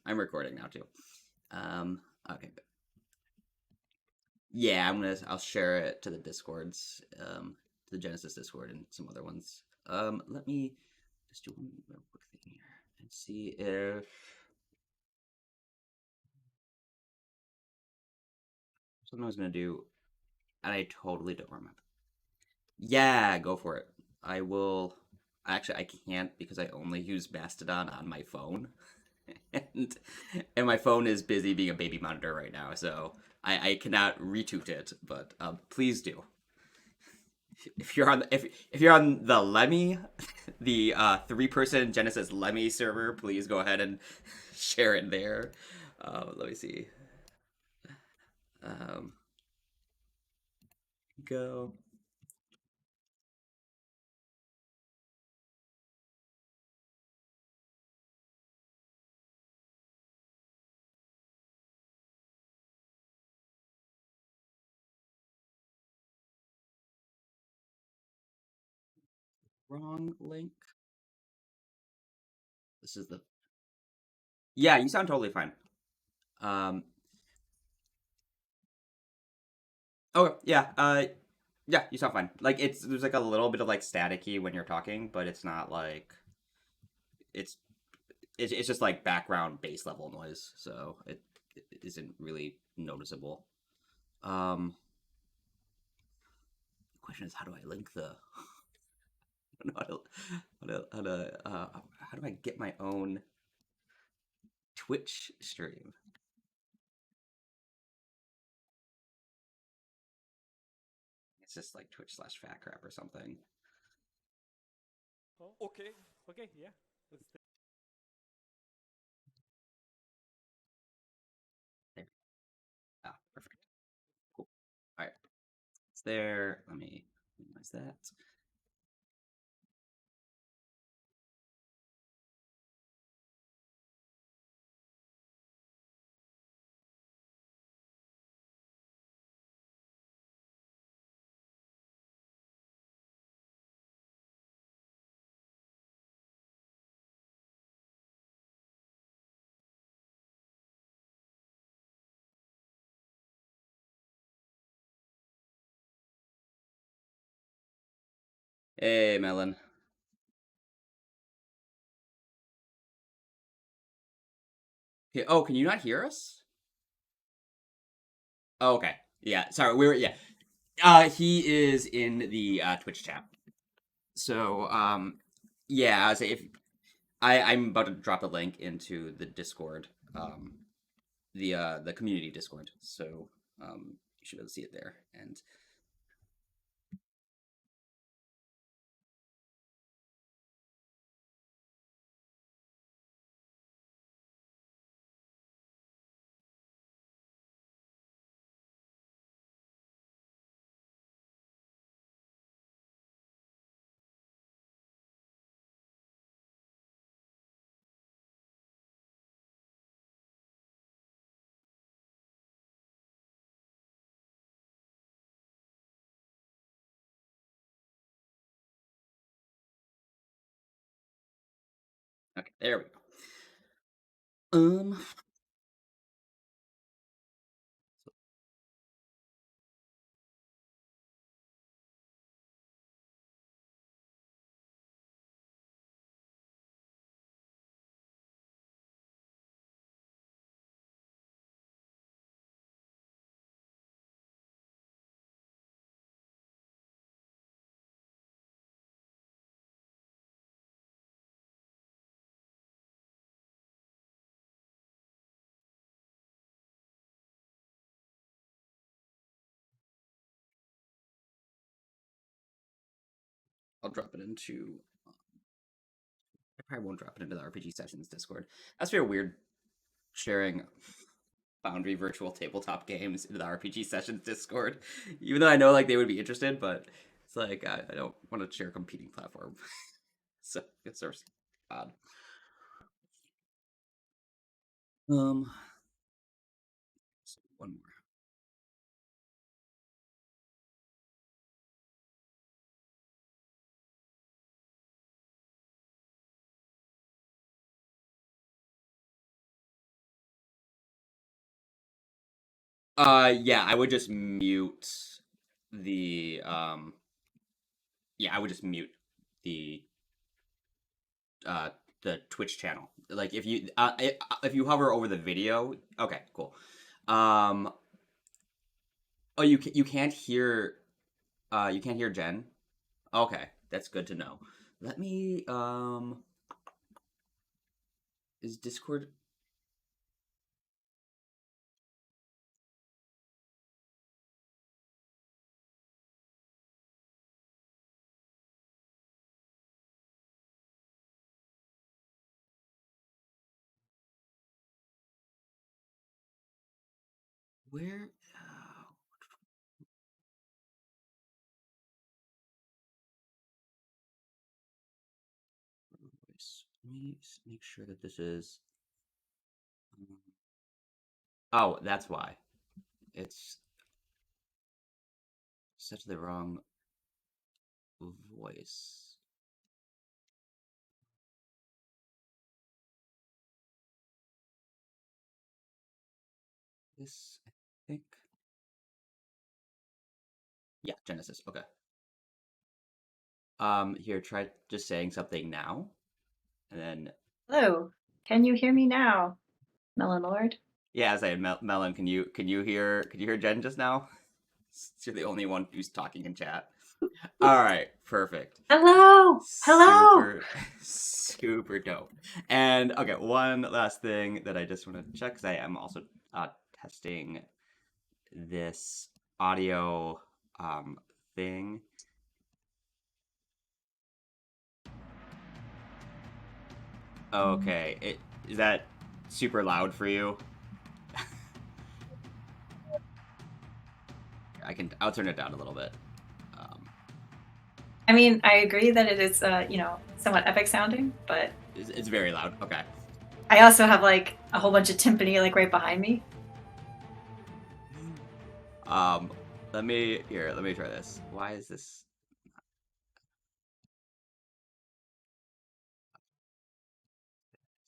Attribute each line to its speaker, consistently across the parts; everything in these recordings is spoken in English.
Speaker 1: I'm recording now too. Okay. Yeah, I'll share it to the Discords, to the Genesys Discord and some other ones. Let me just do one real quick thing here and see if something I was gonna do, and I totally don't remember. Yeah, go for it. I will. Actually, I can't because I only use Mastodon on my phone, and and my phone is busy being a baby monitor right now, so I cannot retweet it. But please do. If you're on the Lemmy, the 3-person Genesis Lemmy server, please go ahead and share it there. Let me see. Um, go. Wrong link. This is the. Yeah, you sound totally fine. Um. Oh yeah. Yeah, you sound fine. Like there's like a little bit of like staticky when you're talking, but it's not like it's it's just like background bass level noise, so it isn't really noticeable. Um. The question is, how do I link the? I don't know how do I get my own Twitch stream? It's just like Twitch/fatcrap or something.
Speaker 2: Oh, okay. Okay, yeah.
Speaker 1: There. Ah, perfect. Cool. All right, it's there. Let me minimize that. Hey, Melon. Okay, oh, can you not hear us? Oh, okay. Yeah, sorry. Yeah. He is in the Twitch chat. So, yeah, I was if I'm about to drop a link into the Discord, the community Discord. So, you should be able to see it there. And okay, there we go. Um, I'll drop it into. I probably won't drop it into the RPG Sessions Discord. That's very weird sharing Foundry virtual tabletop games into the RPG Sessions Discord. Even though I know like they would be interested, but it's like I don't want to share a competing platform. So it's sort of odd. Um, one more. Yeah, I would just mute the yeah, I would just mute the uh the Twitch channel. Like if you hover over the video, okay, cool. Um, oh, you can't hear you can't hear Jen. Okay, that's good to know. Let me is Discord where? Let me make sure that this is. um, Oh, that's why it's set to the wrong voice. This, I think. Yeah, Genesis. Okay. Here, try just saying something now, and then
Speaker 2: Hello, can you hear me now, MelonLord?
Speaker 1: yeah, as I had Melon, can you hear Jen just now? You're the only one who's talking in chat. All right, perfect.
Speaker 2: Hello, hello.
Speaker 1: Super, super dope. And okay, one last thing that I just want to check because I am also testing this audio thing. Okay, is that super loud for you? I'll turn it down a little bit. Um,
Speaker 2: I mean, I agree that it is, somewhat epic sounding, but
Speaker 1: it's very loud. Okay.
Speaker 2: I also have like a whole bunch of timpani like right behind me.
Speaker 1: Um, let me try this. Why is this?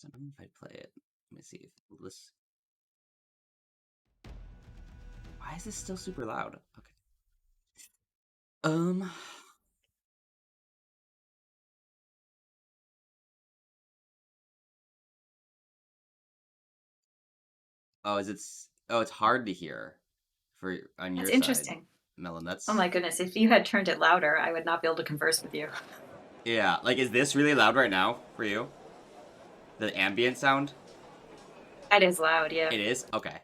Speaker 1: I don't know if I play it. Let me see if this. Why is this still super loud? Okay. Um. Oh, oh, it's hard to hear for on
Speaker 2: That's
Speaker 1: your side,
Speaker 2: interesting.
Speaker 1: Melon.
Speaker 2: Oh
Speaker 1: That's
Speaker 2: my goodness, if you had turned it louder, I would not be able to converse with you.
Speaker 1: yeah. Like, is this really loud right now for you? The ambient sound?
Speaker 2: That is loud, yeah.
Speaker 1: It is? Okay.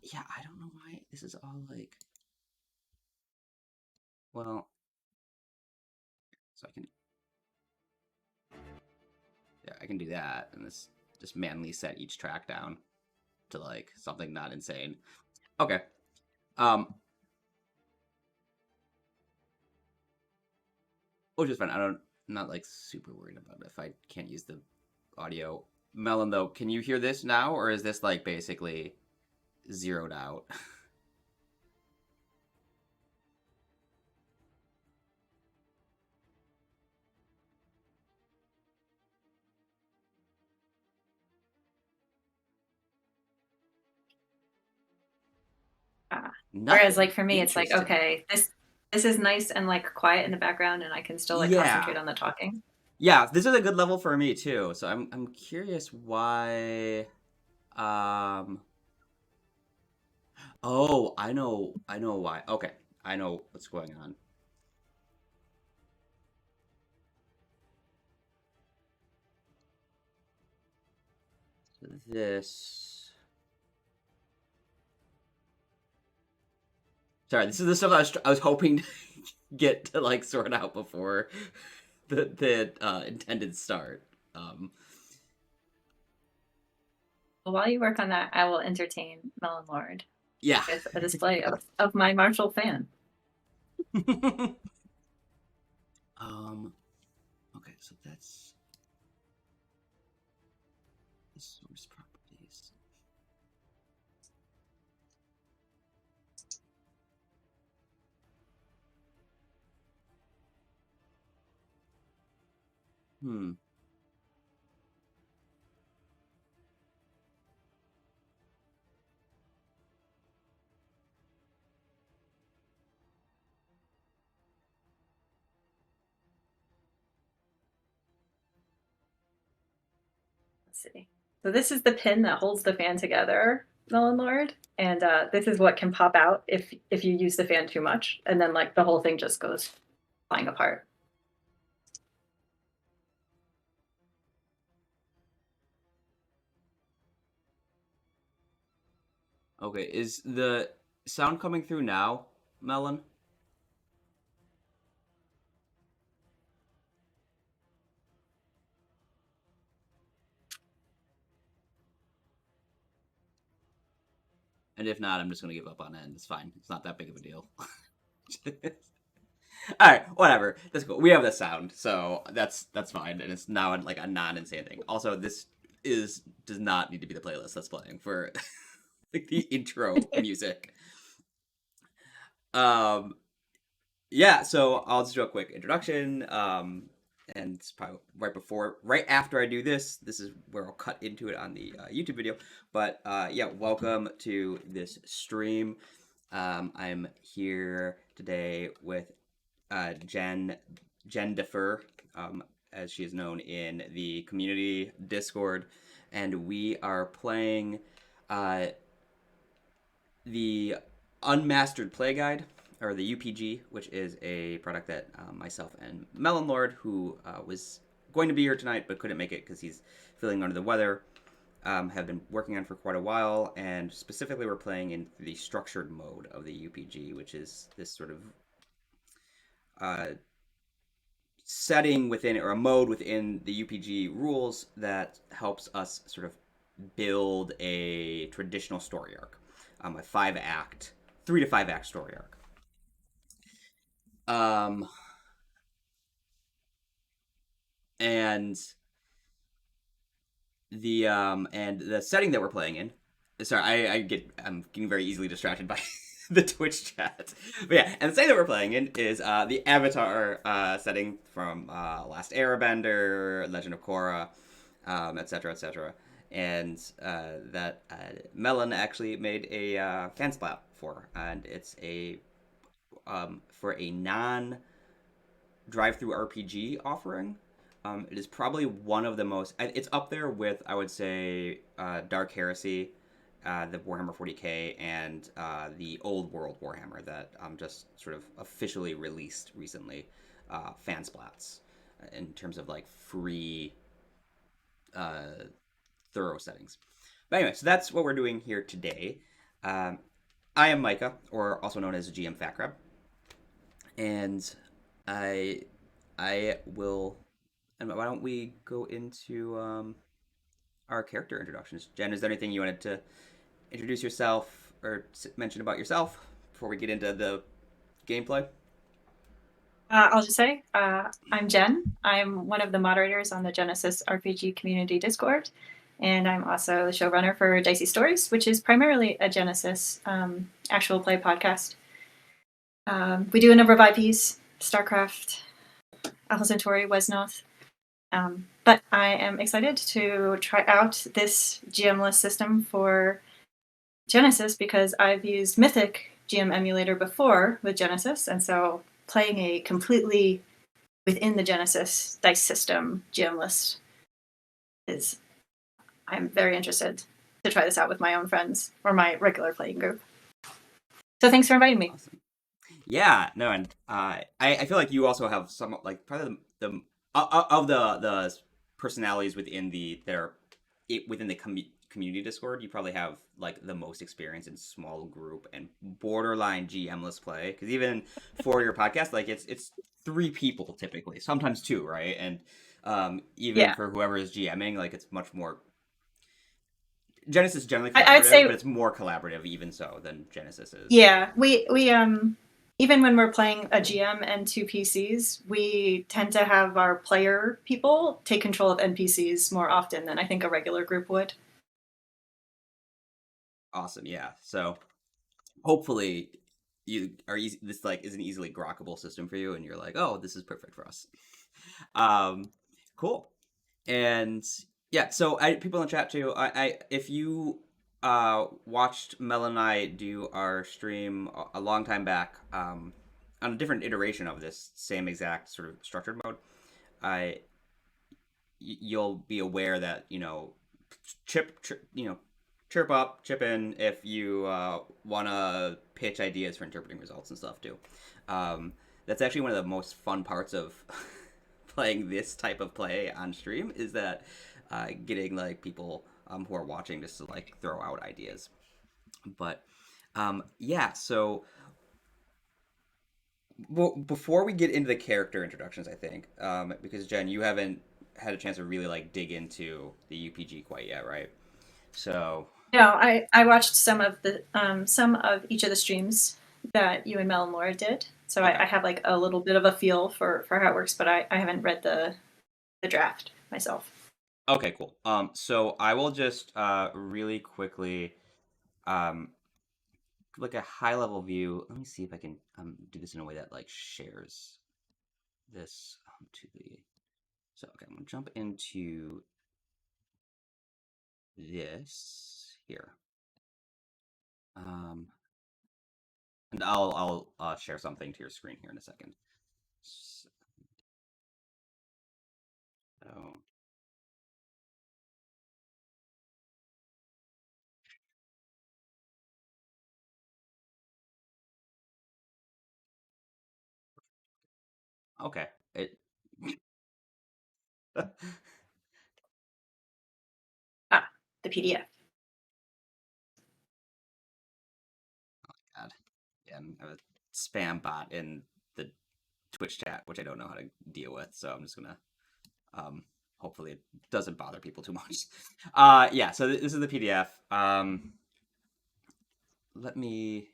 Speaker 1: Yeah, I don't know why this is all like. Well, so I can. Yeah, I can do that, and this just manually set each track down to like something not insane. Okay. Um, which is fine. I'm not like super worried about it if I can't use the audio. Melon, though, can you hear this now, or is this like basically zeroed out?
Speaker 2: Whereas like
Speaker 1: Nothing.
Speaker 2: for me, it's like,
Speaker 1: Interesting.
Speaker 2: okay, this is nice and like quiet in the background and I can still like
Speaker 1: Yeah.
Speaker 2: concentrate on the talking.
Speaker 1: Yeah, this is a good level for me too. So I'm curious why um oh, I know why. Okay. I know what's going on. So this Sorry, this is the stuff I was hoping to get to like sort out before the intended start. Um
Speaker 2: Well, while you work on that, I will entertain MelonLord
Speaker 1: yeah.
Speaker 2: with a display of my Marshall fan.
Speaker 1: um okay, so that's the source properties. Hmm.
Speaker 2: see. So this is the pin that holds the fan together, MelonLord, and this is what can pop out if you use the fan too much, and then like the whole thing just goes flying apart.
Speaker 1: Okay, is the sound coming through now, Melon? And if not, I'm just gonna give up on it. And it's fine. It's not that big of a deal. All right, whatever. That's cool. We have the sound, so that's fine, and it's now like a non-insane thing. Also, this is does not need to be the playlist that's playing for like the intro music. Um, yeah. So I'll just do a quick introduction. And probably right after I do this, this is where I'll cut into it on the YouTube video. But yeah, welcome to this stream. I'm here today with Jendefer, as she is known in the community Discord, and we are playing the Unmastered Play Guide, or the UPG, which is a product that myself and MelonLord, who was going to be here tonight but couldn't make it because he's feeling under the weather, have been working on for quite a while. And specifically, we're playing in the structured mode of the UPG, which is this sort of setting within, or a mode within the UPG rules that helps us sort of build a traditional story arc, a 3 to 5 act story arc. And the setting that we're playing in. Sorry, I'm getting very easily distracted by the Twitch chat. But yeah, and the setting that we're playing in is the Avatar setting from Last Airbender, Legend of Korra, etc., etc. And that Melon actually made a fansplat for, and it's a for a non drive-through RPG offering. It is probably one of the most. It's up there with, I would say, Dark Heresy, the Warhammer 40k, and the Old World Warhammer that just sort of officially released recently. Fansplats, in terms of like free, thorough settings. But anyway, so that's what we're doing here today. I am Micah, or also known as GM Fatcrab, and I will. And why don't we go into our character introductions? Jen, is there anything you wanted to introduce yourself or mention about yourself before we get into the gameplay?
Speaker 2: I'll just say I'm Jen. I'm one of the moderators on the Genesys RPG community Discord, and I'm also the showrunner for Dicey Stories, which is primarily a Genesys actual play podcast. We do a number of IPs: StarCraft, Alpha Centauri, Wesnoth. But I am excited to try out this GM-less system for Genesys because I've used Mythic GM emulator before with Genesys, and so playing a completely within the Genesys dice system GM-less is, I'm very interested to try this out with my own friends or my regular playing group. So thanks for inviting me.
Speaker 1: Awesome. Yeah, no, and I feel like you also have some, like, probably the of the personalities within within the community Discord, you probably have like the most experience in small group and borderline GM-less play. Because even for your podcast, like it's 3 people typically, sometimes 2, right? And even for whoever is GMing, like it's much more. Genesys is generally collaborative,
Speaker 2: I'd say,
Speaker 1: but it's more collaborative even so than Genesys is.
Speaker 2: Yeah, we even when we're playing a GM and 2 PCs, we tend to have our player people take control of NPCs more often than I think a regular group would.
Speaker 1: Awesome, yeah. So hopefully you are easy. This like is an easily grokkable system for you, and you're like, oh, this is perfect for us. Cool. And yeah, so people in the chat too. If you watched Mel and I do our stream a long time back, on a different iteration of this same exact sort of structured mode, you'll be aware that chirp up, chip in if you want to pitch ideas for interpreting results and stuff too. Um, that's actually one of the most fun parts of playing this type of play on stream is that getting like people who are watching just to like throw out ideas. But yeah, so well, before we get into the character introductions, I think because Jen, you haven't had a chance to really like dig into the UPG quite yet, right? So
Speaker 2: No, I watched some of each of the streams that you and MelonLord did, so
Speaker 1: okay,
Speaker 2: I have like a little bit of a feel for how it works, but I haven't read the draft myself.
Speaker 1: okay, cool. So I will just really quickly um like a high level view. Let me see if I can do this in a way that like shares this to the. So okay, I'm gonna jump into this here. Um, and I'll share something to your screen here in a second. So okay, it.
Speaker 2: Ah, the PDF.
Speaker 1: God, yeah, I have a spam bot in the Twitch chat, which I don't know how to deal with. So I'm just gonna hopefully it doesn't bother people too much. Yeah, so this is the PDF. Let me.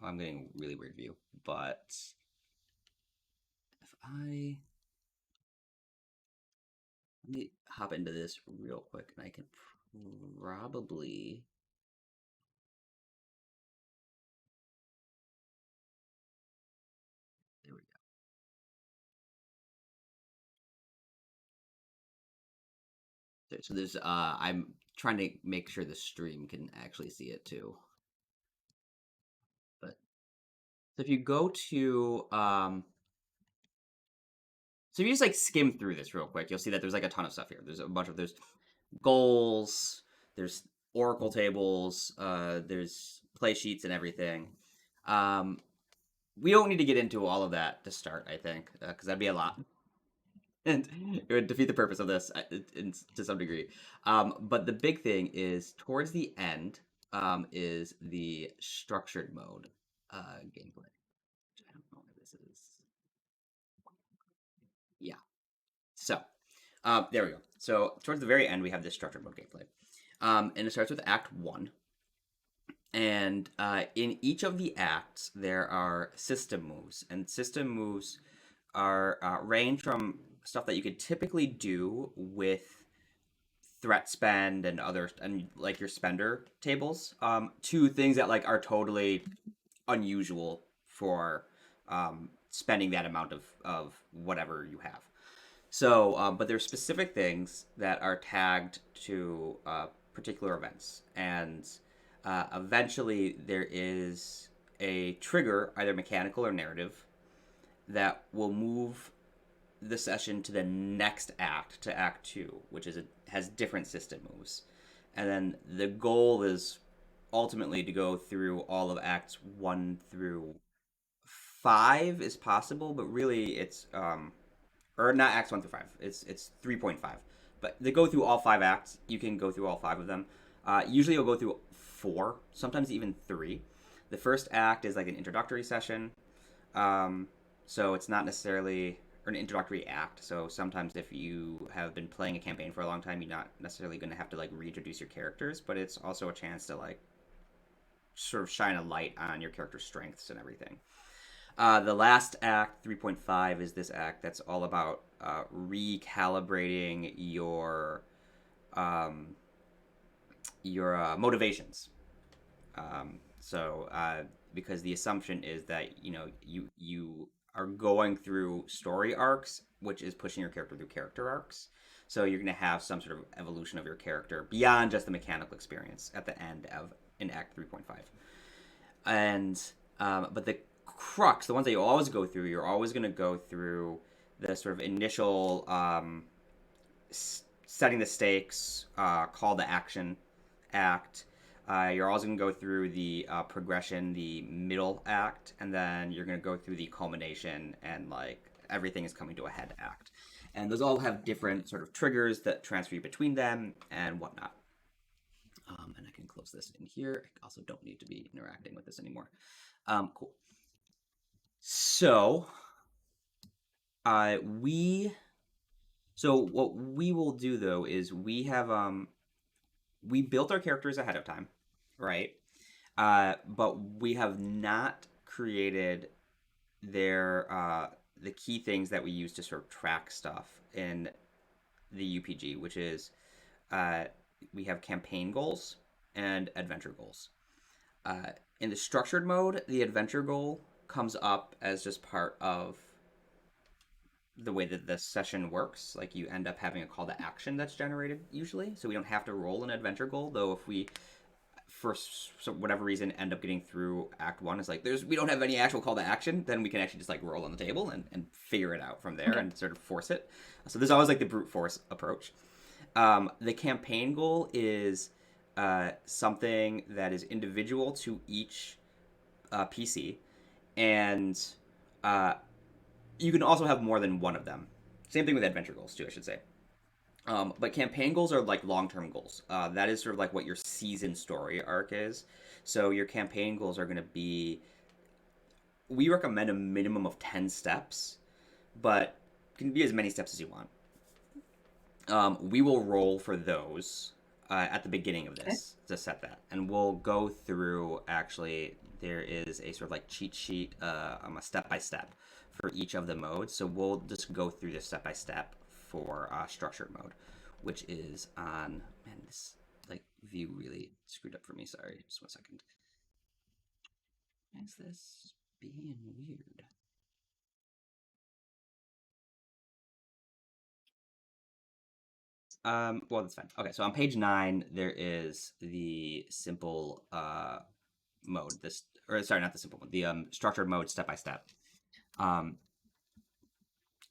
Speaker 1: Oh, I'm getting a really weird view, but if I let me hop into this real quick, and I can probably. There we go. So there's I'm trying to make sure the stream can actually see it too. But so if you go to so if you just like skim through this real quick, you'll see that there's like a ton of stuff here. There's a bunch of there's goals, there's oracle tables, there's play sheets and everything. Um, we don't need to get into all of that to start, I think, because that'd be a lot, and it would defeat the purpose of this to some degree. But the big thing is towards the end is the structured mode gameplay. I don't know if this is. Yeah. So there we go. So towards the very end, we have this structured mode gameplay, and it starts with Act One. And in each of the acts, there are system moves, and system moves are range from stuff that you could typically do with threat spend and other and like your spender tables, to things that like are totally unusual for spending that amount of whatever you have. So, but there's specific things that are tagged to particular events, and eventually there is a trigger, either mechanical or narrative, that will move the session to the next act, to Act Two, which has different system moves, and then the goal is ultimately to go through all of Acts One through five, is possible, but really it's or not acts 1 through 5. It's 3.5. But they go through all 5 acts. You can go through all 5 of them. Usually you'll go through 4, sometimes even 3. The first act is like an introductory session. So it's not necessarily or an introductory act. So sometimes if you have been playing a campaign for a long time, you're not necessarily going to have to like reintroduce your characters, but it's also a chance to like sort of shine a light on your character's strengths and everything. The last act, 3.5, is this act that's all about recalibrating um, your motivations. So because the assumption is that you are going through story arcs, which is pushing your character through character arcs. So you're going to have some sort of evolution of your character beyond just the mechanical experience at the end of in Act 3.5. And but the crux, the ones that you always go through, you're always going to go through the sort of initial setting the stakes, call to action act. You're also going to go through the progression, the middle act, and then you're going to go through the culmination and like everything is coming to a head act. And those all have different sort of triggers that transfer you between them and whatnot. And I can close this in here. I also don't need to be interacting with this anymore. Cool. So, what we will do though is we have we built our characters ahead of time, right? But we have not created the key things that we use to sort of track stuff in the UPG, which is we have campaign goals and adventure goals. In the structured mode, the adventure goal comes up as just part of the way that the session works. Like you end up having a call to action that's generated usually, so we don't have to roll an adventure goal. Though if we, for whatever reason, end up getting through Act 1, it's like we don't have any actual call to action, then we can actually just like roll on the table and figure it out from there and sort of force it. So there's always like the brute force approach. The campaign goal is something that is individual to each PC, and you can also have more than one of them. Same thing with adventure goals too, I should say. But campaign goals are like long-term goals. That is sort of like what your season story arc is. So your campaign goals are going to be, we recommend a minimum of 10 steps, but can be as many steps as you want. We will roll for those at the beginning of this to set that. And we'll go through, actually, there is a sort of like cheat sheet, a step-by-step for each of the modes. So we'll just go through this step-by-step for structured mode, which is on, man, this like view really screwed up for me. Sorry, just 1 second. Why is this being weird? Well, that's fine. Okay, so on page 9, there is the simple mode. Sorry, not the simple one. The structured mode step by step.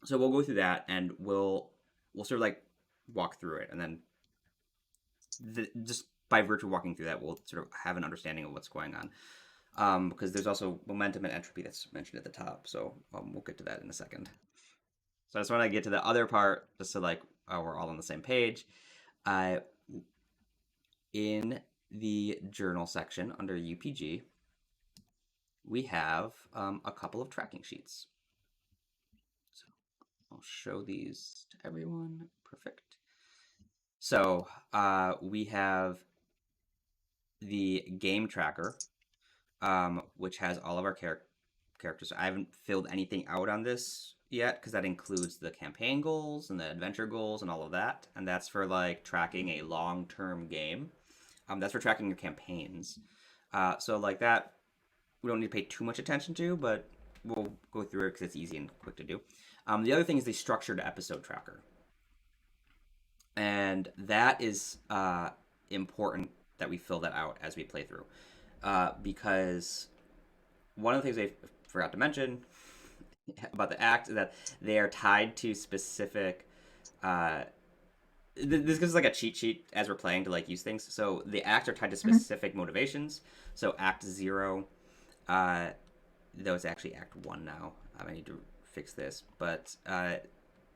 Speaker 1: So we'll go through that, and we'll sort of like walk through it, and then just by virtue of walking through that, we'll sort of have an understanding of what's going on. Because there's also momentum and entropy that's mentioned at the top. So we'll get to that in a second. So I just want to get to the other part, just so like we're all on the same page. In the journal section under UPG, we have a couple of tracking sheets. So I'll show these to everyone. Perfect. So we have the game tracker, which has all of our characters. I haven't filled anything out on this yet because that includes the campaign goals and the adventure goals and all of that, and that's for like tracking a long-term game. That's for tracking your campaigns. So like that, we don't need to pay too much attention to, but we'll go through it because it's easy and quick to do. The other thing is the structured episode tracker, and that is important that we fill that out as we play through, because one of the things I forgot to mention about the act is that they are tied to specific this gives like a cheat sheet as we're playing to like use things. So the acts are tied to specific motivations. So act 0, though it's actually act 1 now. I need to fix this, but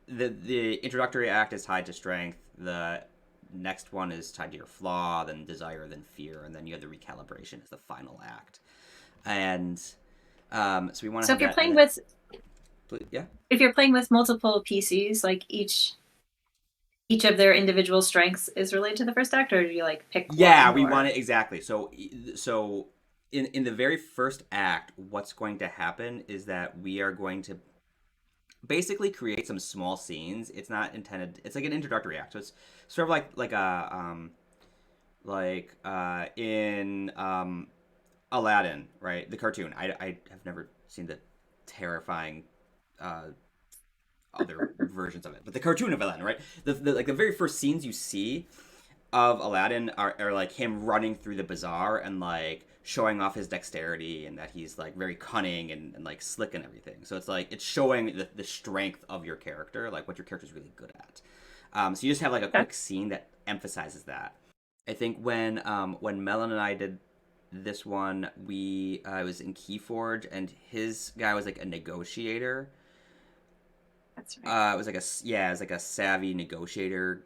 Speaker 1: the introductory act is tied to strength. The next one is tied to your flaw, then desire, then fear, and then you have the recalibration as the final act. And so we want to.
Speaker 2: So if you're playing with,
Speaker 1: yeah,
Speaker 2: if you're playing with multiple PCs, like each of their individual strengths is related to the first act, or do you like pick?
Speaker 1: Yeah, we want it exactly. So in the very first act, what's going to happen is that we are going to basically create some small scenes. It's not intended. It's like an introductory act. So it's sort of like in Aladdin, right? The cartoon. I have never seen the terrifying other versions of it, but the cartoon of Aladdin, right? The very first scenes you see of Aladdin are like him running through the bazaar and like showing off his dexterity and that he's like very cunning and like slick and everything. So it's like it's showing the strength of your character, like what your character's really good at. So you just have like a
Speaker 2: Okay.
Speaker 1: quick scene that emphasizes that. I think when Melon and I did this one, we it was in Keyforge, and his guy was like a negotiator.
Speaker 2: That's right.
Speaker 1: It was like it was like a savvy negotiator,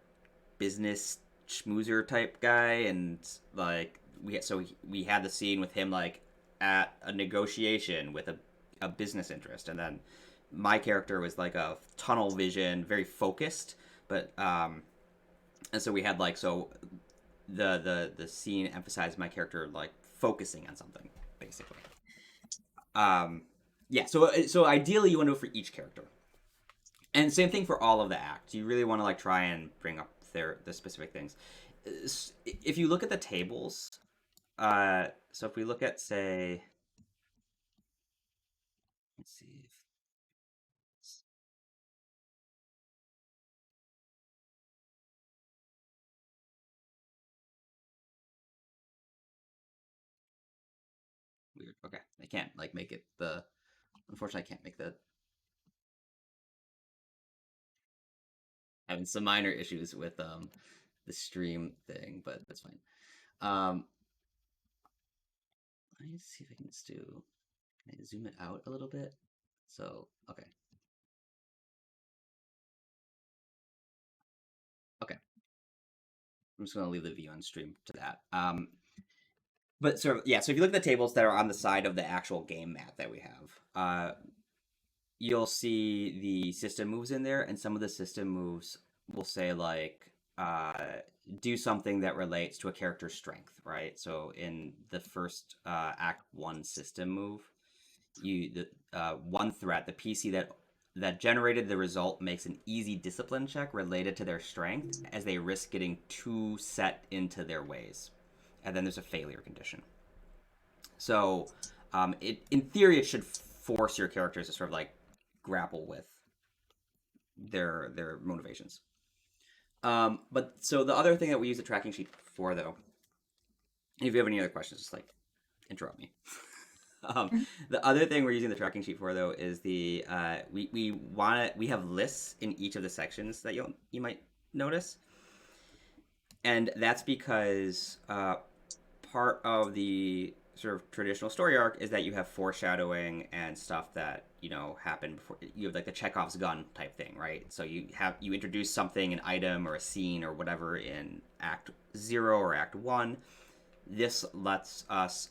Speaker 1: business schmoozer type guy, and like we had the scene with him like at a negotiation with a business interest, and then my character was like a tunnel vision, very focused, but and so we had like the scene emphasized my character like focusing on something basically. Um, yeah, so ideally you want to do it for each character, and same thing for all of the acts. You really want to like try and bring up the specific things. If you look at the tables, so if we look at say, let's see, if it's weird. Okay, I can't like make it the. Unfortunately, I can't make the. Having some minor issues with the stream thing, but that's fine. Um, let me see if I can just do. Can I zoom it out a little bit? So okay, okay. I'm just gonna leave the view on stream to that. But sort of yeah. So if you look at the tables that are on the side of the actual game map that we have, you'll see the system moves in there, and some of the system moves will say like do something that relates to a character's strength, right? So in the first Act One system move, the one threat, the PC that generated the result makes an easy discipline check related to their strength, as they risk getting too set into their ways, and then there's a failure condition. So, in theory, it should force your characters to sort of like grapple with their motivations. But so the other thing that we use the tracking sheet for, though, if you have any other questions, just like interrupt me. um,
Speaker 2: Mhm.
Speaker 1: the other thing we're using the tracking sheet for, though, is the we have lists in each of the sections that you might notice, and that's because part of the sort of traditional story arc is that you have foreshadowing and stuff that happened before. You have like the Chekhov's gun type thing, right? So you introduce something, an item or a scene or whatever in Act Zero or Act One. This lets us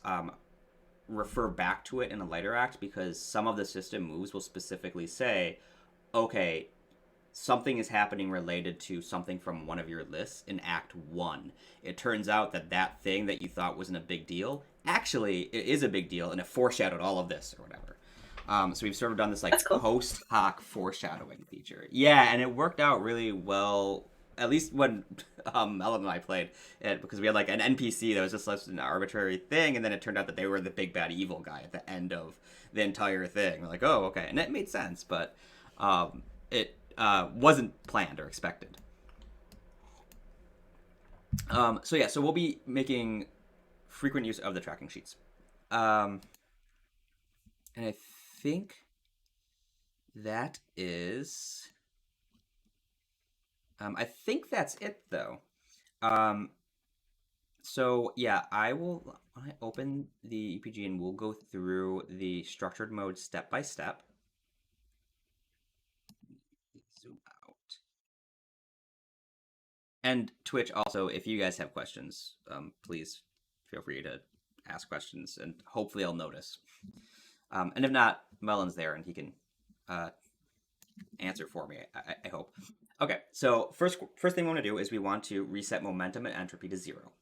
Speaker 1: refer back to it in a later act, because some of the system moves will specifically say, okay, something is happening related to something from one of your lists in Act 1. It turns out that that thing that you thought wasn't a big deal, actually, it is a big deal, and it foreshadowed all of this or whatever. So we've sort of done this
Speaker 2: That's
Speaker 1: like
Speaker 2: cool.
Speaker 1: post hoc foreshadowing feature. Yeah, and it worked out really well. At least when Melon and I played it, because we had like an NPC that was just like an arbitrary thing, and then it turned out that they were the big bad evil guy at the end of the entire thing. We're like, oh, okay, and it made sense, but it wasn't planned or expected. So yeah, so we'll be making frequent use of the tracking sheets. Um, and that is, I think that's it though. Um, so yeah, I will when I open the UPG, and we'll go through the structured mode step by step. Zoom out. And Twitch also, if you guys have questions, please feel free to ask questions, and hopefully I'll notice. And if not, Melon's there, and he can uh, answer for me. I hope. Okay, so first thing we want to do is we want to reset momentum and entropy to 0.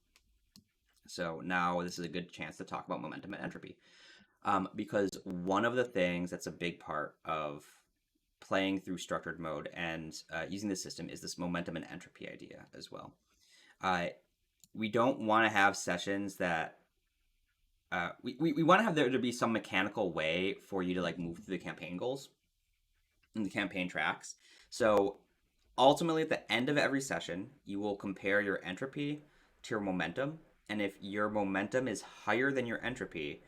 Speaker 1: So now this is a good chance to talk about momentum and entropy, because one of the things that's a big part of playing through structured mode and using the system is this momentum and entropy idea as well. We don't want to have sessions that we want to have there to be some mechanical way for you to like move through the campaign goals and the campaign tracks. So ultimately, at the end of every session, you will compare your entropy to your momentum, and if your momentum is higher than your entropy,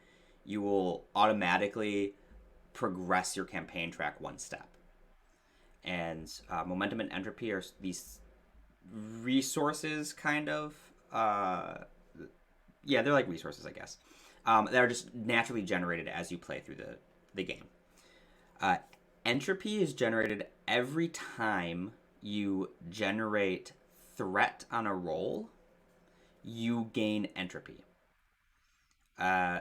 Speaker 1: you will automatically progress your campaign track one step. And momentum and entropy are these resources, kind of. Yeah, they're like resources, I guess. That are just naturally generated as you play through the game. Uh, Entropy is generated every time you generate threat on a roll. You gain entropy. Uh,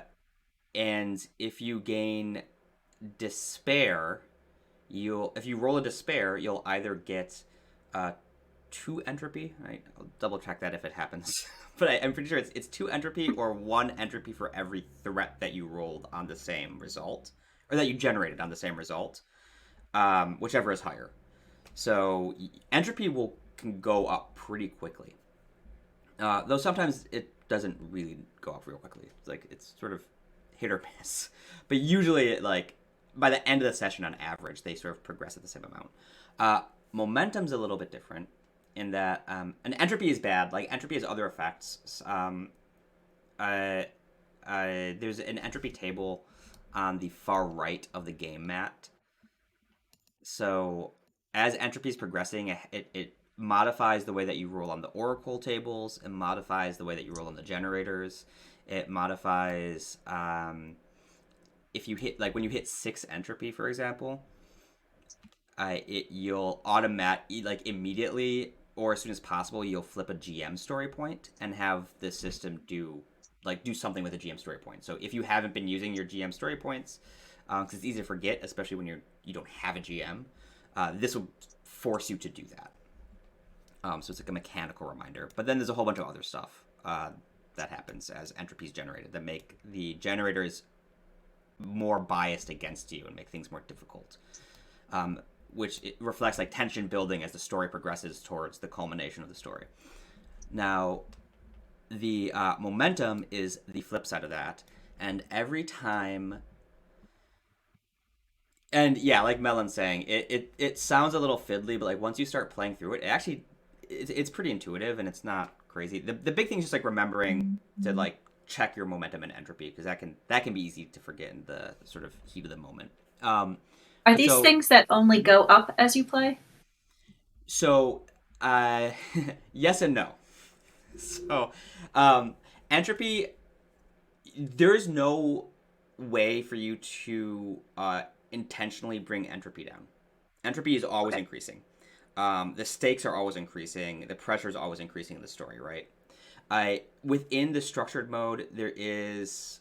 Speaker 1: and if you gain despair, you'll if you roll a despair, you'll either get uh, 2 entropy. I'll double check that if it happens, but I'm pretty sure it's 2 entropy or 1 entropy for every threat that you rolled on the same result, or that you generated on the same result, whichever is higher. So entropy can go up pretty quickly, though sometimes it doesn't really go up real quickly. It's sort of hit or miss, but usually like by the end of the session, on average, they sort of progress at the same amount. Momentum's a little bit different in that, and entropy is bad. Like entropy has other effects. There's an entropy table on the far right of the game mat. So as entropy is progressing, it modifies the way that you roll on the oracle tables. It modifies the way that you roll on the generators. It modifies if you hit like when you hit 6 entropy, for example, you'll like immediately or as soon as possible you'll flip a GM story point and have the system do something with a GM story point. So if you haven't been using your GM story points, because it's easy to forget, especially when you don't have a GM, this will force you to do that. So it's like a mechanical reminder. But then there's a whole bunch of other stuff that happens as entropy is generated that make the generators more biased against you and make things more difficult. Which it reflects like tension building as the story progresses towards the culmination of the story. Now, the momentum is the flip side of that, and every time, and yeah, like Melon's saying, it sounds a little fiddly, but like once you start playing through it, it's pretty intuitive and it's not crazy. The big thing is just like remembering to like check your momentum and entropy, because that can be easy to forget in the sort of heat of the moment.
Speaker 2: Are these things that only go up as you play?
Speaker 1: So, yes and no. So, um, entropy, there's no way for you to intentionally bring entropy down. Entropy is always
Speaker 2: Okay.
Speaker 1: increasing. The stakes are always increasing. The pressure is always increasing in the story, right? Within the structured mode, there's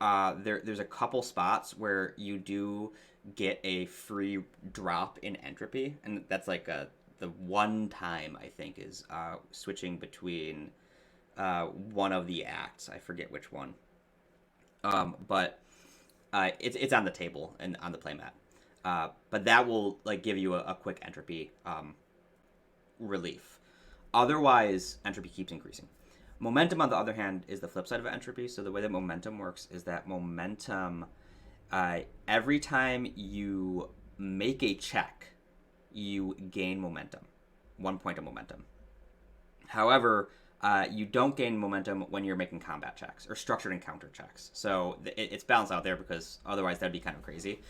Speaker 1: a couple spots where you do get a free drop in entropy, and that's like the one time I think is switching between one of the acts. I forget which one, but it's on the table and on the playmat. But that will like give you a quick entropy relief. Otherwise, entropy keeps increasing. Momentum, on the other hand, is the flip side of entropy. So the way that momentum works is that momentum, every time you make a check, you gain momentum, 1 point of momentum. However, you don't gain momentum when you're making combat checks or structured encounter checks. So it's balanced out there, because otherwise that'd be kind of crazy.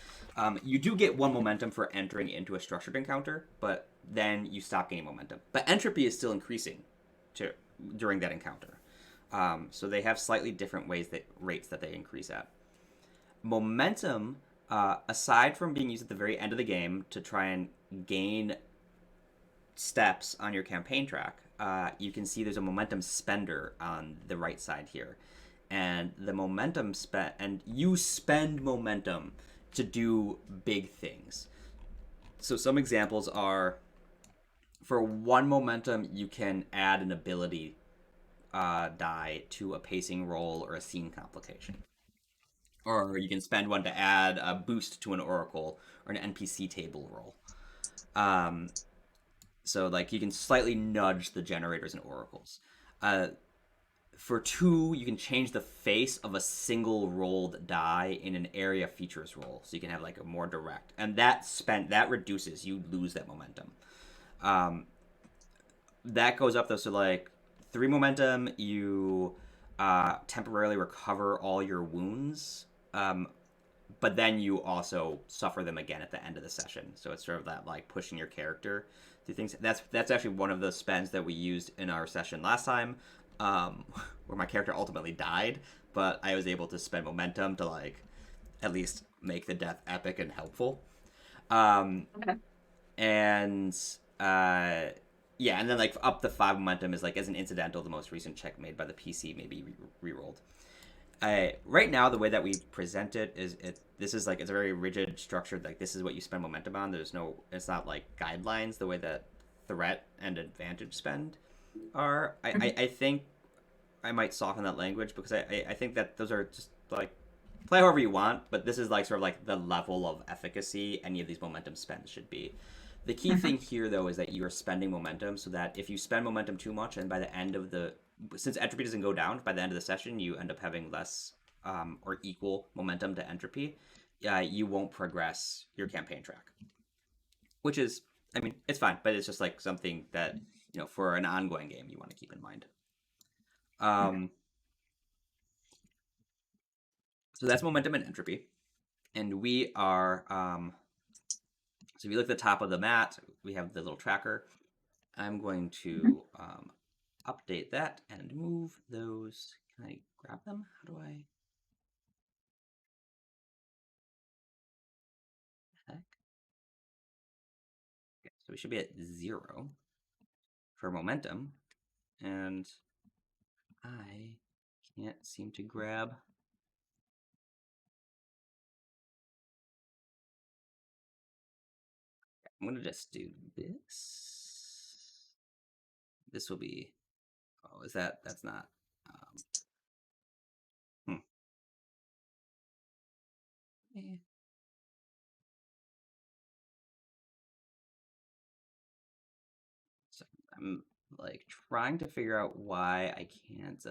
Speaker 1: You do get 1 momentum for entering into a structured encounter, but then you stop gaining momentum. But entropy is still increasing during that encounter. So they have slightly different rates that they increase at. Momentum, aside from being used at the very end of the game to try and gain steps on your campaign track, you can see there's a momentum spender on the right side here. And the momentum and you spend momentum to do big things. So some examples are, for 1 momentum, you can add an ability die to a pacing roll or a scene complication. Or you can spend one to add a boost to an oracle or an NPC table roll. So like you can slightly nudge the generators and oracles. For 2, you can change the face of a single rolled die in an area features roll, so you can have like a more direct. And that reduces, you lose that momentum. That goes up though, so like 3 momentum, you temporarily recover all your wounds, but then you also suffer them again at the end of the session. So it's sort of that like pushing your character two things. That's actually one of the spends that we used in our session last time, where my character ultimately died, but I was able to spend momentum to like at least make the death epic and helpful. Um,
Speaker 2: Okay.
Speaker 1: and uh, yeah, and then like up to 5 momentum is like as an incidental, the most recent check made by the PC may be re-rolled. Right now, the way that we present it is this is like it's a very rigid structured, like this is what you spend momentum on. There's no, it's not like guidelines the way that threat and advantage spend are. I think I might soften that language because I think that those are just like play however you want, but this is like sort of like the level of efficacy any of these momentum spends should be. The key thing here though is that you are spending momentum so that if you spend momentum too much and by the end of the, since entropy doesn't go down, by the end of the session you end up having less or equal momentum to entropy, you won't progress your campaign track, which is, I mean, it's fine, but it's just like something that, you know, for an ongoing game you want to keep in mind. So that's momentum and entropy, and we are so if you look at the top of the mat, we have the little tracker. I'm going to update that and move those. Can I grab them? How do I? Heck? Okay, so we should be at 0 for momentum, and I can't seem to grab. I'm gonna just do this. This will be. Oh, is that? That's not. Hmm. Eh. So I'm like trying to figure out why I can't.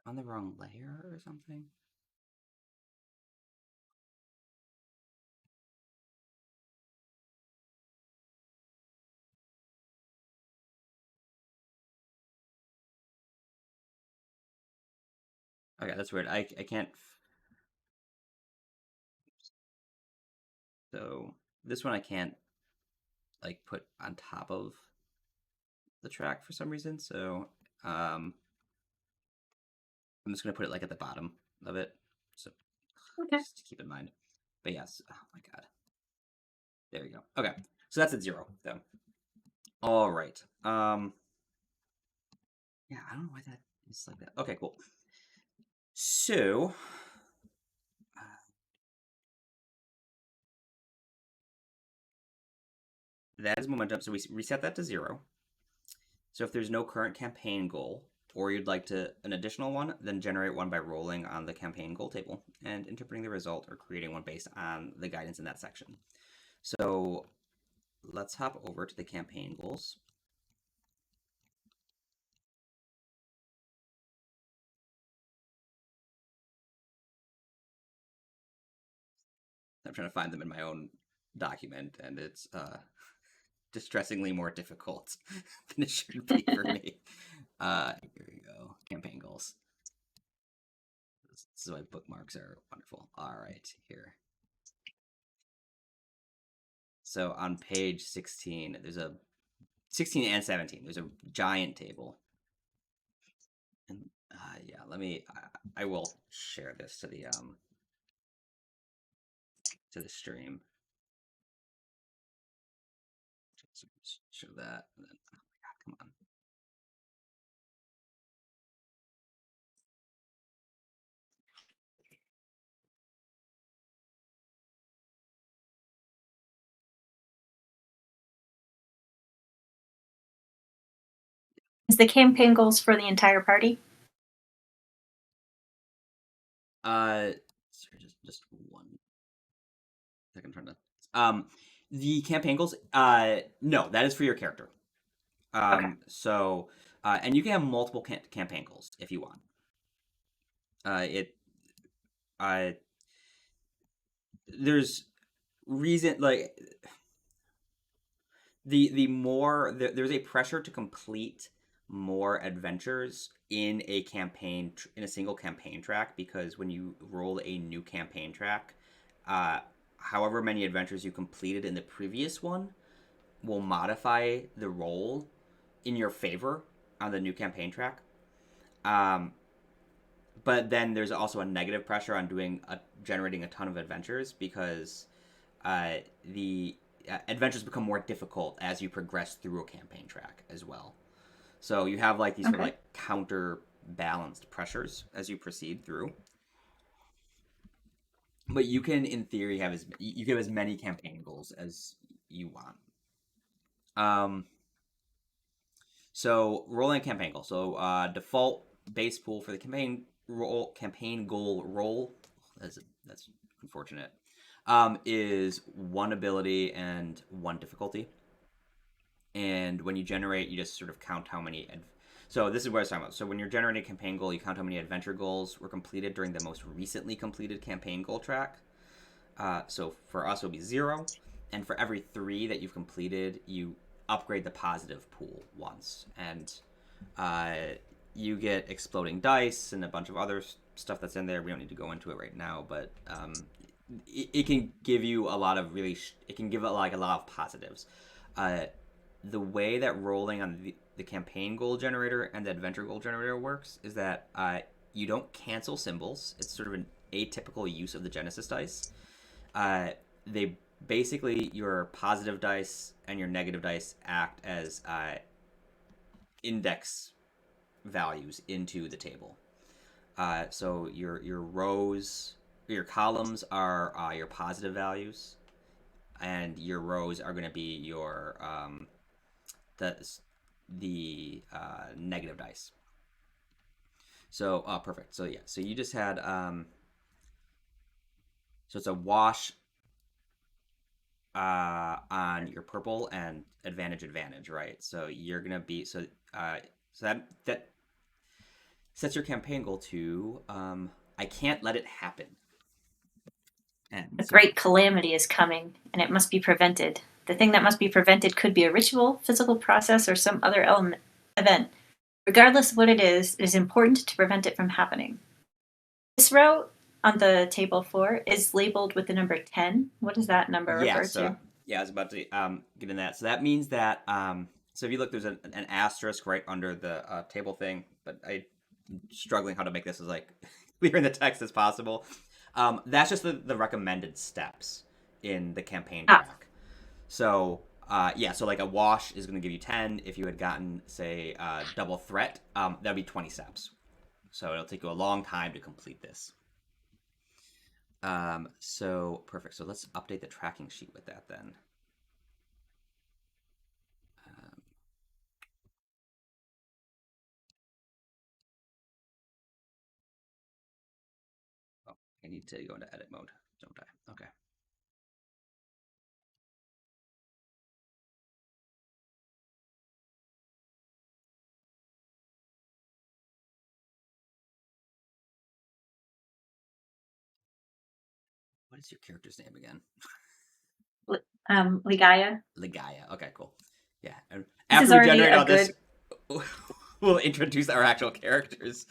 Speaker 1: On the wrong layer or something. Okay, that's weird. I can't. So this one I can't like put on top of the track for some reason. So I'm just gonna put it like at the bottom of it. So
Speaker 2: Okay.
Speaker 1: just keep in mind. But yes, oh my god. There we go. Okay, so that's at 0 though. All right. Yeah, I don't know why that is like that. Okay, cool. So that is momentum. So we reset that to 0. So if there's no current campaign goal, or you'd like to an additional one, then generate one by rolling on the campaign goal table and interpreting the result or creating one based on the guidance in that section. So let's hop over to the campaign goals. I'm trying to find them in my own document, and it's distressingly more difficult than it should be for me. Here we go. Campaign goals. This is why bookmarks are wonderful. All right, here. So on page 16, there's a 16 and 17. There's a giant table. And yeah, let me. I will share this to the stream. Just show that. And then, oh my god, come on.
Speaker 2: Is the campaign goals for the entire party?
Speaker 1: Sorry, just 1 second. Trying to. The campaign goals. No, that is for your character.
Speaker 2: Okay.
Speaker 1: So, and you can have multiple campaign goals if you want. It. There's reason like the more there's a pressure to complete more adventures in a campaign in a single campaign track, because when you roll a new campaign track, uh, however many adventures you completed in the previous one will modify the roll in your favor on the new campaign track. Um, but then there's also a negative pressure on generating a ton of adventures, because uh, the adventures become more difficult as you progress through a campaign track as well. So you have like these sort of
Speaker 2: Okay.
Speaker 1: like counterbalanced pressures as you proceed through. But you can, in theory, have as many campaign goals as you want. Um, so rolling a campaign goal. So default base pool for the campaign goal roll. That's unfortunate. Is one ability and one difficulty. And when you generate, you just sort of count how many. So this is what I was talking about. So when you're generating a campaign goal, you count how many adventure goals were completed during the most recently completed campaign goal track. So for us, it would be 0. And for every 3 that you've completed, you upgrade the positive pool once. And you get exploding dice and a bunch of other stuff that's in there. We don't need to go into it right now, but it can give you a lot of it can give it like a lot of positives. The way that rolling on the campaign goal generator and the adventure goal generator works is that you don't cancel symbols. It's sort of an atypical use of the Genesys dice. They basically, your positive dice and your negative dice act as index values into the table. So your rows, your columns are your positive values, and your rows are going to be your the negative dice. So perfect. So yeah, so you just had so it's a wash on your purple and advantage, right? So you're gonna be so that sets your campaign goal to I can't let it happen. And
Speaker 2: A
Speaker 1: so
Speaker 2: great calamity is coming, and it must be prevented. The thing that must be prevented could be a ritual, physical process, or some other event. Regardless of what it is important to prevent it from happening. This row on the table 4 is labeled with the number 10. What does that number
Speaker 1: yeah,
Speaker 2: refer
Speaker 1: so
Speaker 2: to?
Speaker 1: yeah, I was about to get in that. So that means that so if you look, there's an asterisk right under the table thing, but I'm struggling how to make this as like clear in the text as possible. That's just the recommended steps in the campaign
Speaker 2: Ah,
Speaker 1: track. So yeah, so like a wash is going to give you 10. If you had gotten say double threat, that'd be 20 steps. So it'll take you a long time to complete this. So perfect. So let's update the tracking sheet with that then. Um, oh, I need to go into edit mode, don't I? Okay. What is your character's name again?
Speaker 2: Ligaya.
Speaker 1: Ligaya. Okay, cool. Yeah. And
Speaker 2: This is
Speaker 1: after we
Speaker 2: already
Speaker 1: generate
Speaker 2: a
Speaker 1: all this,
Speaker 2: good.
Speaker 1: we'll introduce our actual characters.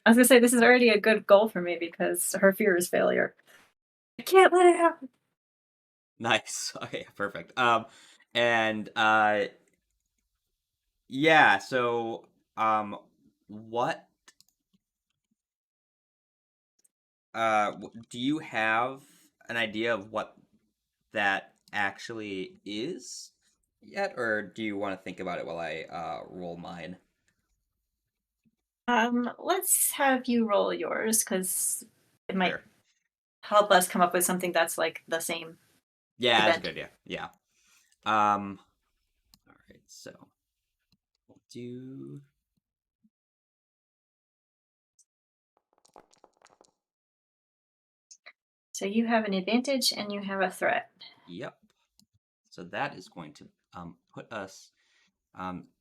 Speaker 2: I was gonna say this is already a good goal for me because her fear is failure. I can't let it happen.
Speaker 1: Nice. Okay, perfect. And yeah, so what do you have an idea of what that actually is yet, or do you want to think about it while I roll mine?
Speaker 2: Let's have you roll yours because it might
Speaker 1: Sure.
Speaker 2: help us come up with something that's like the same
Speaker 1: Yeah, that's a
Speaker 2: event.
Speaker 1: good idea. Yeah. All right. So we'll do.
Speaker 2: So you have an advantage and you have a threat.
Speaker 1: Yep. So that is going to put us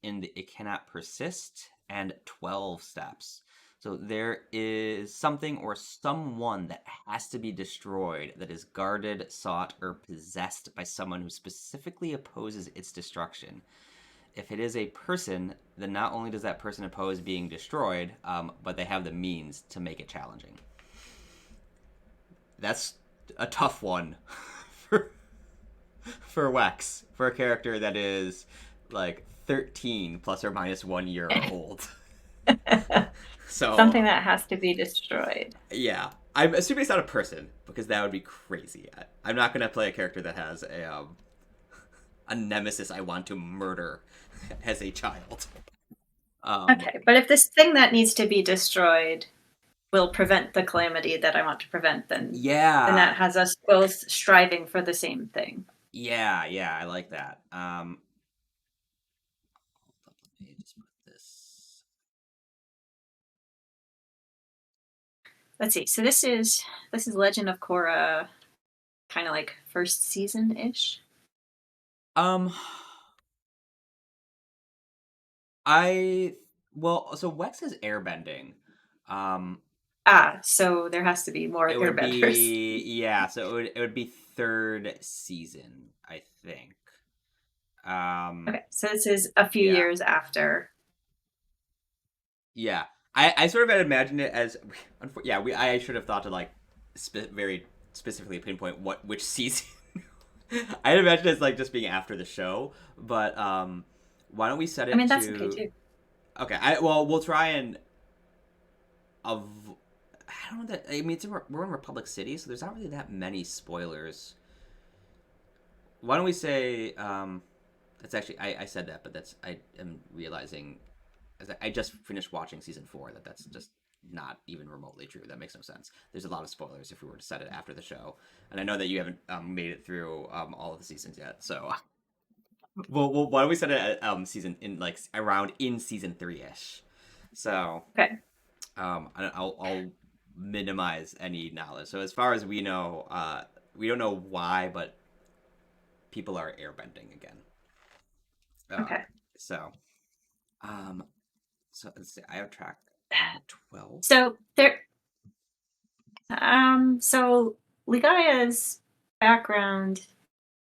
Speaker 1: in the it cannot persist and 12 steps. So there is something or someone that has to be destroyed that is guarded, sought, or possessed by someone who specifically opposes its destruction. If it is a person, then not only does that person oppose being destroyed, but they have the means to make it challenging. That's a tough one for for Wex, for a character that is like 13 plus or minus 1 year old.
Speaker 2: Something
Speaker 1: So
Speaker 2: that has to be destroyed.
Speaker 1: yeah, I'm assuming it's not a person because that would be crazy. I'm not gonna play a character that has a nemesis I want to murder as a child.
Speaker 2: Okay, but if this thing that needs to be destroyed will prevent the calamity that I want to prevent, then
Speaker 1: Yeah,
Speaker 2: that has us both striving for the same thing.
Speaker 1: yeah, I like that. Let me just put this.
Speaker 2: Let's see. So this is Legend of Korra, kind of like first season ish.
Speaker 1: Um, I so Wex is airbending. Um,
Speaker 2: So there has to be more
Speaker 1: it would
Speaker 2: airbenders.
Speaker 1: be yeah, so it would be third season, I think. Um,
Speaker 2: Okay, so this is a few
Speaker 1: yeah,
Speaker 2: years after.
Speaker 1: yeah. I sort of had imagined it as yeah. I should have thought to like very specifically pinpoint which season. I had imagined it as like just being after the show, but why don't we set
Speaker 2: I
Speaker 1: it
Speaker 2: mean, that's okay
Speaker 1: to
Speaker 2: too.
Speaker 1: okay? We'll try and of I don't know that I mean we're in Republic City, so there's not really that many spoilers. Why don't we say that's actually I said that, but that's I am realizing as I just finished watching season 4 that's just not even remotely true. That makes no sense. There's a lot of spoilers if we were to set it after the show, and I know that you haven't made it through all of the seasons yet. So, why don't we set it at season in like around in season 3 ish? So,
Speaker 2: Okay.
Speaker 1: I'll minimize any knowledge. So as far as we don't know why, but people are airbending again. Uh,
Speaker 2: Okay.
Speaker 1: so, um, let's see. I have track 12.
Speaker 2: So so Ligaya's background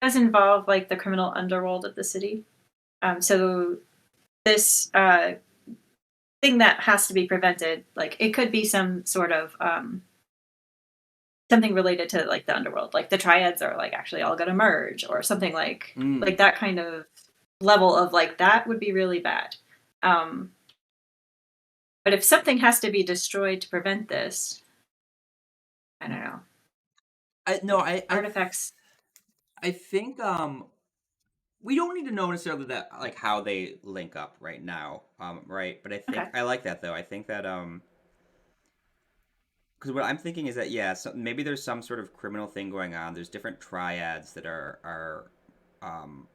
Speaker 2: does involve like the criminal underworld of the city. So this thing that has to be prevented, like it could be some sort of something related to like the underworld, like the triads are like actually all going to merge, or something
Speaker 1: Mm.
Speaker 2: like that kind of level of like that would be really bad. Um, but if something has to be destroyed to prevent this, I don't know.
Speaker 1: I no,
Speaker 2: Artifacts.
Speaker 1: I think we don't need to know necessarily that like how they link up right now. Right, but I think
Speaker 2: Okay.
Speaker 1: I like that though. I think that because what I'm thinking is that yeah, so maybe there's some sort of criminal thing going on. There's different triads that are um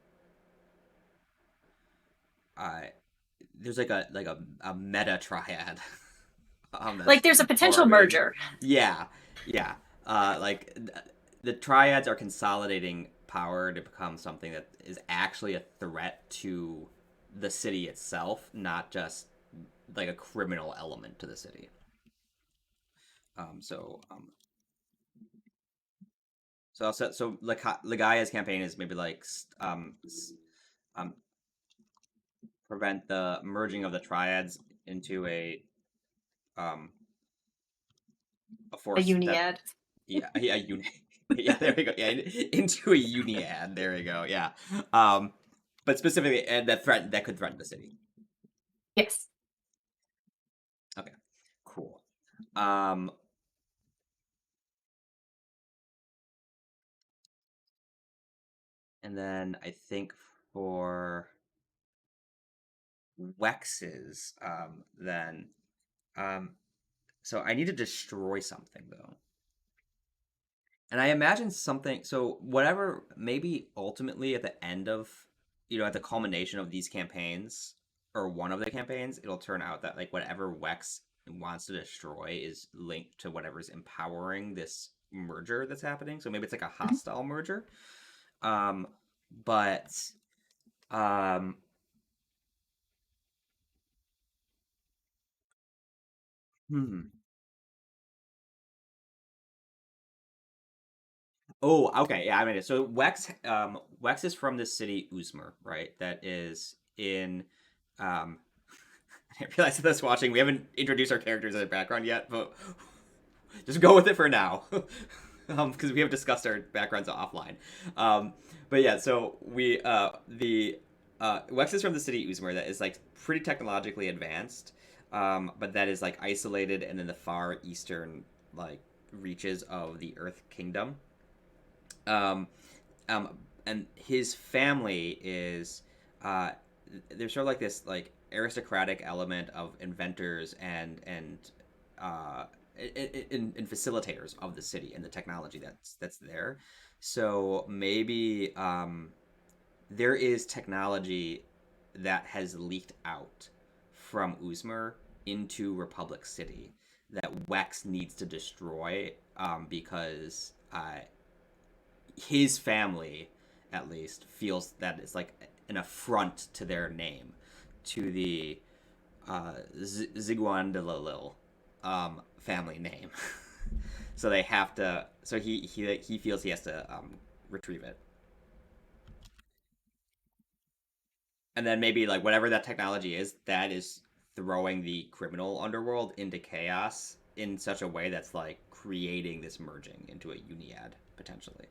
Speaker 1: uh there's a meta triad
Speaker 2: Like
Speaker 1: that's
Speaker 2: there's a potential
Speaker 1: forming.
Speaker 2: merger.
Speaker 1: Yeah, yeah. Like the triads are consolidating power to become something that is actually a threat to the city itself, not just like a criminal element to the city. Um, so um, so Ligaya's campaign is maybe like um, prevent the merging of the triads into um, a
Speaker 2: A
Speaker 1: force that
Speaker 2: uniad.
Speaker 1: yeah yeah there we go yeah into a uniad there we go yeah um but specifically and that could threaten the city.
Speaker 2: Yes.
Speaker 1: Okay, cool. um and then I think for Wex's then um so I need to destroy something though. And I imagine something, so whatever, maybe ultimately at the end of, at the culmination of these campaigns, or one of the campaigns, it'll turn out that like whatever Wex wants to destroy is linked to whatever's empowering this merger that's happening. So maybe it's like a
Speaker 2: Mhm.
Speaker 1: hostile merger. Um, but um, Hmm. Oh, okay. Yeah, I mean, so Wex is from the city Uzmir, right? That is in, um, I realized this watching, we haven't introduced our characters in the background yet, but just go with it for now, because we have discussed our backgrounds offline. But yeah, so the Wex is from the city Uzmir that is like pretty technologically advanced, but that is like isolated and in the far eastern like reaches of the Earth Kingdom. Um, and his family is uh, there's sort of like this like aristocratic element of inventors and uh, and facilitators of the city and the technology that's there. So maybe there is technology that has leaked out from Uzmir into Republic City that Wex needs to destroy because his family at least feels that it's like an affront to their name, to the Ziguan de la Lille family name. So they have to. So he feels he has to retrieve it, and then maybe like whatever that technology is, that is throwing the criminal underworld into chaos in such a way that's like creating this merging into a uniad potentially.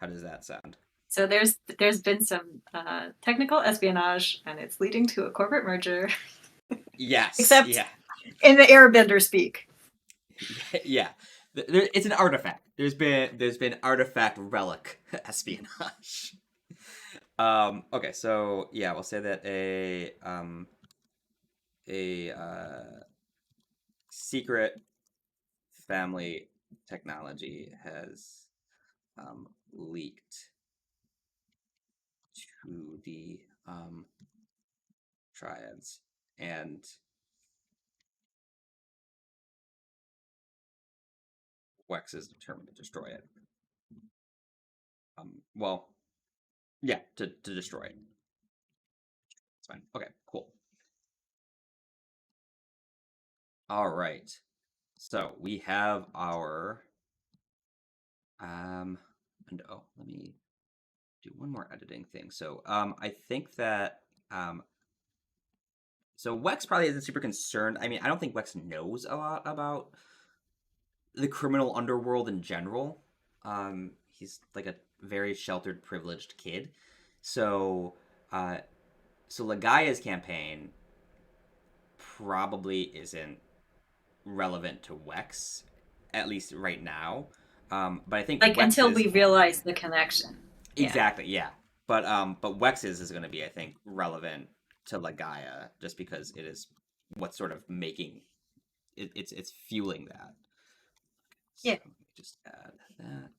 Speaker 1: How does that sound?
Speaker 2: So there's been some technical espionage, and it's leading to a corporate merger.
Speaker 1: Yes.
Speaker 2: Except
Speaker 1: Yeah.
Speaker 2: in the airbender speak.
Speaker 1: Yeah. It's an artifact. There's been artifact relic espionage. Okay, so yeah, we'll say that a secret family technology has leaked to the Triads, and Wex is determined to destroy it. Well, yeah, to destroy it. It's fine. Okay, cool. All right. So we have our and oh, let me do one more editing thing. So I think that so Wex probably isn't super concerned. I mean, I don't think Wex knows a lot about the criminal underworld in general. He's like a very sheltered, privileged kid. So uh so Ligaya's campaign probably isn't relevant to Wex, at least right now. But I think
Speaker 2: Like until
Speaker 1: Wex's
Speaker 2: we realize the connection. Yeah.
Speaker 1: exactly, yeah. But Wex's is going to be, I think, relevant to Ligaya just because it is what's sort of making it's fueling that. So
Speaker 2: Yeah.
Speaker 1: let me just add that.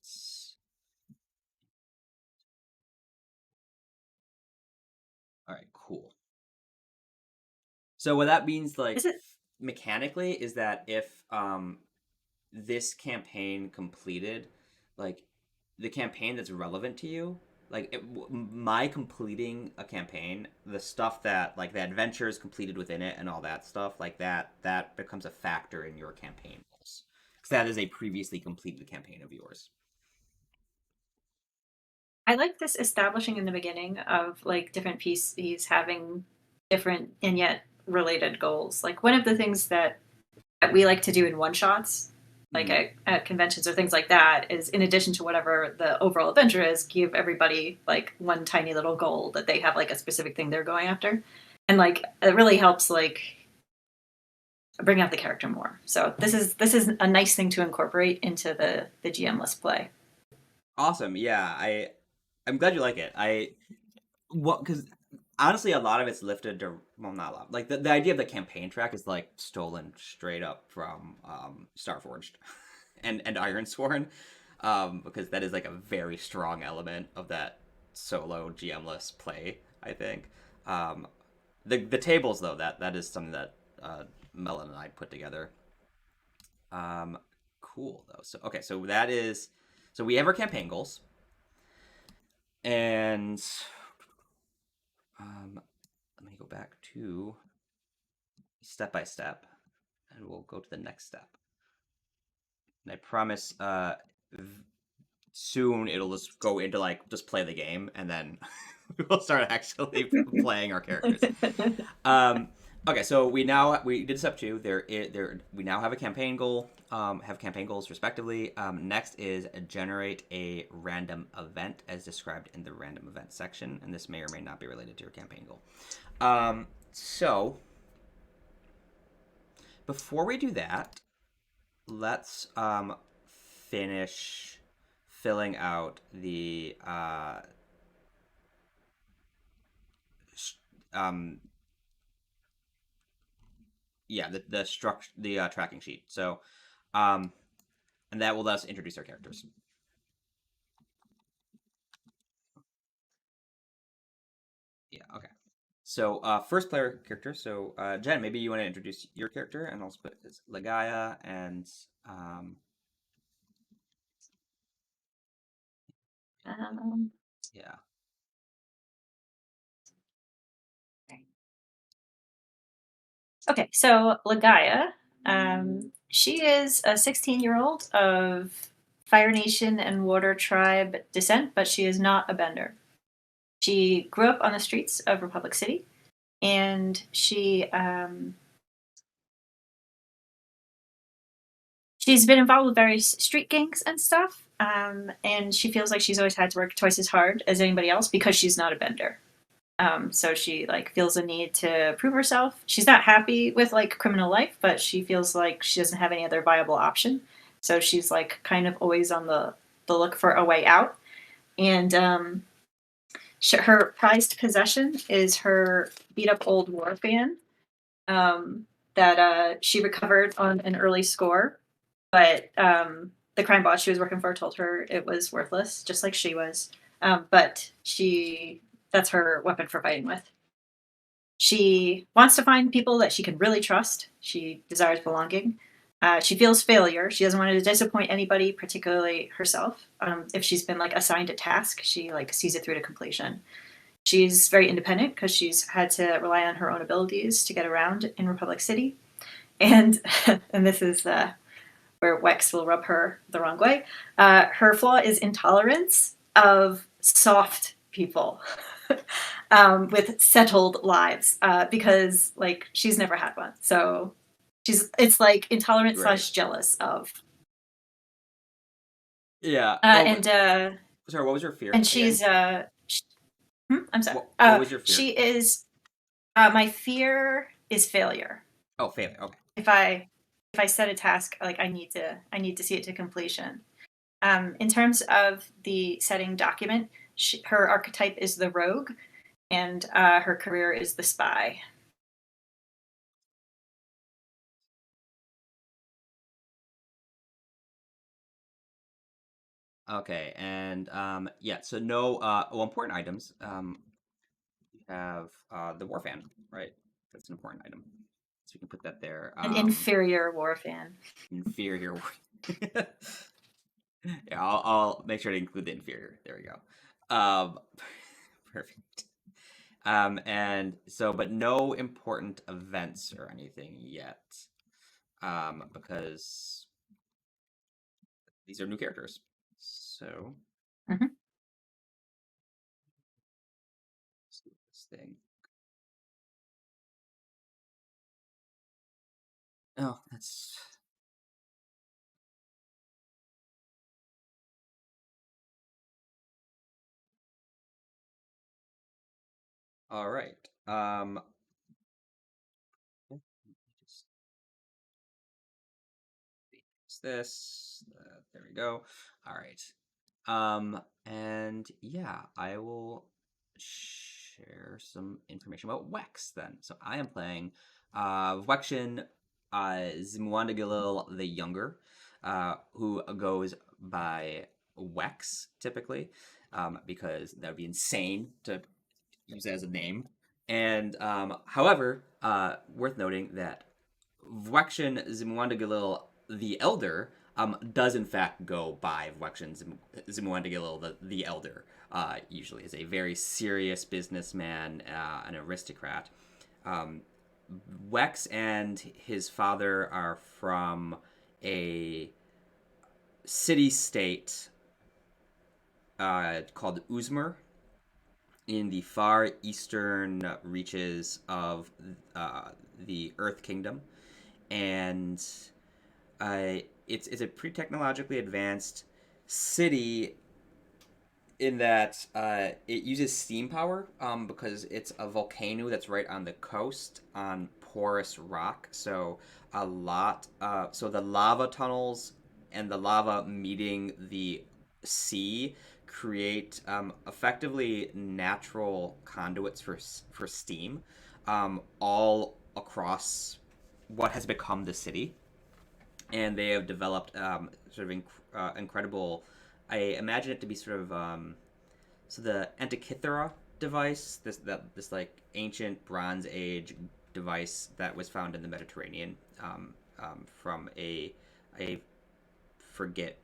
Speaker 1: All right, cool. So what that means, like
Speaker 2: Is it
Speaker 1: mechanically, is that if this campaign completed, like the campaign that's relevant to you, like my completing a campaign, the stuff that like the adventures completed within it and all that stuff, like that becomes a factor in your campaign goals because that is a previously completed campaign of yours.
Speaker 2: I like this establishing in the beginning of like different PCs having different and yet related goals. Like one of the things that we like to do in one shots, like
Speaker 1: Mm.
Speaker 2: at conventions or things like that, is in addition to whatever the overall adventure is, give everybody like one tiny little goal that they have like a specific thing they're going after. And like it really helps like bring out the character more. So this is a nice thing to incorporate into the GM list play.
Speaker 1: Awesome, yeah. I'm glad you like it. I what because honestly, a lot of it's lifted to well, not a lot. Like the idea of the campaign track is like stolen straight up from Starforged and Ironsworn, because that is like a very strong element of that solo GM-less play. I think the tables though that is something that Melon and I put together. Cool though. So okay, so that is so we have our campaign goals and let me go back to step by step and we'll go to the next step. And I promise soon it'll just go into like just play the game, and then we'll start actually playing our characters. Okay, so we did step 2. We now have a campaign goal. Have campaign goals respectively. Next is generate a random event as described in the random event section, and this may or may not be related to your campaign goal. So before we do that, let's finish filling out the the structure, the tracking sheet. So and that will let us introduce our characters. Yeah, okay. So first player character. So Jen, maybe you want to introduce your character, and I'll put this Ligaya and yeah.
Speaker 2: Okay, so Ligaya, she is a 16-year-old of Fire Nation and Water Tribe descent, but she is not a bender. She grew up on the streets of Republic City, and she's been involved with various street gangs and stuff, and she feels like she's always had to work twice as hard as anybody else because she's not a bender. So she like feels a need to prove herself. She's not happy with like criminal life, but she feels like she doesn't have any other viable option. So she's like kind of always on the look for a way out. And her prized possession is her beat up old war fan that she recovered on an early score, but the crime boss she was working for told her it was worthless, just like she was. But that's her weapon for fighting with. She wants to find people that she can really trust. She desires belonging. She feels failure. She doesn't want to disappoint anybody, particularly herself. If she's been like assigned a task, she like sees it through to completion. She's very independent because she's had to rely on her own abilities to get around in Republic City. And and this is where Wex will rub her the wrong way. Her flaw is intolerance of soft people with settled lives because like she's never had one. So it's like intolerant / jealous of.
Speaker 1: Yeah.
Speaker 2: And
Speaker 1: sorry, what was your fear?
Speaker 2: and she's I'm sorry.
Speaker 1: What was your fear?
Speaker 2: She is my fear is failure.
Speaker 1: Oh, failure. Okay.
Speaker 2: If I set a task, like I need to see it to completion. In terms of the setting document, her archetype is the rogue, and her career is the spy.
Speaker 1: Okay, and yeah, so no important items. We have the war fan, right? That's an important item. So we can put that there.
Speaker 2: An inferior war fan.
Speaker 1: Inferior war. Yeah, I'll make sure to include the inferior. There we go. Perfect. And so, but no important events or anything yet, because these are new characters. So,
Speaker 2: mm-hmm.
Speaker 1: Let's do this thing. Oh, that's. All right. Just fix this. There we go. All right. And yeah, I will share some information about Wex then. So I am playing Wexian Zimwandagilil the Younger, who goes by Wex typically, because that would be insane to use as a name. And however, worth noting that Wexian Zimwandagilil the Elder does in fact go by Wexian Zimwandagilil the Elder. Usually is a very serious businessman, an aristocrat. Wex and his father are from a city state called Uzmir in the far eastern reaches of the Earth Kingdom, and it's a pretty technologically advanced city in that it uses steam power because it's a volcano that's right on the coast on porous rock. So so the lava tunnels and the lava meeting the sea create effectively natural conduits for steam all across what has become the city, and they have developed sort of incredible. I imagine it to be sort of so the Antikythera device, this like ancient Bronze Age device that was found in the Mediterranean from a forget.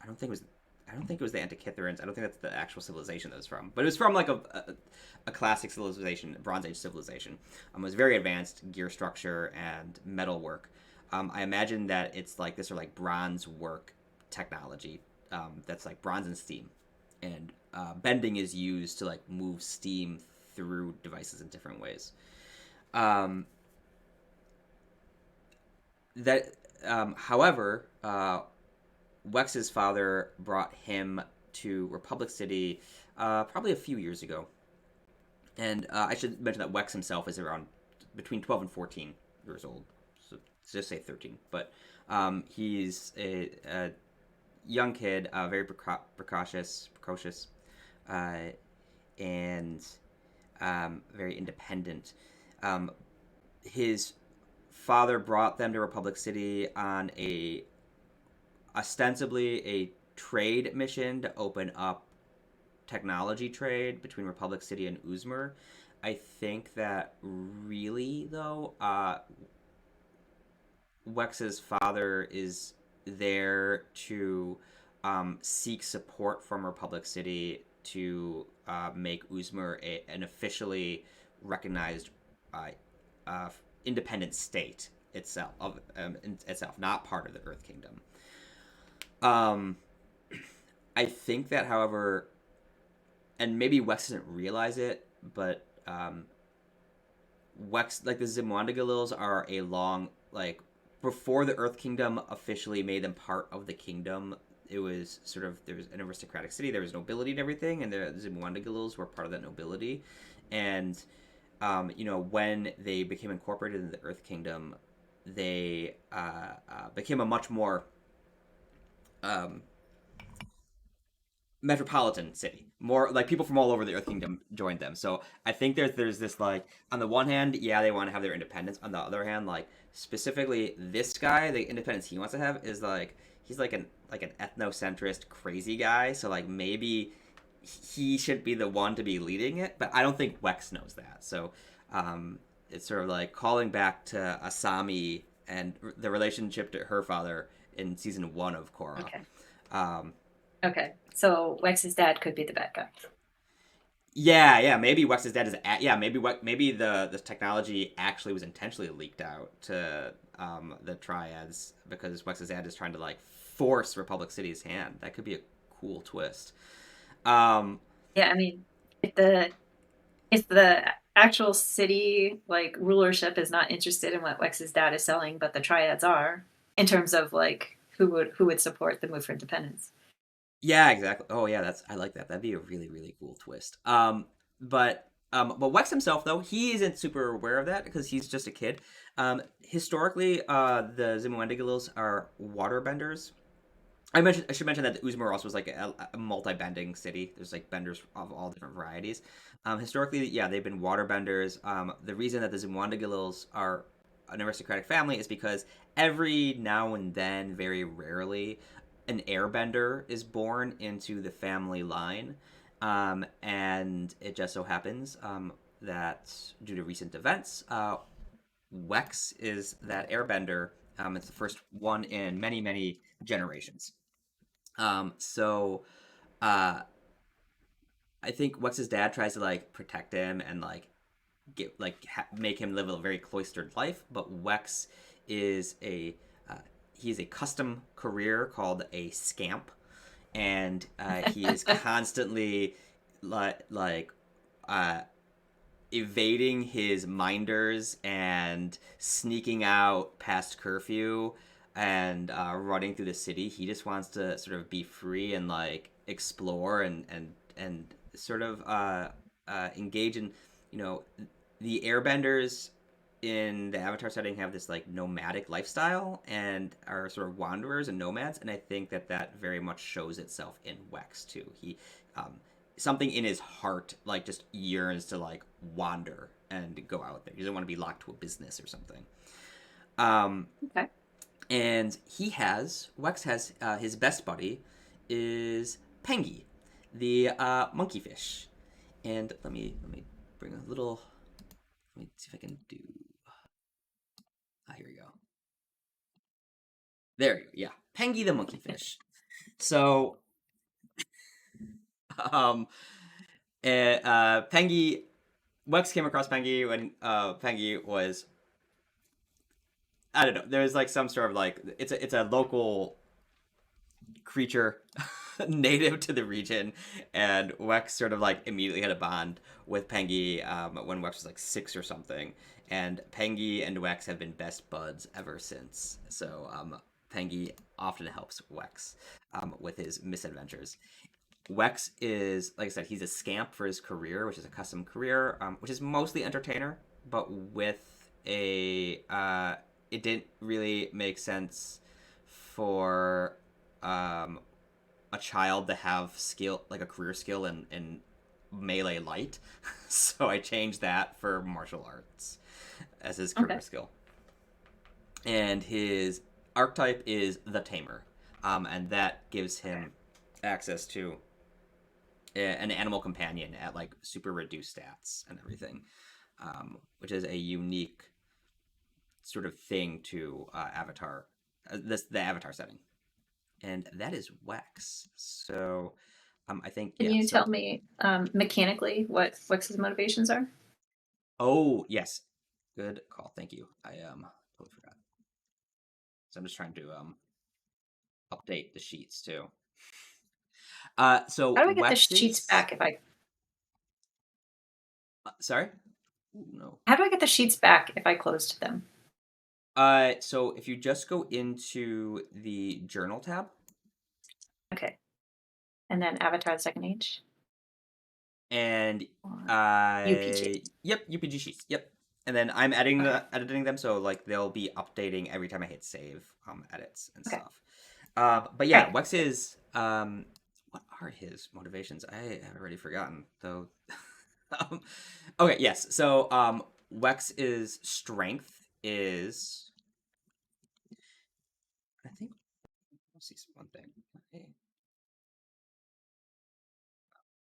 Speaker 1: I don't think it was. I don't think it was the Antikytherans. I don't think that's the actual civilization that it was from, but it was from like a classic civilization, Bronze Age civilization. It was very advanced gear structure and metal work. I imagine that it's like this or like bronze work technology that's like bronze and steam, and bending is used to like move steam through devices in different ways. Um, that, however, Wex's father brought him to Republic City probably a few years ago, and I should mention that Wex himself is around between 12 and 14 years old. So let's just say 13, but he's a young kid, very precocious, uh, and very independent. Um, his father brought them to Republic City on a ostensibly a trade mission to open up technology trade between Republic City and Uzmir. I think that really though, Wex's father is there to seek support from Republic City to make Uzmir an officially recognized uh, uh, independent state itself, not part of the Earth Kingdom. Um, I think that, however, and maybe Wex doesn't realize it, but Wex, like the Zimwandagalils, are a long like before the Earth Kingdom officially made them part of the kingdom. It was sort of there was an aristocratic city, there was nobility and everything, and the Zimwandagalils were part of that nobility. And when they became incorporated in the Earth Kingdom, they became a much more um, metropolitan city. More like people from all over the Earth Kingdom joined them. So I think there's this like on the one hand, yeah, they want to have their independence. On the other hand, like specifically this guy, the independence he wants to have is like he's like an ethnocentrist crazy guy. So like maybe he should be the one to be leading it, but I don't think Wex knows that. So it's sort of like calling back to Asami and the relationship to her father in season 1 of Korra.
Speaker 2: Okay.
Speaker 1: Um,
Speaker 2: Okay. So Wex's dad could be the bad guy.
Speaker 1: Yeah. Maybe Wex's dad is. Maybe the technology actually was intentionally leaked out to the Triads because Wex's dad is trying to like force Republic City's hand. That could be a cool twist. Um,
Speaker 2: Yeah, I mean, if the actual city like rulership is not interested in what Wex's dad is selling, but the Triads are, in terms of like who would support the move for independence.
Speaker 1: yeah, exactly. Oh yeah, that's I like that. That'd be a really really cool twist. But Wex himself though he isn't super aware of that because he's just a kid. Historically, the Zimuendagalils are waterbenders. I should mention that Uzmir also was like a multi-bending city. There's like benders of all different varieties. Historically, yeah, they've been waterbenders. The reason that the Zimwandagalils are an aristocratic family is because every now and then, very rarely, an airbender is born into the family line. And it just so happens that due to recent events, Wex is that airbender. It's the first one in many, many generations. So uh, I think Wex's dad tries to like protect him and like make him live a very cloistered life. But Wex is a he has a custom career called a scamp, and he is constantly like uh, evading his minders and sneaking out past curfew and running through the city. He just wants to sort of be free and like explore and sort of engage in, you know, the airbenders in the Avatar setting have this like nomadic lifestyle and are sort of wanderers and nomads, and I think that that very much shows itself in Wex too. He um, something in his heart like just yearns to like wander and go out there. He doesn't want to be locked to a business or something. Um,
Speaker 2: Okay.
Speaker 1: and Wex has his best buddy is Pengi, the monkeyfish. And let me bring a little. Let me see if I can do. Here we go. There you go. Yeah, Pengi the monkeyfish. So, um, Pengi Wex came across Pengi when Pengi was, I don't know. There's like some sort of like it's a local creature native to the region, and Wex sort of like immediately had a bond with Pengi when Wex was like 6 or something, and Pengi and Wex have been best buds ever since. So Pengi often helps Wex with his misadventures. Wex is, like I said, he's a scamp for his career, which is a custom career, which is mostly entertainer, but with a it didn't really make sense for um, a child to have skill like a career skill in melee light, so I changed that for martial arts as his career
Speaker 2: Okay.
Speaker 1: skill. And his archetype is the tamer, and that gives
Speaker 2: Okay.
Speaker 1: him access to an animal companion at like super reduced stats and everything, which is a unique sort of thing to Avatar, the Avatar setting, and that is Wex. So I think
Speaker 2: Can
Speaker 1: yeah.
Speaker 2: you
Speaker 1: So
Speaker 2: tell me mechanically what Wix's motivations are?
Speaker 1: oh yes, good call. Thank you. I totally forgot. So I'm just trying to update the sheets too. So
Speaker 2: How do I get the sheets
Speaker 1: Wex's
Speaker 2: back if I
Speaker 1: sorry. Ooh, no.
Speaker 2: How do I get the sheets back if I closed them?
Speaker 1: So if you just go into the journal tab,
Speaker 2: Okay. And then Avatar Second Age
Speaker 1: and
Speaker 2: or UPG.
Speaker 1: yep, UPG sheets, yep. And then I'm
Speaker 2: Okay.
Speaker 1: editing them, so like they'll be updating every time I hit save edits and
Speaker 2: Okay.
Speaker 1: stuff. But
Speaker 2: All
Speaker 1: yeah,
Speaker 2: right.
Speaker 1: Wex is what are his motivations? I have already forgotten though. um, okay, yes. So Wex's strength is, I think, let's see one thing. Hey,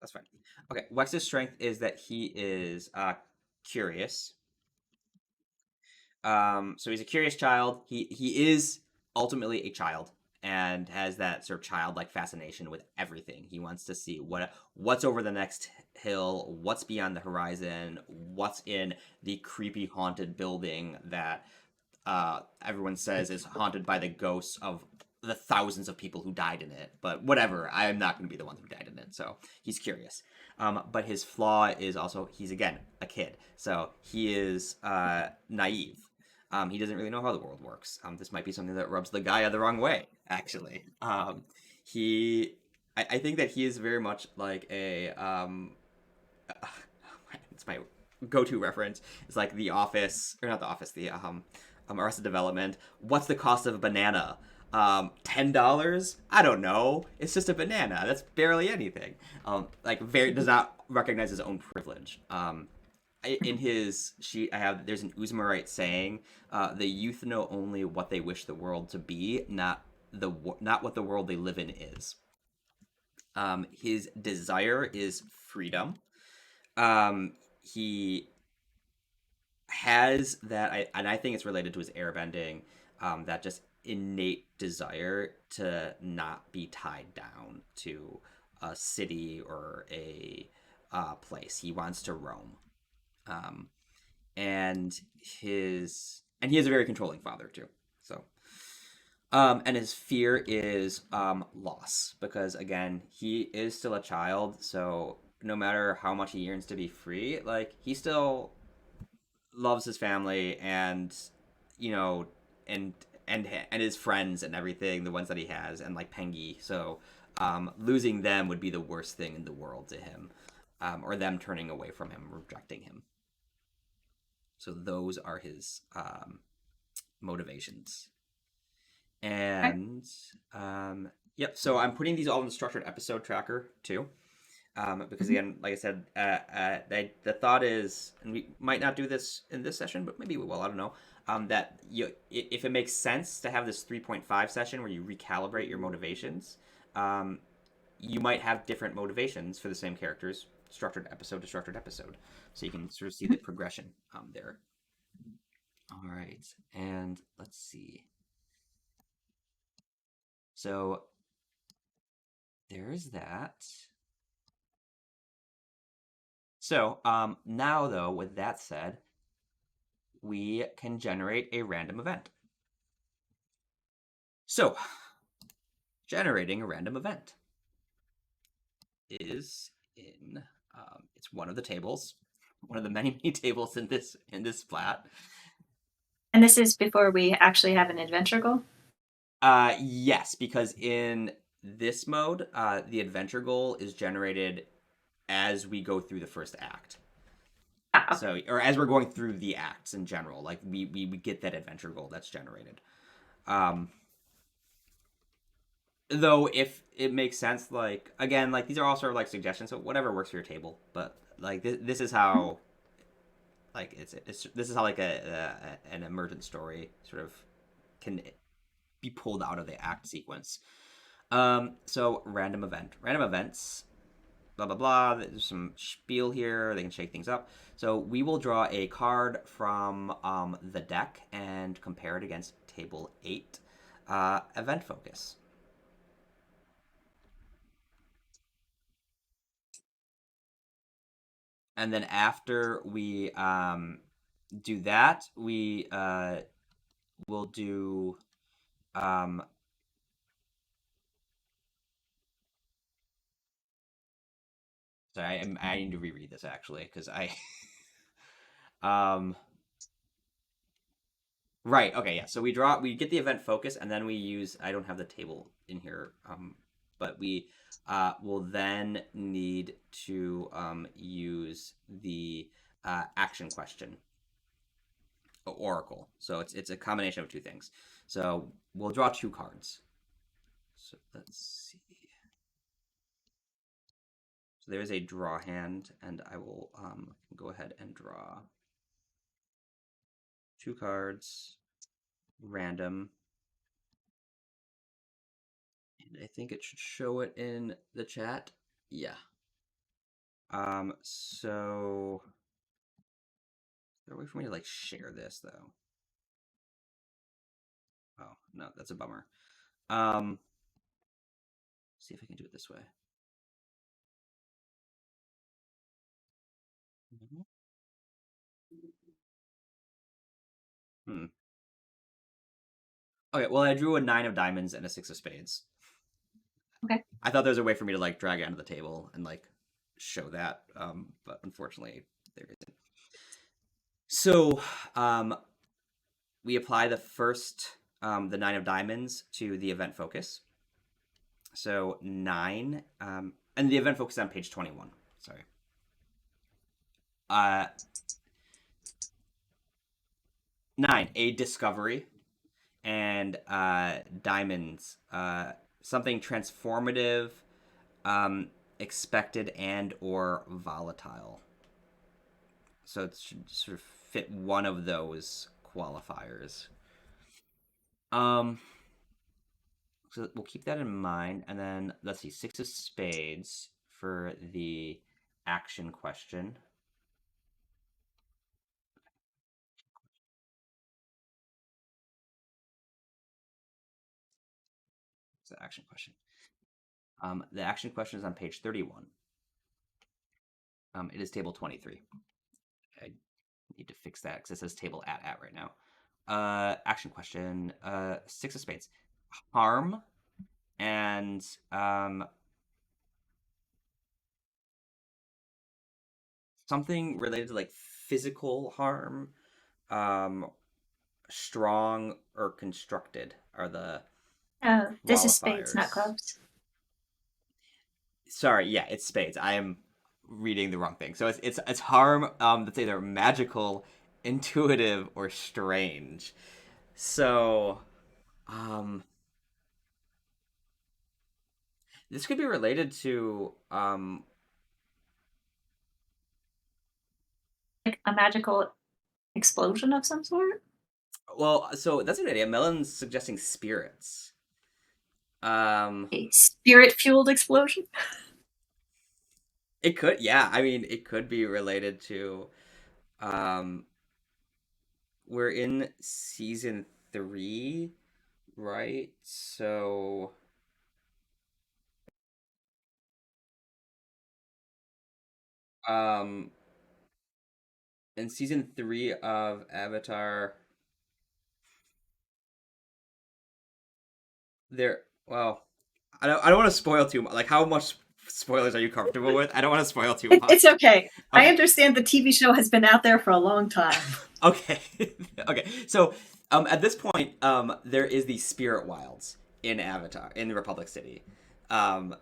Speaker 1: that's fine. Okay, Wex's strength is that he is curious. So he's a curious child. He is ultimately a child and has that sort of childlike fascination with everything. He wants to see what's over the next hill, what's beyond the horizon, what's in the creepy haunted building that everyone says is haunted by the ghosts of the thousands of people who died in it. But whatever, I am not going to be the one who died in it. So he's curious. But his flaw is also he's again a kid, so he is naive. He doesn't really know how the world works. This might be something that rubs the guy the wrong way, actually. He, I think that he is very much like a. It's my go-to reference. It's like The Office, or not The Office, the Arrested Development. What's the cost of a banana? $10? I don't know. It's just a banana. That's barely anything. Like very does not recognize his own privilege. In his sheet, there's an Uzmarite saying, "The youth know only what they wish the world to be, not what the world they live in is." His desire is freedom. He has that, and I think it's related to his airbending. That just innate desire to not be tied down to a city or a place. He wants to roam. and he is a very controlling father too. So, and his fear is loss because again he is still a child. So no matter how much he yearns to be free, like he still loves his family and you know and and his friends and everything, the ones that he has, and like Pengi. So losing them would be the worst thing in the world to him, or them turning away from him, rejecting him. So those are his motivations.
Speaker 2: Okay.
Speaker 1: And yep. So I'm putting these all in the structured episode tracker too. Because
Speaker 2: Mhm.
Speaker 1: again, like I said, the thought is, and we might not do this in this session, but maybe we will. I don't know. That if it makes sense to have this 3.5 session where you recalibrate your motivations, um, you might have different motivations for the same characters, structured episode to structured episode, so you can sort of see the progression there. All right, and let's see. So there's that. So now, though, with that said, we can generate a random event. So, generating a random event is in it's one of the tables, one of the many many tables in this flat.
Speaker 2: And this is before we actually have an adventure goal?
Speaker 1: Yes, because in this mode, the adventure goal is generated as we go through the first act.
Speaker 2: Ah, okay.
Speaker 1: So, or as we're going through the acts in general, like we get that adventure goal that's generated. Um, though if it makes sense, like again, like these are all sort of like suggestions, so whatever works for your table. But like this is
Speaker 2: Mhm.
Speaker 1: how like it's this is how like an emergent story sort of can be pulled out of the act sequence. So random events, blah blah blah. There's some spiel here. They can shake things up. So we will draw a card from the deck and compare it against table 8 event focus. And then after we do that, we will do um, sorry, I need to reread this actually because I um, right, okay, yeah. So we get the event focus, and then we use. I don't have the table in here, but we will then need to use the action question oracle. So it's a combination of two things. So we'll draw two cards. So let's see. So there is a draw hand, and I will go ahead and draw two cards, random, and I think it should show it in the chat. Yeah. So is there a way for me to like share this though? Oh no, that's a bummer. Um, see if I can do it this way. Mhm. Hmm. Okay, well I drew a 9 of diamonds and a 6 of spades.
Speaker 2: Okay.
Speaker 1: I thought there was a way for me to like drag it onto the table and like show that, but unfortunately there isn't. So, we apply the 9 of diamonds to the event focus. So 9, and the event focus is on page 21. Sorry. Uh, 9, a discovery, and diamonds, something transformative, um, expected, and or volatile. So it should sort of fit one of those qualifiers. Um, so we'll keep that in mind, and then let's see, 6 of spades for the action question. It's the action question. The action question is on page 31. It is table 23. I need to fix that because it says table at right now. Action question. Six of spades. Harm and something related to like physical harm, um, strong or constructed are the
Speaker 2: This is spades, not
Speaker 1: qualifiers.
Speaker 2: clubs.
Speaker 1: Sorry, yeah, it's spades. I am reading the wrong thing. So it's harm that's either magical, intuitive, or strange. So um this could be related to
Speaker 2: Like a magical explosion of some sort.
Speaker 1: well, so that's an idea. Melon's suggesting spirits. Um
Speaker 2: A spirit fueled explosion.
Speaker 1: it could, yeah, I mean it could be related to um we're in season 3, right? So um in season 3 of Avatar, there, well, I don't want to spoil too much. Like, how much spoilers are you comfortable with? I don't want to spoil too
Speaker 2: It's
Speaker 1: much.
Speaker 2: okay. I
Speaker 1: Okay.
Speaker 2: understand the TV show has been out there for a long time.
Speaker 1: Okay. Okay. So, at this point, there is the spirit wilds in Avatar in Republic City.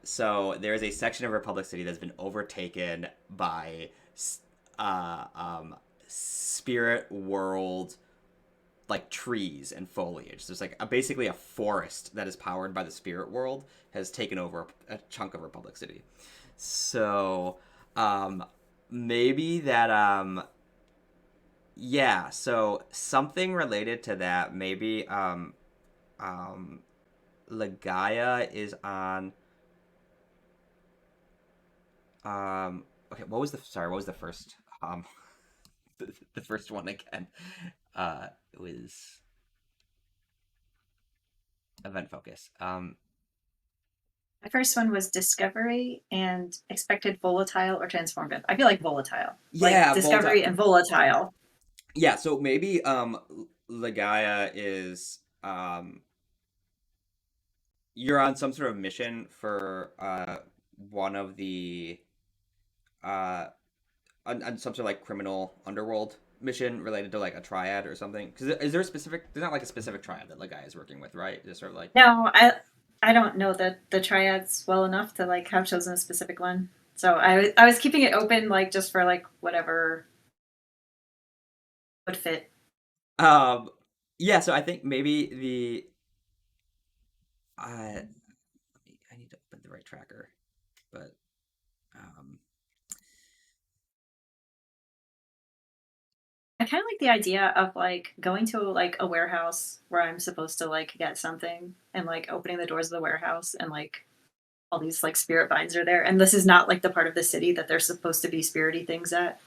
Speaker 1: So there is a section of Republic City that's been overtaken by spirit world, like trees and foliage. There's like basically a forest that is powered by the spirit world has taken over a chunk of Republic City. So um, maybe that yeah. So something related to that. Maybe um, Ligaya is on. Okay, what was the sorry? What was the first the first one again? It was event focus.
Speaker 2: The first one was discovery and expected volatile or transformative. I feel like volatile, like
Speaker 1: Yeah, Volta.
Speaker 2: discovery and volatile.
Speaker 1: Yeah, so maybe Ligaya is you're on some sort of mission for one of the uh on some sort of like criminal underworld mission related to like a triad or something. Because is there a specific? There's not like a specific triad that Ligaya is working with, right? Just sort of like
Speaker 2: No, I don't know the triads well enough to like have chosen a specific one. So I was keeping it open like just for like whatever would fit.
Speaker 1: um yeah. So I think maybe the I need to open the right tracker, but um
Speaker 2: I kind of like the idea of like going to like a warehouse where I'm supposed to like get something and like opening the doors of the warehouse and like all these like spirit vines are there. And this is not like the part of the city that they're supposed to be spirity things at.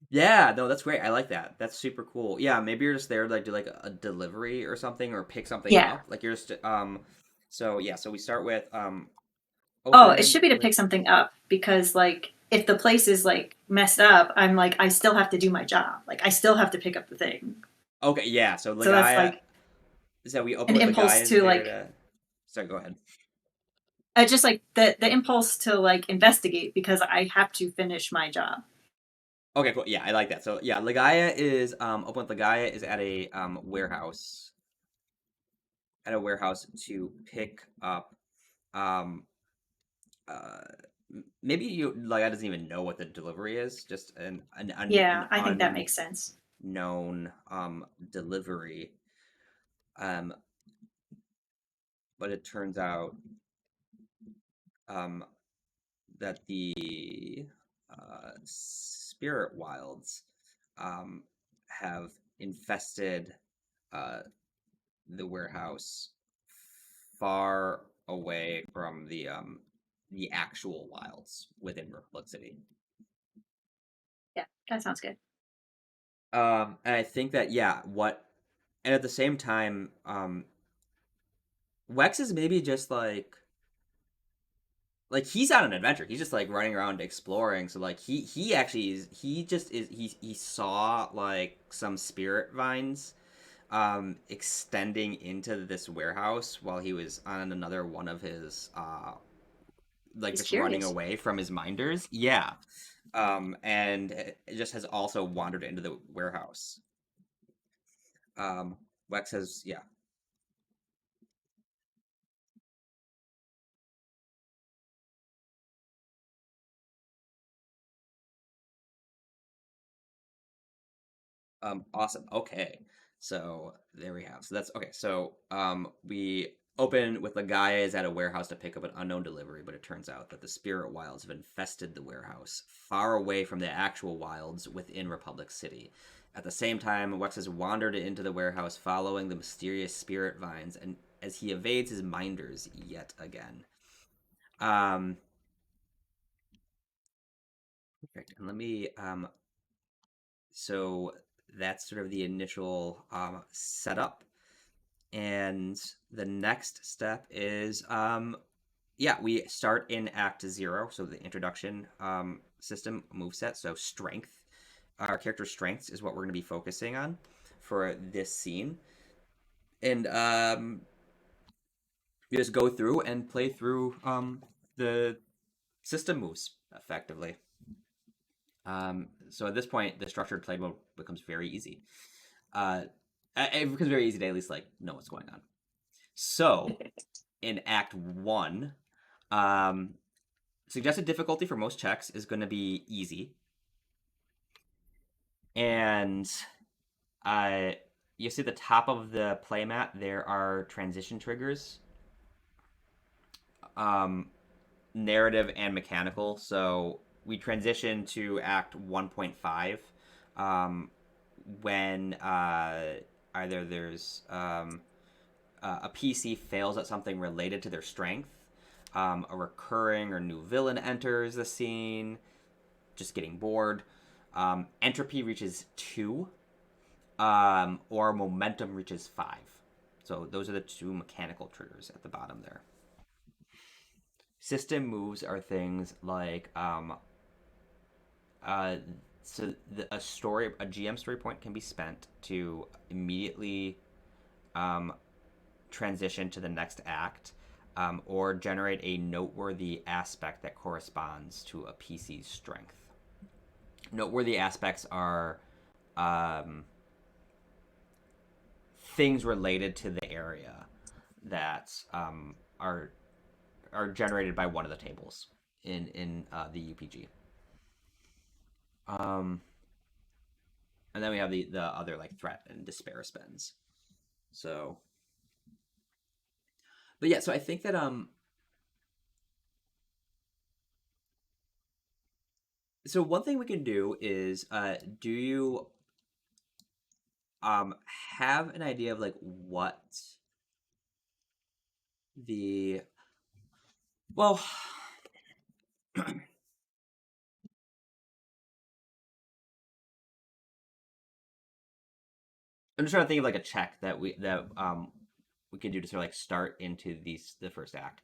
Speaker 1: yeah, no, that's great. I like that. That's super cool. Yeah, maybe you're just there to like do like a delivery or something or pick something
Speaker 2: Yeah.
Speaker 1: up. Like you're just so yeah, so we start with
Speaker 2: Oh, it
Speaker 1: open
Speaker 2: should be to
Speaker 1: with
Speaker 2: pick something up because like if the place is like messed up, I'm like I still have to do my job. Like I still have to pick up the thing.
Speaker 1: okay, yeah. So
Speaker 2: So that's
Speaker 1: Ligaya,
Speaker 2: like
Speaker 1: so we open
Speaker 2: an
Speaker 1: with
Speaker 2: impulse
Speaker 1: Ligaya is
Speaker 2: to
Speaker 1: there
Speaker 2: like
Speaker 1: to sorry, go ahead.
Speaker 2: just like the impulse to like investigate because I have to finish my job.
Speaker 1: Okay, cool. Yeah, I like that. So yeah, Ligaya is open with Ligaya is at a warehouse to pick up um uh maybe you Ligaya doesn't even know what the delivery is, just an
Speaker 2: Yeah, I think that makes sense.
Speaker 1: unknown delivery. Um but it turns out um that the spirit wilds um have infested uh the warehouse far away from the actual wilds within Republic City.
Speaker 2: Yeah, that sounds good.
Speaker 1: And I think that yeah, and at the same time, Wex is maybe just like like he's on an adventure. He's just like running around exploring. So like he actually is he saw like some spirit vines extending into this warehouse while he was on another one of his like
Speaker 2: He's
Speaker 1: just running
Speaker 2: curious.
Speaker 1: away from his minders. Yeah. And it just has also wandered into the warehouse. Wex has, yeah. Awesome. Okay. So there we have. So that's okay. So we open with Ligaya is at a warehouse to pick up an unknown delivery, but it turns out that the spirit wilds have infested the warehouse, far away from the actual wilds within Republic City. At the same time, Wex has wandered into the warehouse following the mysterious spirit vines and as he evades his minders yet again. Um Perfect. And let me so that's sort of the initial setup. And the next step is yeah, we start in act 0, so the introduction system moveset. So strength, our character's strengths is what we're going to be focusing on for this scene. And you just go through and play through the system moves effectively. So at this point, the structured play mode becomes very easy. Uh, it becomes very easy to at least like know what's going on. So in Act 1, um, suggested difficulty for most checks is going to be easy. And uh, you see at the top of the playmat, there are transition triggers, um, narrative and mechanical. So we transition to Act 1.5 um, when either there's a PC fails at something related to their strength, a recurring or new villain enters the scene, just getting bored. Entropy reaches 2, or momentum reaches 5. So those are the two mechanical triggers at the bottom there. System moves are things like uh, a GM story point can be spent to immediately um, transition to the next act, or generate a noteworthy aspect that corresponds to a PC's strength. Noteworthy aspects are um, things related to the area that are generated by one of the tables in the UPG. Um, and then we have the other like threat and despair spends. So, but yeah, so I think that so one thing we can do is do you have an idea of like what the well I'm just trying to think of like a check we can do to sort of like start into the first act.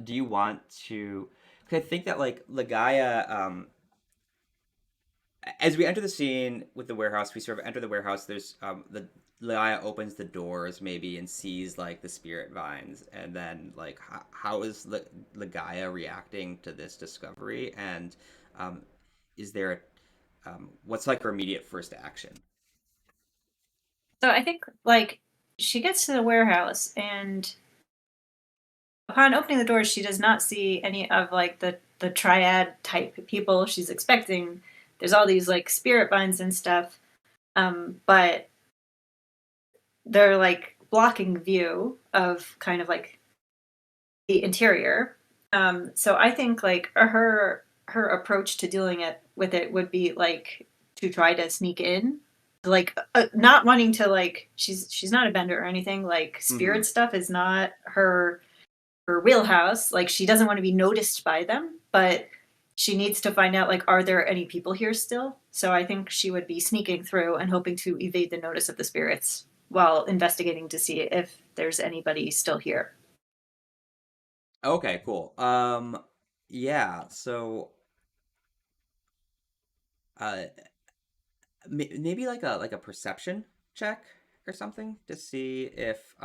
Speaker 1: Do you want to? Because I think that like Ligaya, as we enter the scene with the warehouse, we sort of enter the warehouse. There's the Ligaya opens the doors maybe and sees like the spirit vines, and then like how is Ligaya reacting to this discovery, and um, is there what's like her immediate first action?
Speaker 2: So I think like she gets to the warehouse and upon opening the doors she does not see any of like the triad type people she's expecting. There's all these like spirit vines and stuff. But they're like blocking view of kind of like the interior. So I think like her approach to dealing it with it would be like to try to sneak in, like not wanting to like she's not a bender or anything. Like
Speaker 1: Mm-hmm.
Speaker 2: spirit stuff is not her wheelhouse. Like she doesn't want to be noticed by them, but she needs to find out like are there any people here still. So I think she would be sneaking through and hoping to evade the notice of the spirits while investigating to see if there's anybody still here.
Speaker 1: Okay, cool. Yeah, so uh maybe like a perception check or something to see if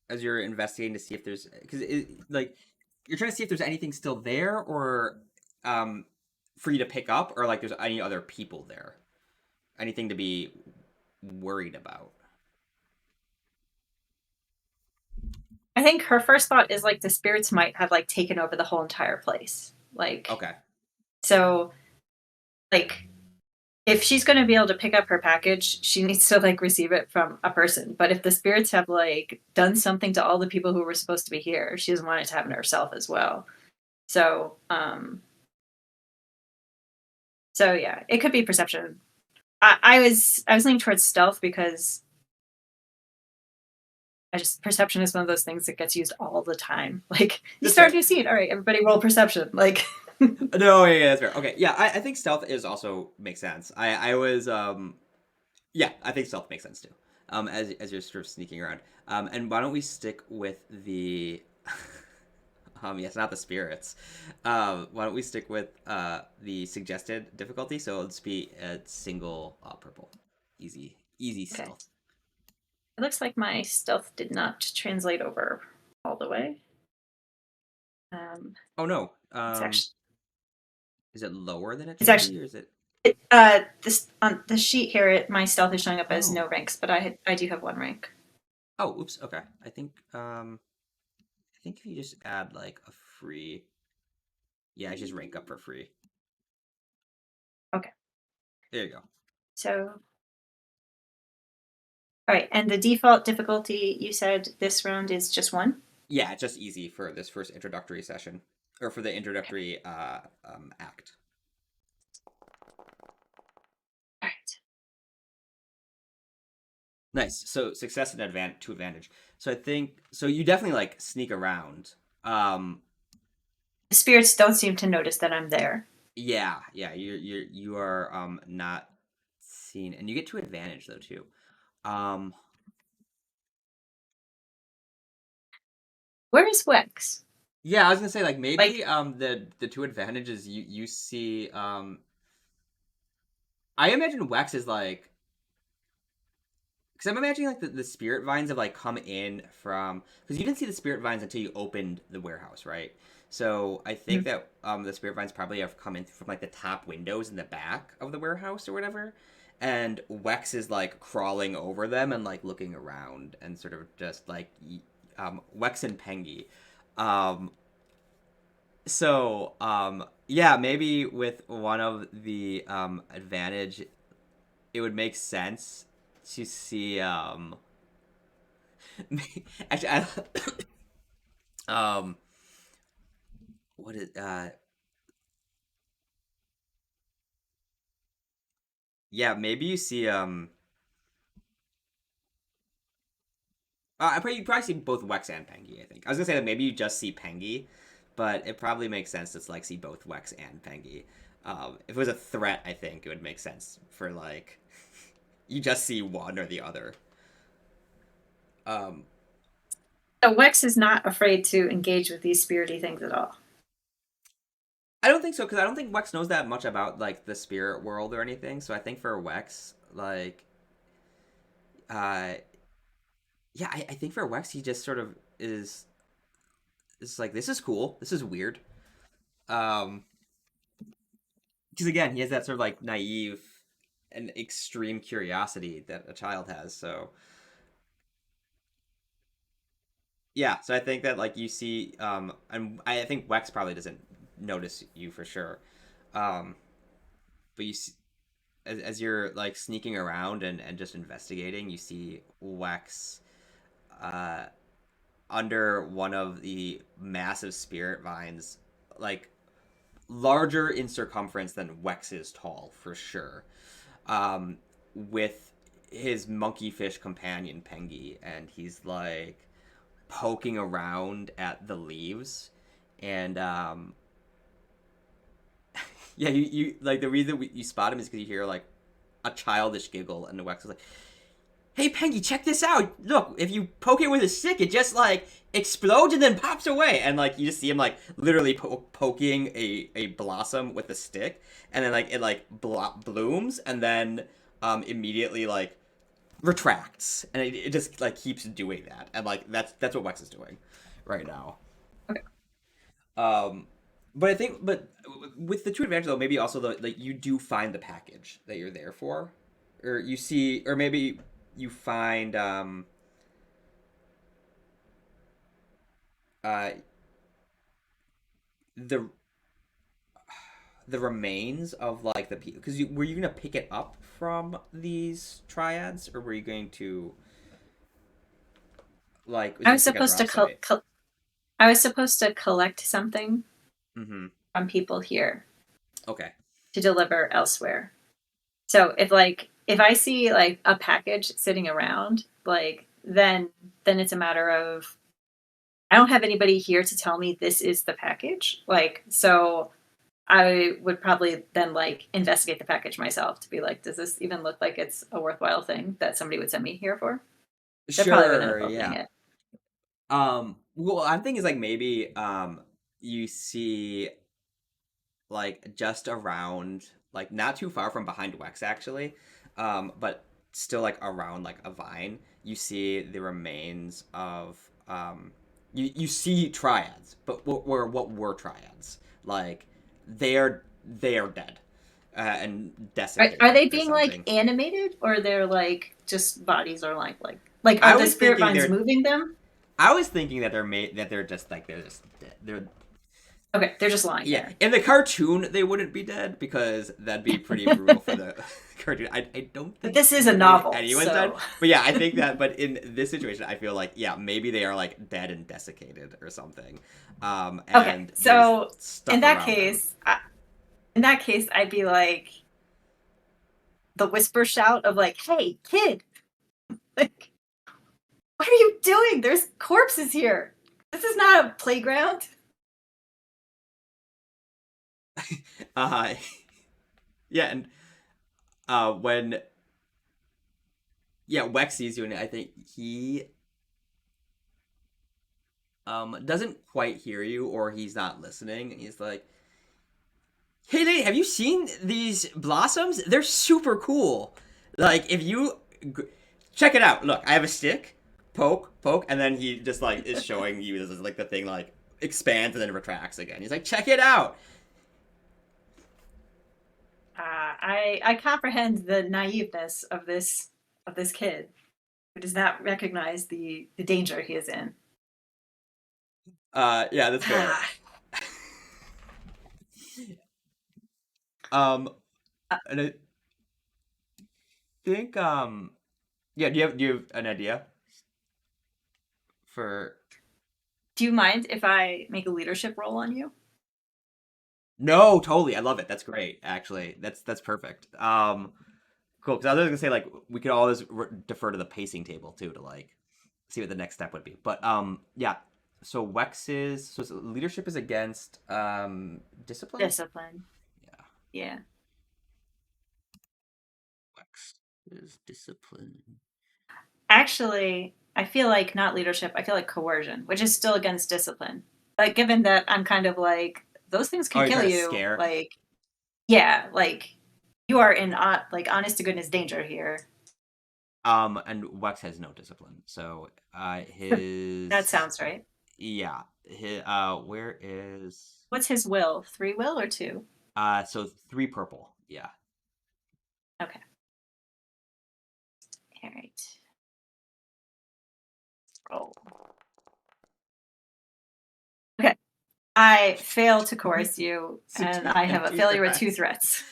Speaker 1: as you're investigating to see if there's because like you're trying to see if there's anything still there or um for you to pick up or like there's any other people there, anything to be worried about.
Speaker 2: I think her first thought is like the spirits might have like taken over the whole entire place. Like,
Speaker 1: Okay.
Speaker 2: so, like, if she's going to be able to pick up her package, she needs to like receive it from a person. But if the spirits have like done something to all the people who were supposed to be here, she doesn't want it to happen to herself as well. So, so yeah, it could be perception. I was leaning towards stealth because I just perception is one of those things that gets used all the time. Like you
Speaker 1: That's
Speaker 2: start a
Speaker 1: fair.
Speaker 2: new scene, all right, everybody roll perception. Like
Speaker 1: No, yeah, that's fair. Okay, yeah, I think stealth is also makes sense. I was yeah, I think stealth makes sense too. As you're sort of sneaking around. And why don't we stick with the yes, not the spirits. Why don't we stick with the suggested difficulty? So it'll just be a single purple, easy
Speaker 2: okay,
Speaker 1: stealth.
Speaker 2: it looks like my stealth did not translate over all the way.
Speaker 1: Oh no,
Speaker 2: It's actually
Speaker 1: is it lower than it
Speaker 2: it's
Speaker 1: should
Speaker 2: actually
Speaker 1: be, or is it?
Speaker 2: this on the sheet here. My stealth is showing up as
Speaker 1: Oh,
Speaker 2: no ranks, but I do have one rank.
Speaker 1: oh, oops. Okay, I think if you just add like a free, yeah, I just rank up for free.
Speaker 2: Okay,
Speaker 1: There you go.
Speaker 2: so all right, and the default difficulty you said this round is just one.
Speaker 1: Yeah, just easy for this first introductory session, or for the
Speaker 2: Okay,
Speaker 1: introductory act.
Speaker 2: all right.
Speaker 1: Nice. So success and advantage. So I think so. You definitely like sneak around. Um,
Speaker 2: The spirits don't seem to notice that I'm there.
Speaker 1: yeah. You are not seen, and you get to advantage though too. Um,
Speaker 2: Where is Wex?
Speaker 1: yeah, I was gonna say like
Speaker 2: Like,
Speaker 1: maybe the two advantages you see. I imagine Wex is like because I'm imagining like the spirit vines have like come in from because you didn't see the spirit vines until you opened the warehouse, right? So I think that the spirit vines probably have come in from like the top windows in the back of the warehouse or whatever, and Wex is like crawling over them and like looking around and sort of just like Wex and Pengi. Um, yeah, maybe with one of the advantage, it would make sense to see actually, um, what is yeah, maybe you see you probably see both Wex and Pengi. I think I was gonna say that maybe you just see Pengi, but it probably makes sense to like see both Wex and Pengi. If it was a threat, I think it would make sense for like you just see one or the other. Um,
Speaker 2: so Wex is not afraid to engage with these spirity things at all.
Speaker 1: I don't think so because I don't think Wex knows that much about like the spirit world or anything. So I think for Wex, like, uh, yeah, I think for Wex he just sort of is like this is cool, this is weird. Um, because again, he has that sort of like naive and extreme curiosity that a child has. So yeah, so I think that like you see, and I think Wex probably doesn't notice you for sure. Um, but you see, as you're like sneaking around and just investigating, you see Wex uh, under one of the massive spirit vines, like larger in circumference than Wex is tall for sure, with his monkeyfish companion Pengi, and he's like poking around at the leaves, and yeah, you like the reason you spot him is because you hear like a childish giggle, and Wex is like, hey Pengi, check this out. Look, if you poke it with a stick, it just like explodes and then pops away. And like you just see him like literally poking a blossom with a stick, and then like it like blooms, and then immediately like retracts, and it just like keeps doing that. And like that's what Wex is doing right now.
Speaker 2: Okay.
Speaker 1: But I think, but with the true advantage though, maybe also the like you do find the package that you're there for, or you see, or maybe you find uh the the remains of like the people, because were you gonna pick it up from these triads, or were you going to like was
Speaker 2: I
Speaker 1: it
Speaker 2: was
Speaker 1: just like a
Speaker 2: supposed to
Speaker 1: drop site?
Speaker 2: I was supposed to collect something
Speaker 1: Mm-hmm.
Speaker 2: from people here
Speaker 1: Okay.
Speaker 2: to deliver elsewhere. So if I see like a package sitting around, like then it's a matter of I don't have anybody here to tell me this is the package. Like so I would probably then like investigate the package myself to be like, does this even look like it's a worthwhile thing that somebody would send me here for? They probably wouldn't end
Speaker 1: Sure.
Speaker 2: up opening
Speaker 1: Yeah.
Speaker 2: it.
Speaker 1: Well, I'm thinking is like maybe you see like just around, like not too far from behind Wex actually, but still like around like a vine, you see the remains of you see triads, but what were triads? Like they are dead, and
Speaker 2: Are
Speaker 1: desiccated
Speaker 2: they
Speaker 1: or
Speaker 2: being like
Speaker 1: something.
Speaker 2: animated or they're like just bodies or like are
Speaker 1: I
Speaker 2: the
Speaker 1: was
Speaker 2: spirit
Speaker 1: thinking
Speaker 2: vines
Speaker 1: they're
Speaker 2: moving them?
Speaker 1: I was thinking that they're just like they're just dead. They're
Speaker 2: Okay, they're just lying
Speaker 1: Yeah,
Speaker 2: there.
Speaker 1: in the cartoon they wouldn't be dead because that'd be pretty brutal for the cartoon. I don't
Speaker 2: But
Speaker 1: think
Speaker 2: this is a
Speaker 1: literally
Speaker 2: novel,
Speaker 1: anyone's dead,
Speaker 2: so
Speaker 1: but yeah, I think that. But in this situation, I feel like yeah, maybe they are like dead and desiccated or something,
Speaker 2: okay.
Speaker 1: and there's
Speaker 2: So in
Speaker 1: stuff
Speaker 2: that
Speaker 1: around them.
Speaker 2: case, I'd be like the whisper shout of like, "Hey, kid! Like, what are you doing? There's corpses here. This is not a playground."
Speaker 1: Uh, yeah, and when yeah Wex sees you, and I think he doesn't quite hear you, or he's not listening, and he's like, hey lady, have you seen these blossoms? They're super cool. Like if you check it out. Look, I have a stick. Poke, poke, and then he just like is showing you this is like the thing like expands and then retracts again. He's like, check it out.
Speaker 2: I comprehend the naiveness of this kid who does not recognize the danger he is in.
Speaker 1: Yeah, that's fair.
Speaker 2: Ah,
Speaker 1: Um, and I think yeah. Do you have an idea for?
Speaker 2: do you mind if I make a leadership role on you?
Speaker 1: No, totally. I love it. That's great. Actually, that's perfect. Cool. Because I was gonna say like we could always defer to the pacing table too to like see what the next step would be. But yeah. So Wex's leadership is against discipline.
Speaker 2: Discipline.
Speaker 1: Yeah,
Speaker 2: Yeah.
Speaker 1: Wex is discipline.
Speaker 2: Actually, I feel like not leadership, I feel like coercion, which is still against discipline. Like given that I'm kind of like those things
Speaker 1: Oh,
Speaker 2: could
Speaker 1: you're
Speaker 2: kill
Speaker 1: trying to
Speaker 2: you,
Speaker 1: scare.
Speaker 2: like yeah, like you are in like honest to goodness danger here.
Speaker 1: And Wex has no discipline. So
Speaker 2: That
Speaker 1: his
Speaker 2: sounds right.
Speaker 1: yeah his where is
Speaker 2: What's his will? 3 will or 2?
Speaker 1: so 3 purple. Yeah.
Speaker 2: Okay. All right. Roll. Okay. I fail to coerce you,
Speaker 1: So
Speaker 2: and
Speaker 1: two
Speaker 2: I have
Speaker 1: and
Speaker 2: a
Speaker 1: two
Speaker 2: failure with 2
Speaker 1: threats.
Speaker 2: threats.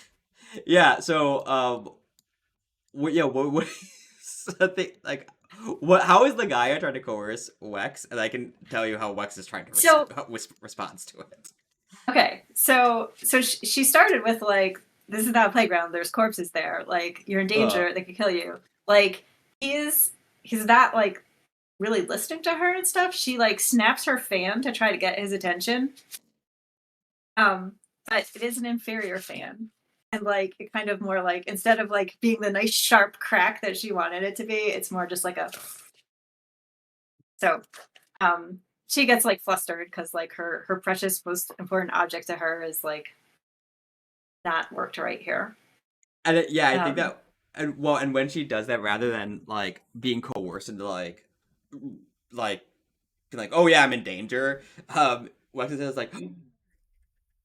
Speaker 1: Yeah. So yeah. What something like what? How is the guy trying to coerce Wex? And I can tell you how Wex is trying to
Speaker 2: So
Speaker 1: responds to it.
Speaker 2: okay, so she started with like, "This is not a playground. There's corpses there. Like you're in
Speaker 1: Uh,
Speaker 2: danger. They could kill you." Like he's not like really listening to her and stuff. She like snaps her fan to try to get his attention. Um, but it is an inferior fan, and like it kind of more like instead of like being the nice sharp crack that she wanted it to be, it's more just like a so she gets like flustered because like her precious most important object to her is like not worked right here.
Speaker 1: And yeah, I think
Speaker 2: Um
Speaker 1: that, and when she does that, rather than like being coerced into like being like, oh yeah, I'm in danger. Wex says like,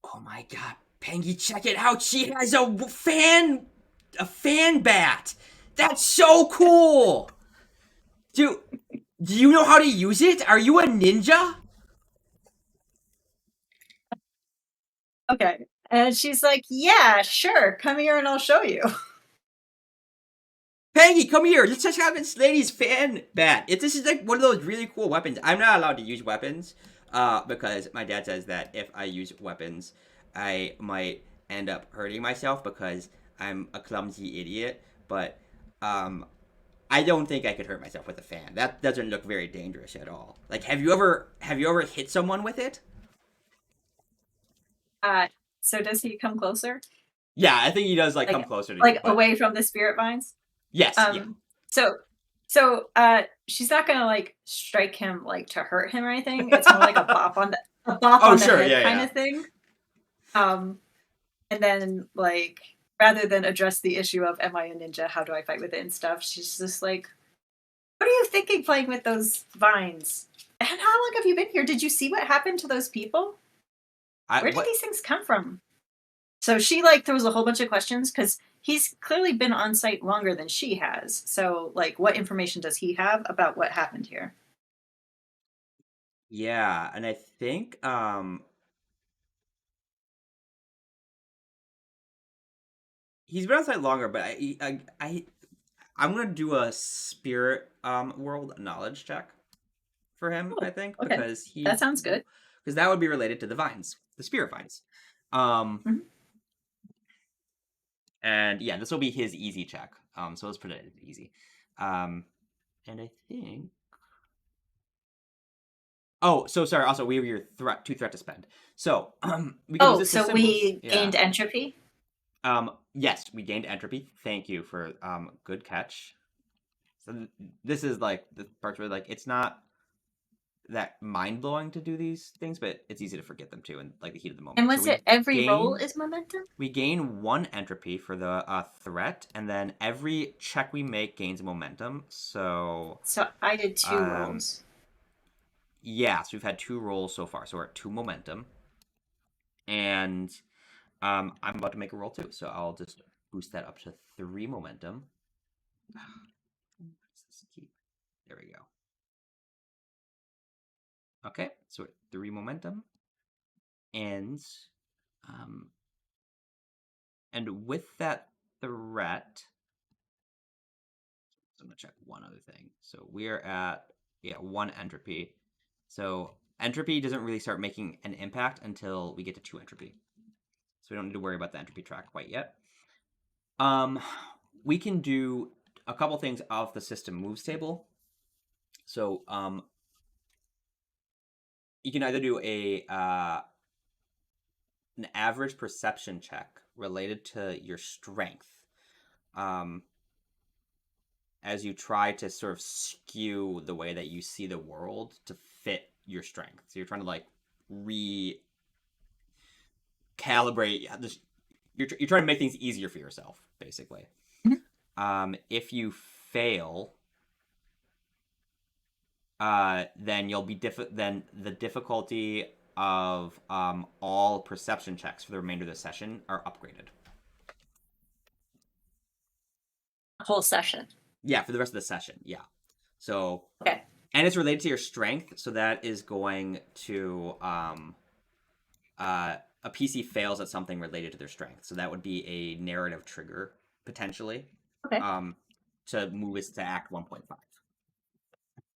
Speaker 1: oh my god, Pengi, check it out. She has a fan bat. That's so cool. Do do you know how to use it? Are you a ninja?
Speaker 2: okay. And she's like, "Yeah, sure. Come here and I'll show you."
Speaker 1: Pengi, come here. Let's check out this lady's fan bat. This is like one of those really cool weapons. I'm not allowed to use weapons, because my dad says that if I use weapons, I might end up hurting myself because I'm a clumsy idiot. But I don't think I could hurt myself with a fan. That doesn't look very dangerous at all. Like, have you ever hit someone with it?
Speaker 2: Uh so does he come closer?
Speaker 1: Yeah, I think he does like come
Speaker 2: Like
Speaker 1: closer to you,
Speaker 2: like
Speaker 1: but
Speaker 2: away from the spirit vines?
Speaker 1: yes, yeah.
Speaker 2: Um, so she's not gonna like strike him like to hurt him or anything. It's more like a bop
Speaker 1: Oh
Speaker 2: on the
Speaker 1: sure,
Speaker 2: head
Speaker 1: yeah,
Speaker 2: kind
Speaker 1: yeah.
Speaker 2: of thing. Um, and then like rather than address the issue of am I a ninja? How do I fight with it and stuff? She's just like, what are you thinking playing with those vines? And how long have you been here? Did you see what happened to those people?
Speaker 1: I
Speaker 2: Where did
Speaker 1: what?
Speaker 2: these things come from? So she like throws a whole bunch of questions because he's clearly been on site longer than she has. So like what information does he have about what happened here?
Speaker 1: Yeah, and I think he's been on site longer, but I'm gonna do a spirit world knowledge check for him. I
Speaker 2: Oh,
Speaker 1: think
Speaker 2: okay.
Speaker 1: because
Speaker 2: That
Speaker 1: he
Speaker 2: sounds good.
Speaker 1: because that would be related to the vines, the spirit vines. Um,
Speaker 2: Mhm.
Speaker 1: and yeah, this will be his easy check. So let's put it easy. Um, and I think. Oh, so sorry. Also, we have your threat to spend. So we can use
Speaker 2: Oh,
Speaker 1: this to
Speaker 2: so
Speaker 1: symbols.
Speaker 2: we
Speaker 1: Yeah.
Speaker 2: gained entropy?
Speaker 1: Yes, we gained entropy. Thank you for good catch. So this is like the part where like it's not that mind blowing to do these things, but it's easy to forget them too in like the heat of the
Speaker 2: And
Speaker 1: moment. So
Speaker 2: was it every roll
Speaker 1: gain
Speaker 2: is momentum?
Speaker 1: we gain one entropy for the threat, and then every check we make gains momentum. So
Speaker 2: So I did two
Speaker 1: um
Speaker 2: rolls.
Speaker 1: yeah, so we've had two rolls so far, so we're at two momentum, and I'm about to make a roll too, so I'll just boost that up to three momentum. There we go. Okay, so at three momentum, and um, with that threat, so I'm gonna check one other thing. So we're at one entropy. So entropy doesn't really start making an impact until we get to two entropy. So we don't need to worry about the entropy track quite yet. Um, we can do a couple things off the system moves table. So you can either do an average perception check related to your strength, um, as you try to sort of skew the way that you see the world to fit your strength. So you're trying to like recalibrate this. You're trying to make things easier for yourself, basically.
Speaker 2: Mhm.
Speaker 1: If you fail, then you'll be then the difficulty of all perception checks for the remainder of the session are upgraded.
Speaker 2: Whole session.
Speaker 1: Yeah, for the rest of the session. Yeah. So,
Speaker 2: Okay.
Speaker 1: and it's related to your strength, so that is going to a PC fails at something related to their strength, so that would be a narrative trigger potentially,
Speaker 2: Okay.
Speaker 1: um, to move us to Act 1.5.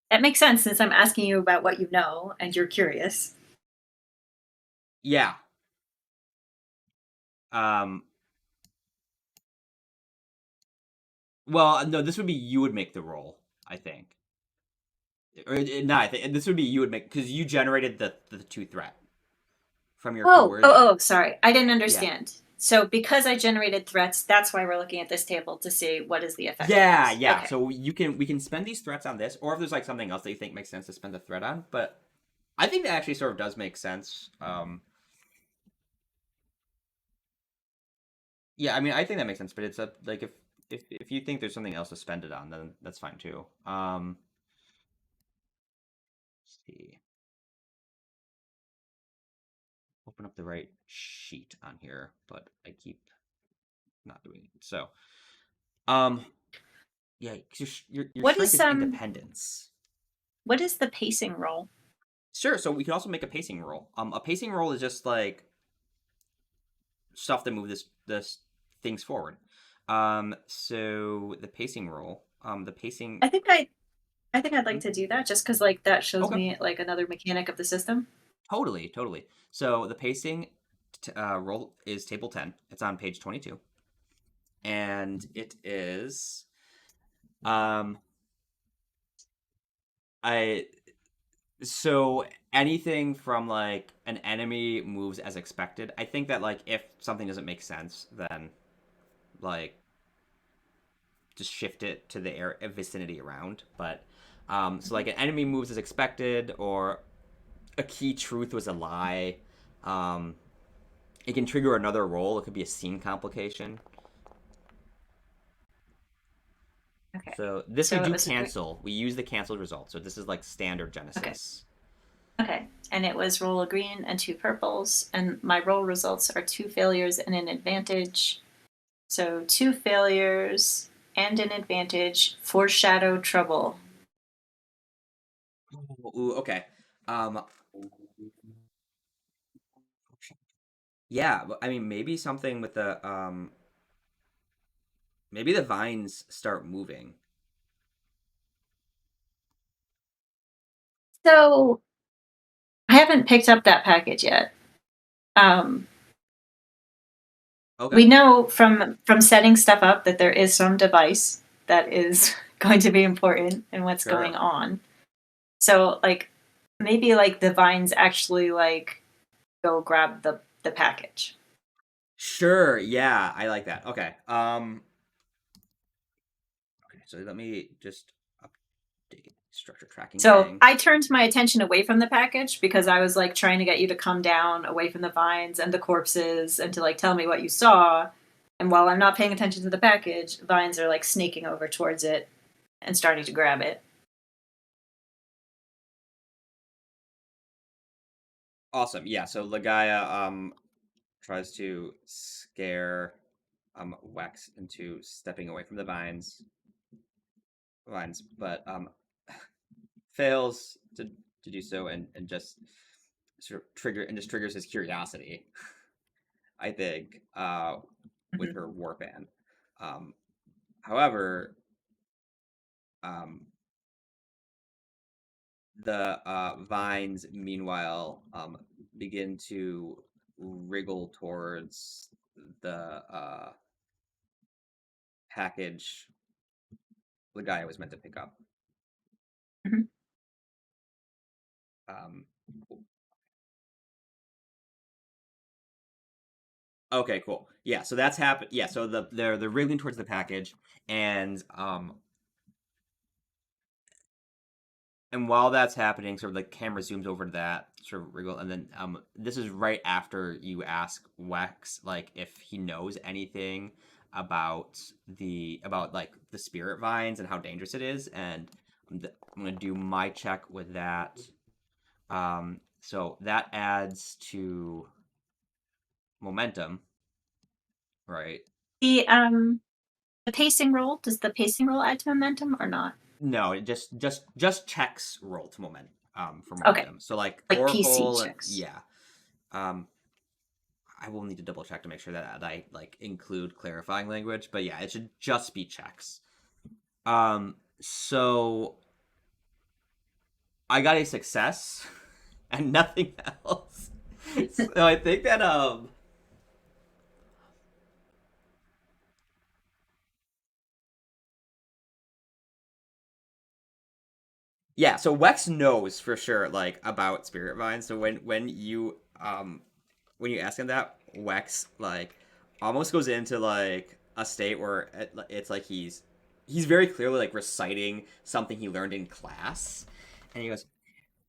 Speaker 2: That makes sense since I'm asking you about what you know and you're curious.
Speaker 1: Yeah. Um. Well, no, this would be you would make the roll, I think. Or no, I think this would be you would make because you generated the two threat from your
Speaker 2: Oh,
Speaker 1: coercion.
Speaker 2: oh, oh, sorry. I didn't
Speaker 1: Yeah.
Speaker 2: understand. So because I generated threats, that's why we're looking at this table to see what is the
Speaker 1: Yeah,
Speaker 2: effectiveness.
Speaker 1: yeah.
Speaker 2: Okay.
Speaker 1: So we can spend these threats on this, or if there's like something else that you think makes sense to spend the threat on. But I think that actually sort of does make sense. Yeah, I mean, I think that makes sense. But it's a like if you think there's something else to spend it on, then that's fine too. Let's see, open up the right sheet on here, but I keep not doing it. So, um, yeah, 'cause your
Speaker 2: What
Speaker 1: strength
Speaker 2: is
Speaker 1: is independence.
Speaker 2: what is the pacing roll?
Speaker 1: Sure. So we can also make a pacing roll. A pacing roll is just like stuff that move this things forward. So the pacing roll. The pacing.
Speaker 2: I think I'd like
Speaker 1: hmm,
Speaker 2: to do that just because like that shows
Speaker 1: Okay.
Speaker 2: me like another mechanic of the system.
Speaker 1: Totally, totally. So the pacing roll is table 10. It's on page 22, and it is um I so anything from like an enemy moves as expected. I think that like if something doesn't make sense, then like just shift it to the air vicinity around. But so like an enemy moves as expected, or a key truth was a lie. Um, it can trigger another roll. It could be a scene complication.
Speaker 2: Okay.
Speaker 1: So this we
Speaker 2: So it
Speaker 1: do
Speaker 2: was
Speaker 1: cancel. We use the canceled result. So this is like standard
Speaker 2: okay.
Speaker 1: Genesys.
Speaker 2: Okay. And it was roll a green and two purples, and my roll results are two failures and an advantage. So two failures and an advantage. Foreshadow trouble.
Speaker 1: Ooh, okay. Um, yeah, I mean maybe something with the maybe the vines start moving.
Speaker 2: So I haven't picked up that package yet. Um,
Speaker 1: Okay,
Speaker 2: we know from setting stuff up that there is some device that is going to be important in what's going
Speaker 1: sure.
Speaker 2: on. So like maybe like the vines actually like go grab the package.
Speaker 1: Sure, yeah, I like that. Okay. Okay, so let me just update structure tracking
Speaker 2: So
Speaker 1: thing.
Speaker 2: I turned my attention away from the package because I was like trying to get you to come down away from the vines and the corpses and to like tell me what you saw. And while I'm not paying attention to the package, vines are like sneaking over towards it and starting to grab it.
Speaker 1: Awesome. Yeah, so Ligaya tries to scare Wex into stepping away from the vines, but fails to do so, and just sort of triggers his curiosity, I think, with
Speaker 2: Mhm.
Speaker 1: her warband. Um, however, um, the vines, meanwhile, begin to wriggle towards the package the guy was meant to pick up.
Speaker 2: Mhm.
Speaker 1: Um, okay, cool. Yeah, so that's happened. Yeah, so they're wriggling towards the package, and and while that's happening, sort of the camera zooms over to that sort of wriggle, and then this is right after you ask Wex like if he knows anything about about like the spirit vines and how dangerous it is, and I'm gonna do my check with that. So that adds to momentum, right?
Speaker 2: The the pacing roll, does the pacing roll add to momentum or not?
Speaker 1: No, it just checks roll to for
Speaker 2: Okay.
Speaker 1: momentum. So like
Speaker 2: Like PC
Speaker 1: Oracle and
Speaker 2: checks.
Speaker 1: yeah. Um I will need to double check to make sure that I like include clarifying language, but yeah, it should just be checks. So I got a success and nothing else. So I think that yeah, so Wex knows for sure like about spirit vines. So when you ask him that, Wex like almost goes into like a state where it's like he's very clearly like reciting something he learned in class, and he goes,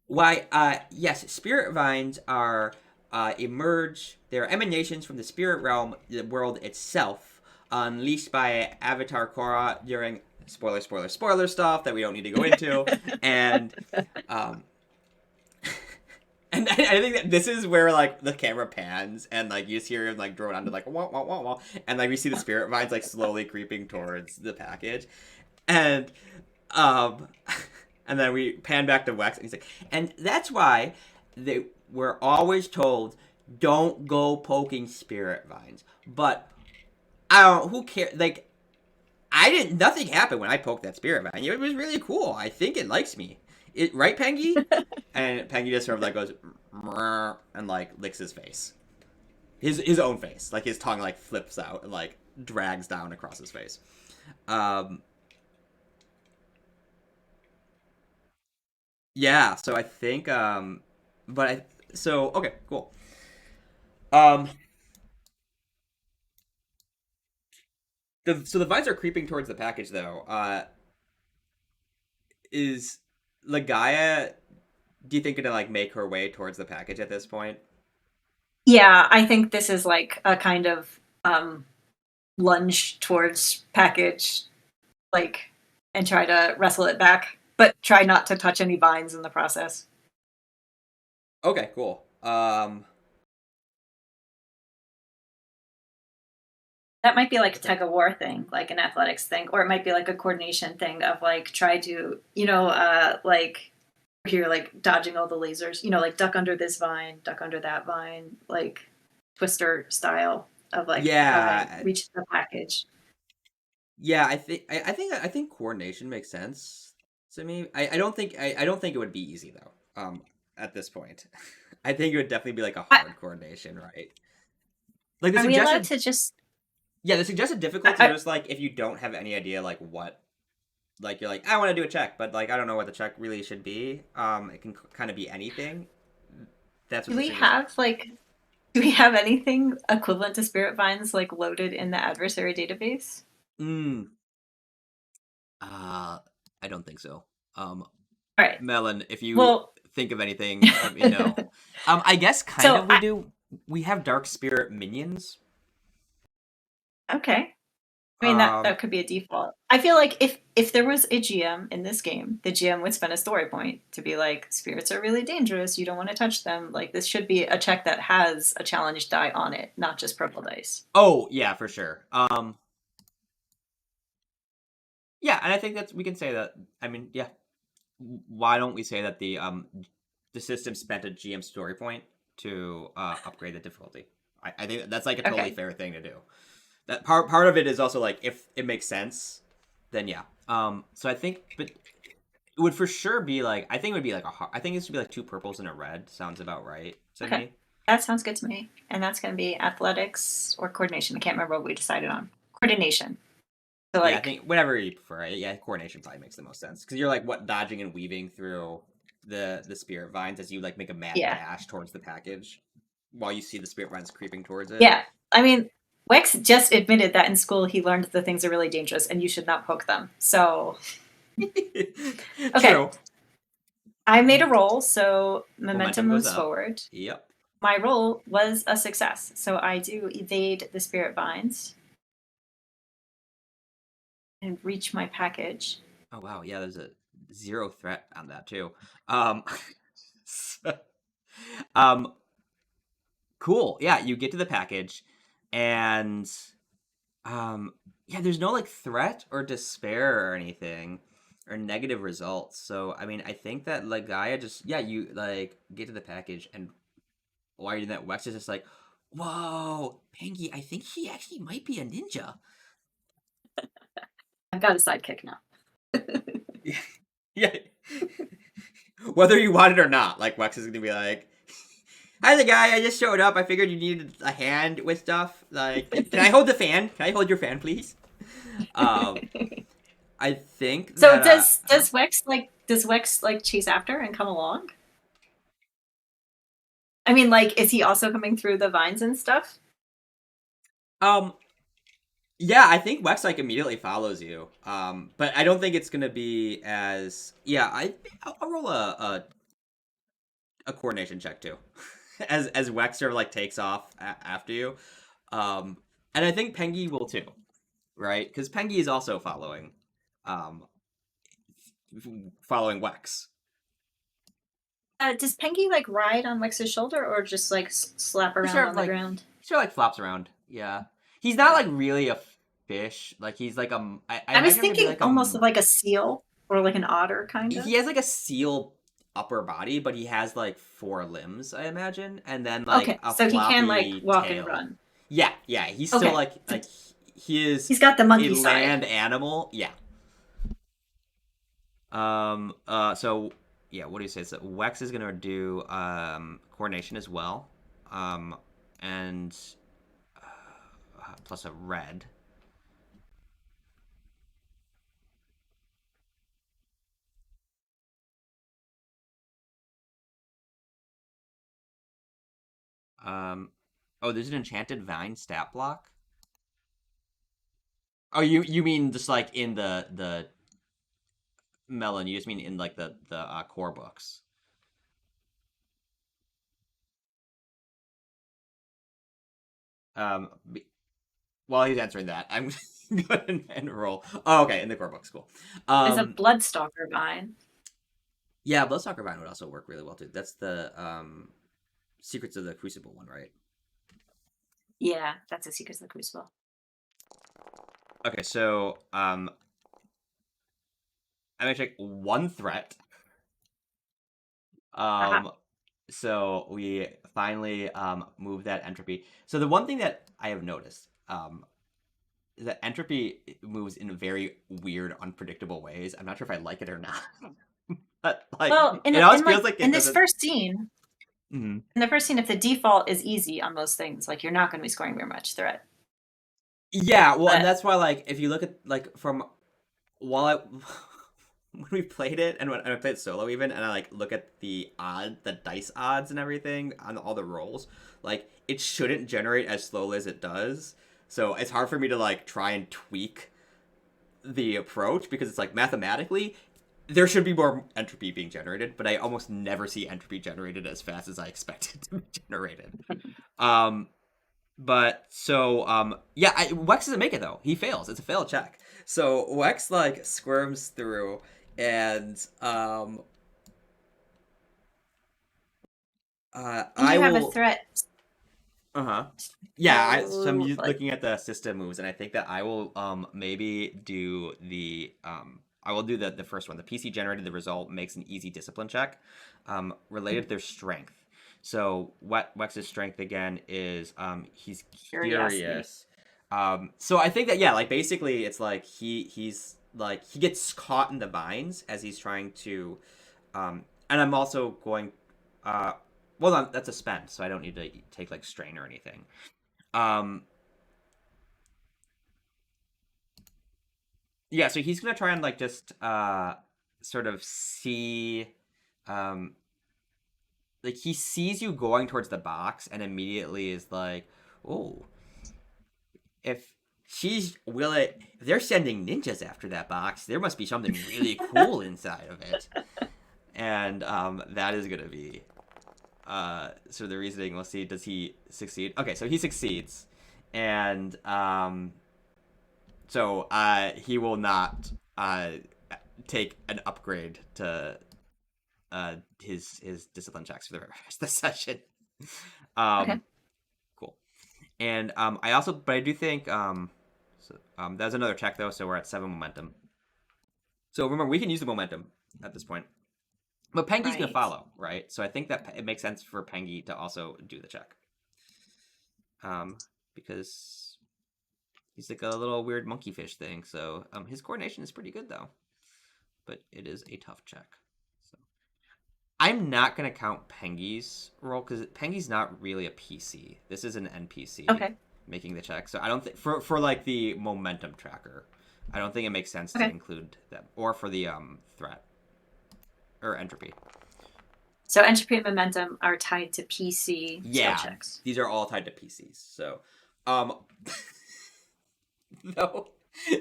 Speaker 1: "Why, yes, spirit vines are emerge. They are emanations from the spirit realm, the world itself, unleashed by Avatar Korra during spoiler stuff that we don't need to go into, and um, and I think that this is where like the camera pans and like you just hear him like drone onto like wah wah wah wah, and like we see the spirit vines like slowly creeping towards the package, and um, and then we pan back to Wex and he's like, and that's why they were always told don't go poking spirit vines, but I don't who cares like. I didn't. Nothing happened when I poked that spirit vine. It was really cool. I think it likes me. It right, Pengi? And Pengi just sort of like goes and like licks his face, his own face. Like his tongue like flips out and like drags down across his face. Um, yeah. So I think but I so okay, cool. Um, so the vines are creeping towards the package though. Is Ligaya? Do you think gonna like make her way towards the package at this point?
Speaker 2: Yeah, I think this is like a kind of lunge towards package, like, and try to wrestle it back, but try not to touch any vines in the process.
Speaker 1: Okay, cool.
Speaker 2: That might be like a
Speaker 1: Okay.
Speaker 2: tug of war thing, like an athletics thing, or it might be like a coordination thing of like try to, like here, like dodging all the lasers, like duck under this vine, duck under that vine, like Twister style of like
Speaker 1: Yeah,
Speaker 2: reach the package.
Speaker 1: yeah. I think coordination makes sense to me. I don't think it would be easy though. At this point, I think it would definitely be like a
Speaker 2: I,
Speaker 1: hard coordination, right? Like the
Speaker 2: are we allowed
Speaker 1: suggested,
Speaker 2: to just?
Speaker 1: yeah, the suggested difficulty
Speaker 2: I,
Speaker 1: was like if you don't have any idea like what, like you're like I want to do a check, but like I don't know what the check really should be. It can kind of be anything. That's what
Speaker 2: do
Speaker 1: the
Speaker 2: we
Speaker 1: suggestion.
Speaker 2: have like? Do we have anything equivalent to spirit vines like loaded in the adversary database?
Speaker 1: Mm. Uh, I don't think so. Um,
Speaker 2: All right.
Speaker 1: Melon, if you
Speaker 2: Well,
Speaker 1: think of anything, let me know. I guess kind
Speaker 2: so
Speaker 1: of we do. We have dark spirit minions.
Speaker 2: okay. I mean that
Speaker 1: Um,
Speaker 2: could be a default. I feel like if there was a GM in this game, the GM would spend a story point to be like, spirits are really dangerous. You don't want to touch them. Like this should be a check that has a challenge die on it, not just purple dice.
Speaker 1: oh yeah, for sure. Yeah, and I think that's we can say that. I mean, yeah. Why don't we say that the system spent a GM story point to upgrade the difficulty? I think that's like a totally
Speaker 2: Okay.
Speaker 1: fair thing to do. That part of it is also like if it makes sense, then yeah. So I think, but it would for sure be like I think it would be like I think this would be like two purples and a red. Sounds about right to
Speaker 2: Okay.
Speaker 1: me.
Speaker 2: That sounds good to me. And that's going to be athletics or coordination. I can't remember what we decided on. Coordination. So
Speaker 1: Yeah, I
Speaker 2: like,
Speaker 1: think whatever you prefer. Yeah, coordination probably makes the most sense because you're like what dodging and weaving through the spirit vines as you like make a mad
Speaker 2: yeah.
Speaker 1: dash towards the package while you see the spirit vines creeping towards it.
Speaker 2: Yeah. I mean, Wex just admitted that in school he learned the things are really dangerous and you should not poke them. So, okay.
Speaker 1: True.
Speaker 2: I made a roll, so
Speaker 1: Momentum
Speaker 2: momentum
Speaker 1: goes
Speaker 2: moves
Speaker 1: up.
Speaker 2: forward.
Speaker 1: Yep.
Speaker 2: My roll was a success, so I do evade the spirit vines and reach my package.
Speaker 1: Oh wow, yeah, there's a zero threat on that too. Um, so- um, cool. Yeah, you get to the package, and yeah, there's no like threat or despair or anything or negative results. So I mean, I think that like Gaia just yeah, you like get to the package, and while you're in that, Wex is just like, whoa, Pengi, I think he actually might be a ninja.
Speaker 2: I've got a sidekick now.
Speaker 1: Yeah. Whether you want it or not, like Wex is gonna be like, "Hi, the guy. I just showed up. I figured you needed a hand with stuff. Like, can I hold the fan? Can I hold your fan, please?" Um, I think
Speaker 2: So
Speaker 1: that
Speaker 2: does Wex like chase after and come along? I mean, like, is he also coming through the vines and stuff?
Speaker 1: Um, yeah, I think Wex like immediately follows you. But I don't think it's gonna be as yeah. I'll roll a coordination check too, as Wex sort of like takes off after you. Um, and I think Pengi will too, right? Because Pengi is also um, following Wex.
Speaker 2: Does Pengi like ride on Wex's shoulder or just like slap
Speaker 1: He
Speaker 2: around
Speaker 1: sort of
Speaker 2: on the
Speaker 1: like
Speaker 2: ground?
Speaker 1: he sort of like flops around. Yeah, he's not
Speaker 2: Okay.
Speaker 1: like really a fish. Like he's like I
Speaker 2: I was
Speaker 1: imagine him to be
Speaker 2: thinking
Speaker 1: like
Speaker 2: almost of like a seal or like an otter, kind of.
Speaker 1: he has like a seal upper body, but he has like four limbs, I imagine, and then like
Speaker 2: Okay,
Speaker 1: a
Speaker 2: so he can like
Speaker 1: floppy
Speaker 2: walk and
Speaker 1: tail.
Speaker 2: run.
Speaker 1: Yeah, yeah, he's still
Speaker 2: Okay,
Speaker 1: like he is
Speaker 2: he's got the
Speaker 1: a
Speaker 2: monkey side.
Speaker 1: land animal. Yeah. So yeah, what do you say? So Wex is gonna do coordination as well, um, and plus a red. Um, oh, there's an enchanted vine stat block. Oh, you mean just like in the Melon? You just mean in like the core books? Um, while he's answering that, I'm going to roll. Oh, okay, in the core books, cool.
Speaker 2: There's a
Speaker 1: Um,
Speaker 2: bloodstalker vine.
Speaker 1: yeah, Bloodsucker Vine would also work really well too. That's the Secrets of the Crucible one, right?
Speaker 2: Yeah, that's a Secrets of the Crucible.
Speaker 1: Okay, so I'm gonna check one threat.
Speaker 2: Aha.
Speaker 1: Um, so we finally move that entropy. So the one thing that I have noticed is that entropy moves in very weird, unpredictable ways. I'm not sure if I like it or not, but like
Speaker 2: Well,
Speaker 1: it always
Speaker 2: in like
Speaker 1: feels like
Speaker 2: in
Speaker 1: it
Speaker 2: this
Speaker 1: doesn't.
Speaker 2: first scene,
Speaker 1: Mhm.
Speaker 2: in the first scene, if the default is easy on most things, like you're not going to be scoring very much threat.
Speaker 1: Yeah, well, and
Speaker 2: But
Speaker 1: that's why like if you look at like from while I when we played it and when I played solo even and I like look at the dice odds and everything on all the rolls, like it shouldn't generate as slowly as it does. So it's hard for me to like try and tweak the approach because it's like mathematically there should be more entropy being generated, but I almost never see entropy generated as fast as I expect it to be generated. Um, but so yeah, Wex doesn't make it though. He fails. It's a failed check. So Wex like squirms through and
Speaker 2: and
Speaker 1: I
Speaker 2: you have a
Speaker 1: will
Speaker 2: threat.
Speaker 1: uh-huh. Yeah, so I'm
Speaker 2: Oh, like
Speaker 1: looking at the system moves and I think that I will maybe do the I will do the first one. The PC generated the result makes an easy discipline check related to their strength. So what Wex's strength again is he's
Speaker 2: curiosity.
Speaker 1: curious. So I think that yeah, like basically it's like he's like he gets caught in the vines as he's trying to and I'm also going uh well that's a spend, so I don't need to take like strain or anything. Um, yeah, so he's gonna try and like just sort of see um like he sees you going towards the box and immediately is like, oh, if she's willing if they're sending ninjas after that box, there must be something really cool inside of it. And that is gonna be so the reasoning, we'll see, does he succeed? Okay, so he succeeds. And so he will not take an upgrade to his discipline checks for the rest of the session.
Speaker 2: Okay.
Speaker 1: Um, cool. And I also, but I do think that's another check though, so we're at 7 momentum. So remember, we can use the momentum at this point, but Pengi's gonna
Speaker 2: Right.
Speaker 1: follow, right? So I think that it makes sense for Pengi to also do the check, um, because he's like a little weird monkeyfish thing. So his coordination is pretty good though, but it is a tough check. So I'm not gonna count Pengi's role because Pengi's not really a PC. This is an NPC
Speaker 2: Okay.
Speaker 1: making the check. So I don't think for like the momentum tracker, I don't think it makes sense to
Speaker 2: Okay.
Speaker 1: include them or for the threat or entropy.
Speaker 2: So entropy and momentum are tied to PC skill
Speaker 1: Yeah,
Speaker 2: checks.
Speaker 1: these are all tied to PCs. So Um, no.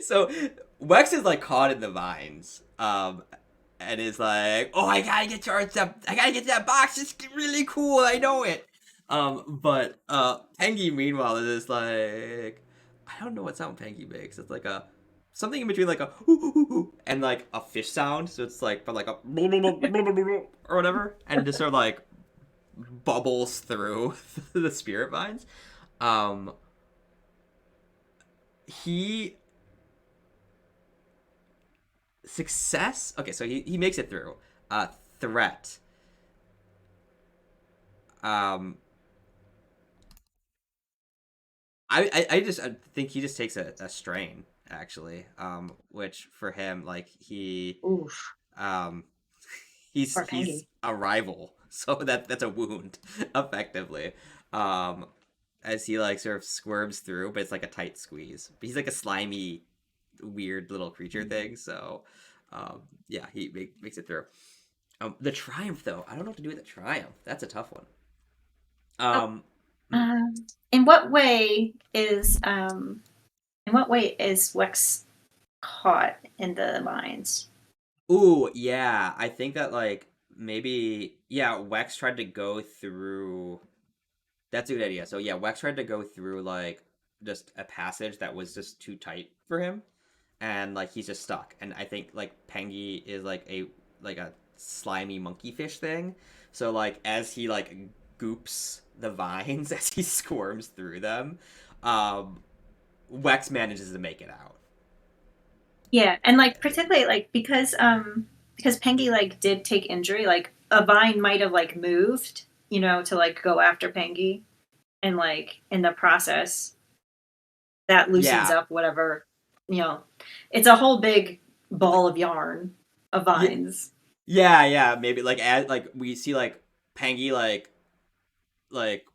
Speaker 1: So Wex is like caught in the vines. And is like, oh, I gotta get charged up. I gotta get that box. It's really cool. I know it. But Pengi meanwhile is like, I don't know what sound Pengi makes. It's like a something in between like a and like a fish sound. So it's like but like a or whatever, and it just sort of like bubbles through the spirit vines. Um, he success. Okay, so he makes it through. Threat. Um, I think he just takes a strain actually, which for him like
Speaker 2: Oof,
Speaker 1: um
Speaker 2: poor
Speaker 1: he's
Speaker 2: Pengi.
Speaker 1: a rival, so that's a wound effectively, um, as he like sort of squirms through, but it's like a tight squeeze. But he's like a slimy, weird little creature thing, so yeah, makes it through. The triumph though, I don't know what to do with the triumph. That's a tough one.
Speaker 2: Oh,
Speaker 1: Um, hmm.
Speaker 2: um, in what way is Wex caught in the mines?
Speaker 1: Ooh, yeah. I think that like maybe yeah, Wex tried to go through that's a good idea. So yeah, Wex tried to go through like just a passage that was just too tight for him and like he's just stuck. And I think like Pengi is like a slimy monkeyfish thing. So like as he like goops the vines as he squirms through them, um Wex manages to make it out.
Speaker 2: Yeah, and like
Speaker 1: I think.
Speaker 2: particularly like because Pengi like did take injury, like a vine might have like moved, to like go after Pengi, and like in the process that loosens
Speaker 1: Yeah.
Speaker 2: up whatever, you know, it's a whole big ball of yarn of
Speaker 1: Yeah,
Speaker 2: vines.
Speaker 1: yeah, maybe like as like we see like Pengi like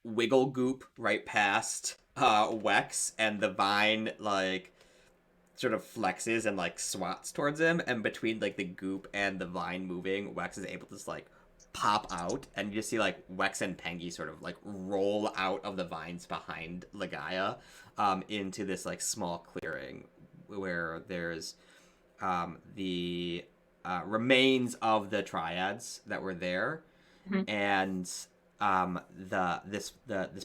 Speaker 1: wiggle goop right past Wex and the vine like sort of flexes and like swats towards him and between like the goop and the vine moving, Wex is able to just like pop out and you just see like Wex and Pengi sort of like roll out of the vines behind Ligaya into this like small clearing where there's the remains of the triads that were there,
Speaker 2: Mhm.
Speaker 1: and this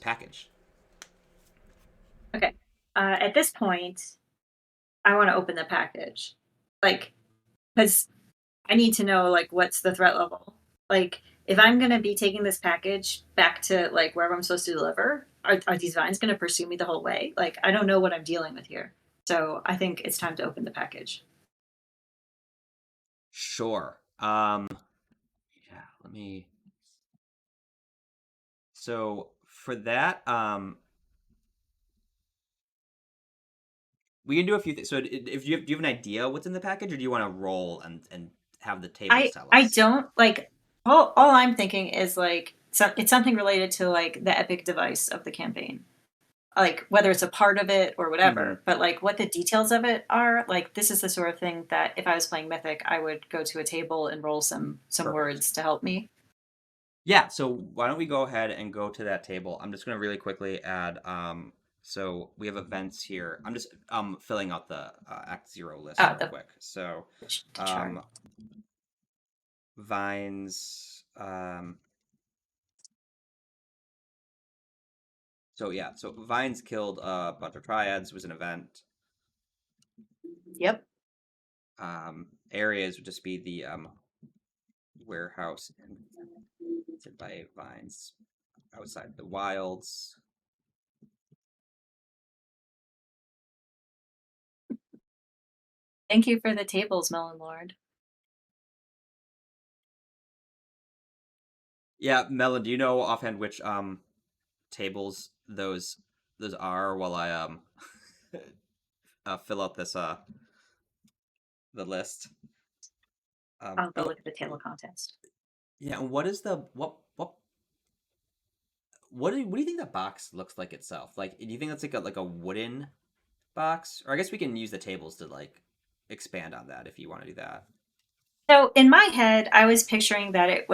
Speaker 1: package.
Speaker 2: Okay. At this point, I want to open the package, like because I need to know like what's the threat level. Like if I'm gonna be taking this package back to like wherever I'm supposed to deliver, are these vines gonna pursue me the whole way? Like I don't know what I'm dealing with here. So I think it's time to open the package.
Speaker 1: Sure. Yeah. Let me. So for that, we can do a few things. So if do you have an idea what's in the package, or do you want to roll and have the tables tell
Speaker 2: I
Speaker 1: us?
Speaker 2: don't like all I'm thinking is like it's something related to like the epic device of the campaign. Like whether it's a part of it or
Speaker 1: Mm-hmm.
Speaker 2: whatever, but like what the details of it are, like this is the sort of thing that if I was playing Mythic, I would go to a table and roll some
Speaker 1: Perfect.
Speaker 2: words to help me.
Speaker 1: Yeah, so why don't we go ahead and go to that table? I'm just gonna really quickly add so we have events here. I'm just filling out the Act Zero list
Speaker 2: Oh,
Speaker 1: real
Speaker 2: the
Speaker 1: quick. So
Speaker 2: chart.
Speaker 1: um Vines so yeah, so Vines killed a bunch of triads was an event.
Speaker 2: Yep.
Speaker 1: Areas would just be the warehouse and by Vines outside the wilds.
Speaker 2: Thank you for the tables, MelonLord.
Speaker 1: Yeah, Melon, do you know offhand which tables those are while I fill out this the list.
Speaker 2: I'll go
Speaker 1: Oh
Speaker 2: look at the table of contents.
Speaker 1: yeah, and what is the what do you think that box looks like itself? Like, do you think that's like a wooden box, or I guess we can use the tables to like expand on that if you want to do that.
Speaker 2: So in my head, I was picturing that it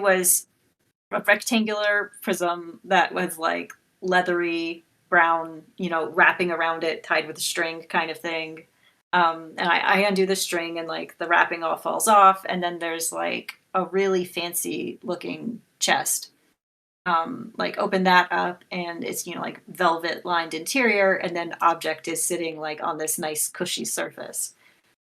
Speaker 2: was a rectangular prism that was like leathery brown, wrapping around it, tied with a string kind of thing. And I undo the string and like the wrapping all falls off. And then there's like a really fancy looking chest. Like open that up and it's, like velvet lined interior. And then object is sitting like on this nice cushy surface.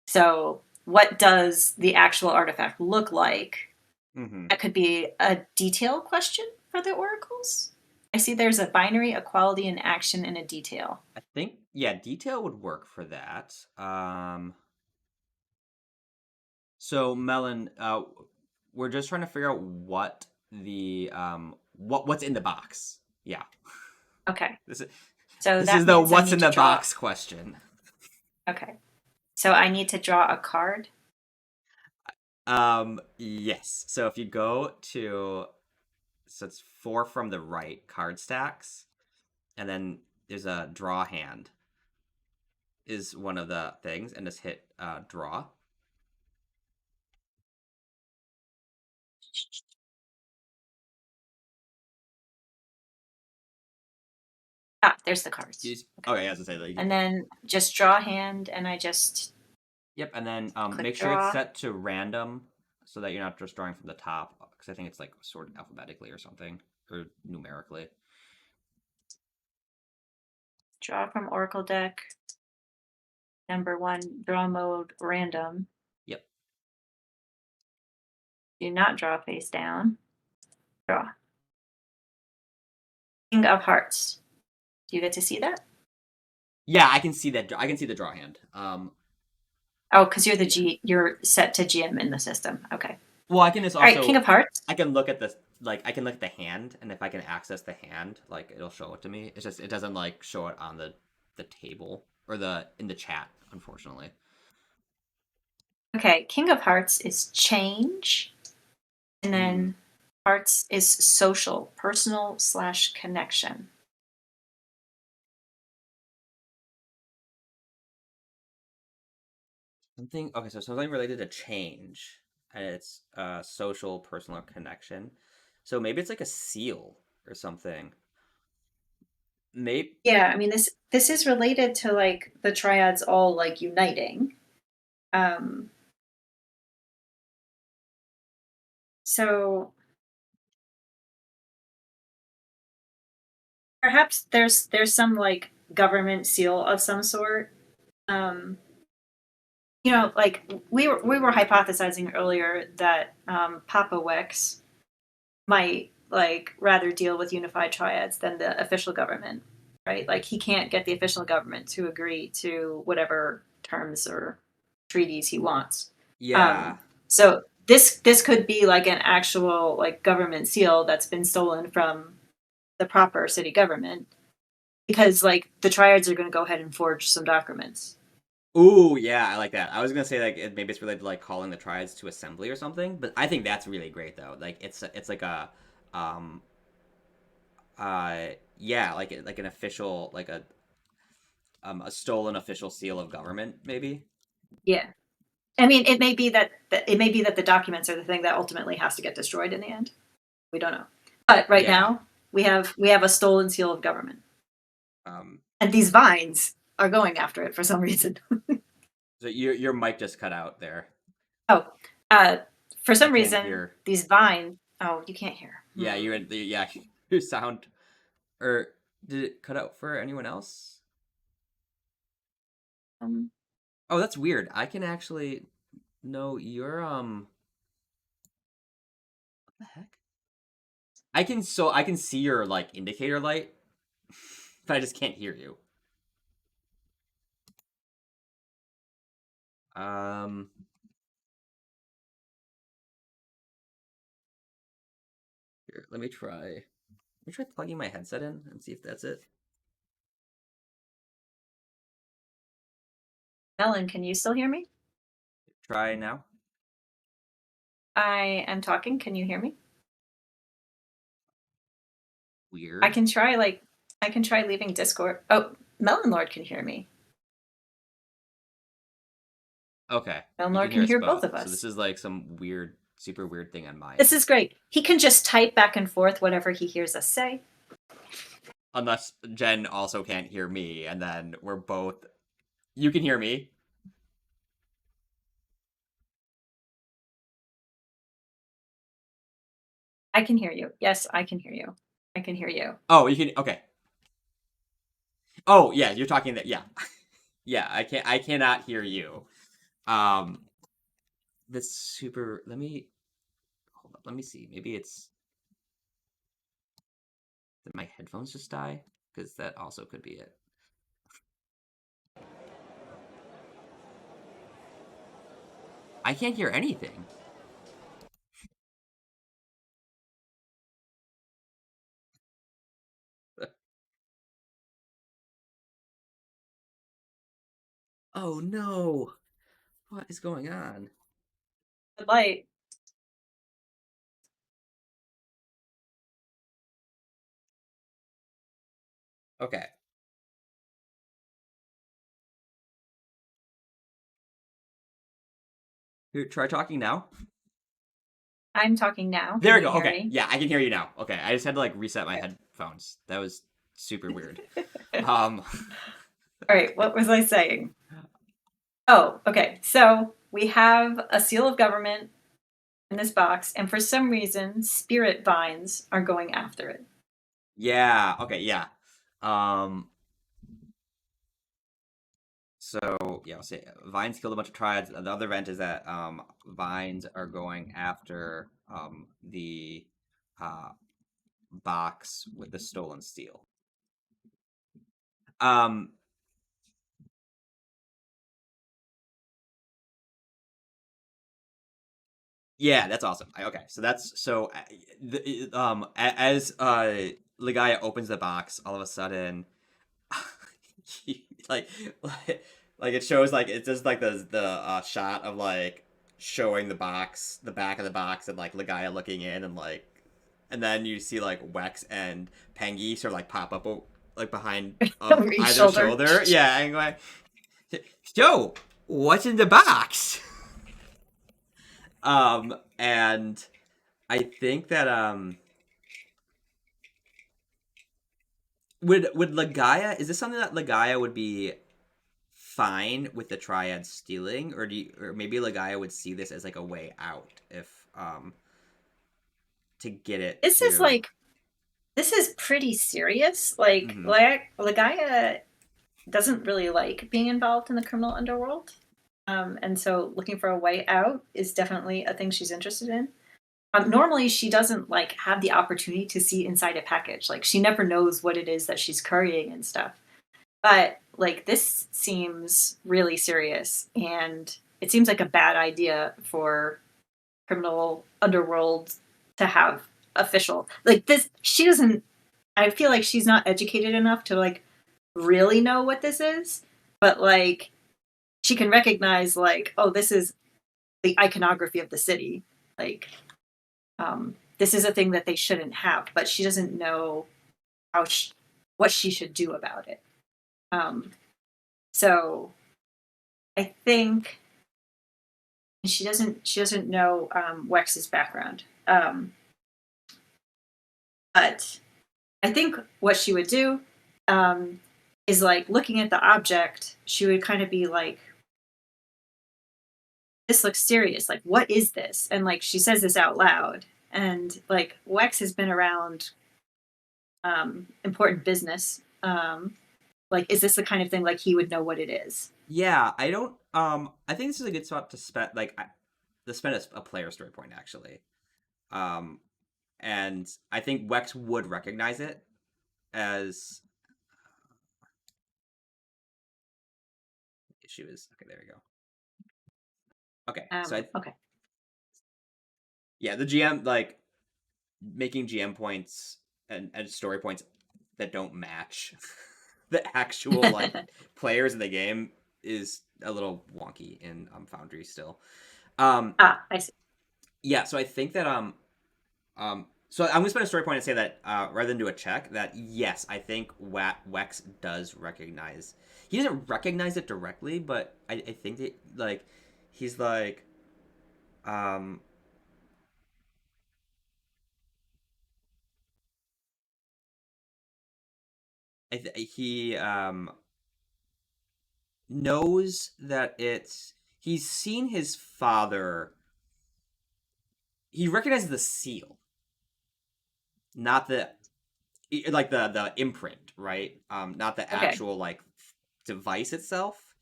Speaker 2: So what does the actual artifact look like?
Speaker 1: Mm-hmm.
Speaker 2: That could be a detail question for the oracles. I see there's a binary, a quality, an action, and a detail.
Speaker 1: I think yeah, detail would work for that. So Melon, we're just trying to figure out what the what's in the box. Yeah.
Speaker 2: Okay.
Speaker 1: This is
Speaker 2: So
Speaker 1: this is
Speaker 2: that
Speaker 1: the
Speaker 2: means I
Speaker 1: what's
Speaker 2: need
Speaker 1: in
Speaker 2: to
Speaker 1: the
Speaker 2: draw.
Speaker 1: box question.
Speaker 2: Okay. So I need to draw a card.
Speaker 1: Yes. So if you go to so it's 4 from the right card stacks, and then there's a draw hand is one of the things, and just hit draw.
Speaker 2: Ah, there's the cards.
Speaker 1: Okay, as I say,
Speaker 2: And then just draw hand, and I just
Speaker 1: yep, and then
Speaker 2: click
Speaker 1: make sure it's
Speaker 2: draw.
Speaker 1: set to random so that you're not just drawing from the top, because I think it's like sorted alphabetically or something, or numerically.
Speaker 2: Draw from Oracle deck. Number 1, draw mode, random.
Speaker 1: Yep.
Speaker 2: Do not draw face down. Draw. King of Hearts. Do you get to see that?
Speaker 1: Yeah, I can see that. I can see the draw hand.
Speaker 2: Oh, because you're the
Speaker 1: Yeah.
Speaker 2: you're set to GM in the system. Okay.
Speaker 1: Well, I can just
Speaker 2: All right, King
Speaker 1: also
Speaker 2: of Hearts.
Speaker 1: I can look at the I can look at the hand, and if I can access the hand, like it'll show it to me. It's just it doesn't like show it on the table or the in the chat, unfortunately.
Speaker 2: Okay, King of Hearts is change, and then Hearts is social, personal / connection.
Speaker 1: Something okay, so something related to change, and it's social, personal connection. So maybe it's like a seal or something. Maybe
Speaker 2: Yeah, I mean this is related to like the triads all like uniting. Um, so perhaps there's some like government seal of some sort. Um, like we were hypothesizing earlier that Papa Wex might like rather deal with unified triads than the official government, right? Like he can't get the official government to agree to whatever terms or treaties he wants.
Speaker 1: yeah.
Speaker 2: So this could be like an actual like government seal that's been stolen from the proper city government because like the triads are going to go ahead and forge some documents.
Speaker 1: Ooh, yeah, I like that. I was gonna say like maybe it's related to like calling the triads to assembly or something, but I think that's really great though. Like it's like um yeah, like an official like a stolen official seal of government maybe.
Speaker 2: Yeah. I mean, it may be that the documents are the thing that ultimately has to get destroyed in the end. We don't know. But right
Speaker 1: Yeah.
Speaker 2: now, we have a stolen seal of government.
Speaker 1: Um
Speaker 2: And these vines are going after it for some reason.
Speaker 1: so your mic just cut out there.
Speaker 2: Oh, uh, for
Speaker 1: I
Speaker 2: some
Speaker 1: can't
Speaker 2: reason,
Speaker 1: hear.
Speaker 2: these vines. Oh, you can't hear.
Speaker 1: Yeah, yeah, your sound or did it cut out for anyone else?
Speaker 2: Um,
Speaker 1: Oh, that's weird. I can actually no, you're what the heck? I can see your like indicator light, but I just can't hear you. Um Here, let me try. Let me try plugging my headset in and see if that's it.
Speaker 2: Ellen, can you still hear me?
Speaker 1: Try now.
Speaker 2: I am talking. Can you hear me? I
Speaker 1: Weird.
Speaker 2: can try like I can try leaving Discord. Oh, MelonLord can hear me.
Speaker 1: Okay, you can
Speaker 2: MelonLord
Speaker 1: hear
Speaker 2: can
Speaker 1: us
Speaker 2: hear both
Speaker 1: both.
Speaker 2: of
Speaker 1: So this
Speaker 2: us.
Speaker 1: is like some weird super weird thing on my
Speaker 2: This
Speaker 1: end.
Speaker 2: is great. He can just type back and forth whatever he hears us say.
Speaker 1: Unless Jen also can't hear me, and then we're both. You can hear me.
Speaker 2: I can hear you. Yes, I can hear you. I can hear you.
Speaker 1: Oh, you can. Okay. Oh, yeah, you're talking that. Yeah, yeah. I can't. I cannot hear you. Um, that's super. Let me hold up. Let me see. Maybe it's. Did my headphones just die? Because that also could be it. I can't hear anything. Oh no! What is going on?
Speaker 2: The light.
Speaker 1: Okay. Here, try talking now.
Speaker 2: I'm talking now.
Speaker 1: There
Speaker 2: Can
Speaker 1: we
Speaker 2: you
Speaker 1: go.
Speaker 2: hear
Speaker 1: Okay.
Speaker 2: me?
Speaker 1: Yeah, I can hear you now. Okay. I just had to like reset my
Speaker 2: Okay.
Speaker 1: headphones. That was super weird. Um
Speaker 2: All right, what was I saying? Oh, okay. So we have a seal of government in this box, and for some reason, spirit vines are going after it.
Speaker 1: yeah, okay, yeah. Um so yeah, I'll say Vines killed a bunch of triads. The other event is that Vines are going after the uh box with the stolen steel. Um Yeah, that's awesome. Okay, so that's so as Ligaya opens the box, all of a sudden, like like it shows like it's just like the shot of like showing the box, the back of the box, and like Ligaya looking in, and like, and then you see like Wex and Pengi sort of like pop up like behind
Speaker 2: Over each
Speaker 1: either
Speaker 2: shoulder.
Speaker 1: shoulder. Yeah, and going, yo, what's in the box? And I think that would Ligaya, is this something that Ligaya would be fine with the Triads stealing, or do you, or maybe Ligaya would see this as like a way out if to get it
Speaker 2: This is
Speaker 1: to.
Speaker 2: like this is pretty serious. Like
Speaker 1: Hmm.
Speaker 2: Ligaya doesn't really like being involved in the criminal underworld. And so looking for a way out is definitely a thing she's interested in. Normally she doesn't like have the opportunity to see inside a package. Like she never knows what it is that she's currying and stuff. But like this seems really serious and it seems like a bad idea for criminal underworld to have official like this. She doesn't, I feel like she's not educated enough to like really know what this is, but like she can recognize like, oh, this is the iconography of the city. Like this is a thing that they shouldn't have, but she doesn't know how what she should do about it. Um, so I think she doesn't know Wex's background. But I think what she would do um, is like looking at the object. She would kind of be like, "This looks serious. Like, what is this?" And like she says this out loud. And like Wex has been around important business. Like, is this the kind of thing like he would know what it is?
Speaker 1: Yeah, I don't. I think this is a good spot to spend to spend a player story point actually. Um, and I think Wex would recognize it as issue is okay. There we go. Okay, so
Speaker 2: Okay.
Speaker 1: yeah, the GM like making GM points and story points that don't match the actual like players in the game is a little wonky in Foundry still. Um,
Speaker 2: I see.
Speaker 1: yeah, so I think that so I'm gonna spend a story point and say that rather than do a check, that yes, I think Wex does recognize. He doesn't recognize it directly, but I think that like he's like um he knows that he's seen his father. He recognizes the seal, not the like the imprint, right? Not the
Speaker 2: Okay.
Speaker 1: actual like device itself,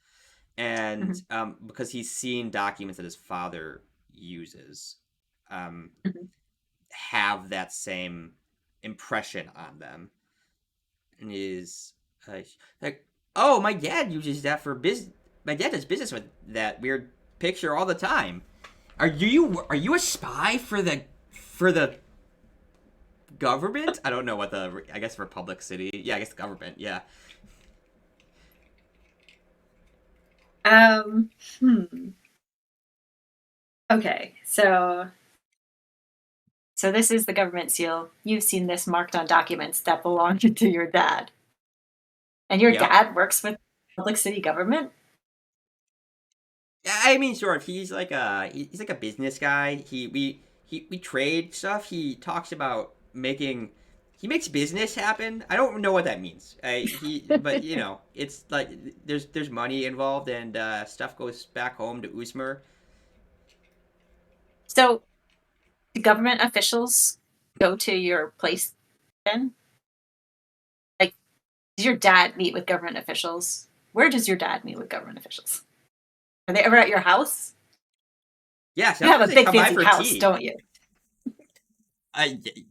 Speaker 1: and
Speaker 2: Hmm.
Speaker 1: because he's seen documents that his father uses, um,
Speaker 2: Hmm.
Speaker 1: have that same impression on them, and is like, oh, my dad uses that for business. My dad does business with that weird picture all the time. Are you a spy for the government? I don't know what I guess Republic City. Yeah, I guess the government. Yeah.
Speaker 2: Um, hmm. Okay. So this is the government seal. You've seen this marked on documents that belong to your dad. And your
Speaker 1: Yep.
Speaker 2: dad works with public city government?
Speaker 1: I mean, sure. He's like a business guy. We trade stuff. He talks about making. He makes business happen. I don't know what that means. But it's like there's money involved, and stuff goes back home to Usmer.
Speaker 2: So do government officials go to your place then? Like, does your dad meet with government officials? Where does your dad meet with government officials? Are they ever at your house?
Speaker 1: Yeah,
Speaker 2: You have a
Speaker 1: sometimes they
Speaker 2: big
Speaker 1: come by
Speaker 2: fancy
Speaker 1: for
Speaker 2: house,
Speaker 1: tea.
Speaker 2: don't you?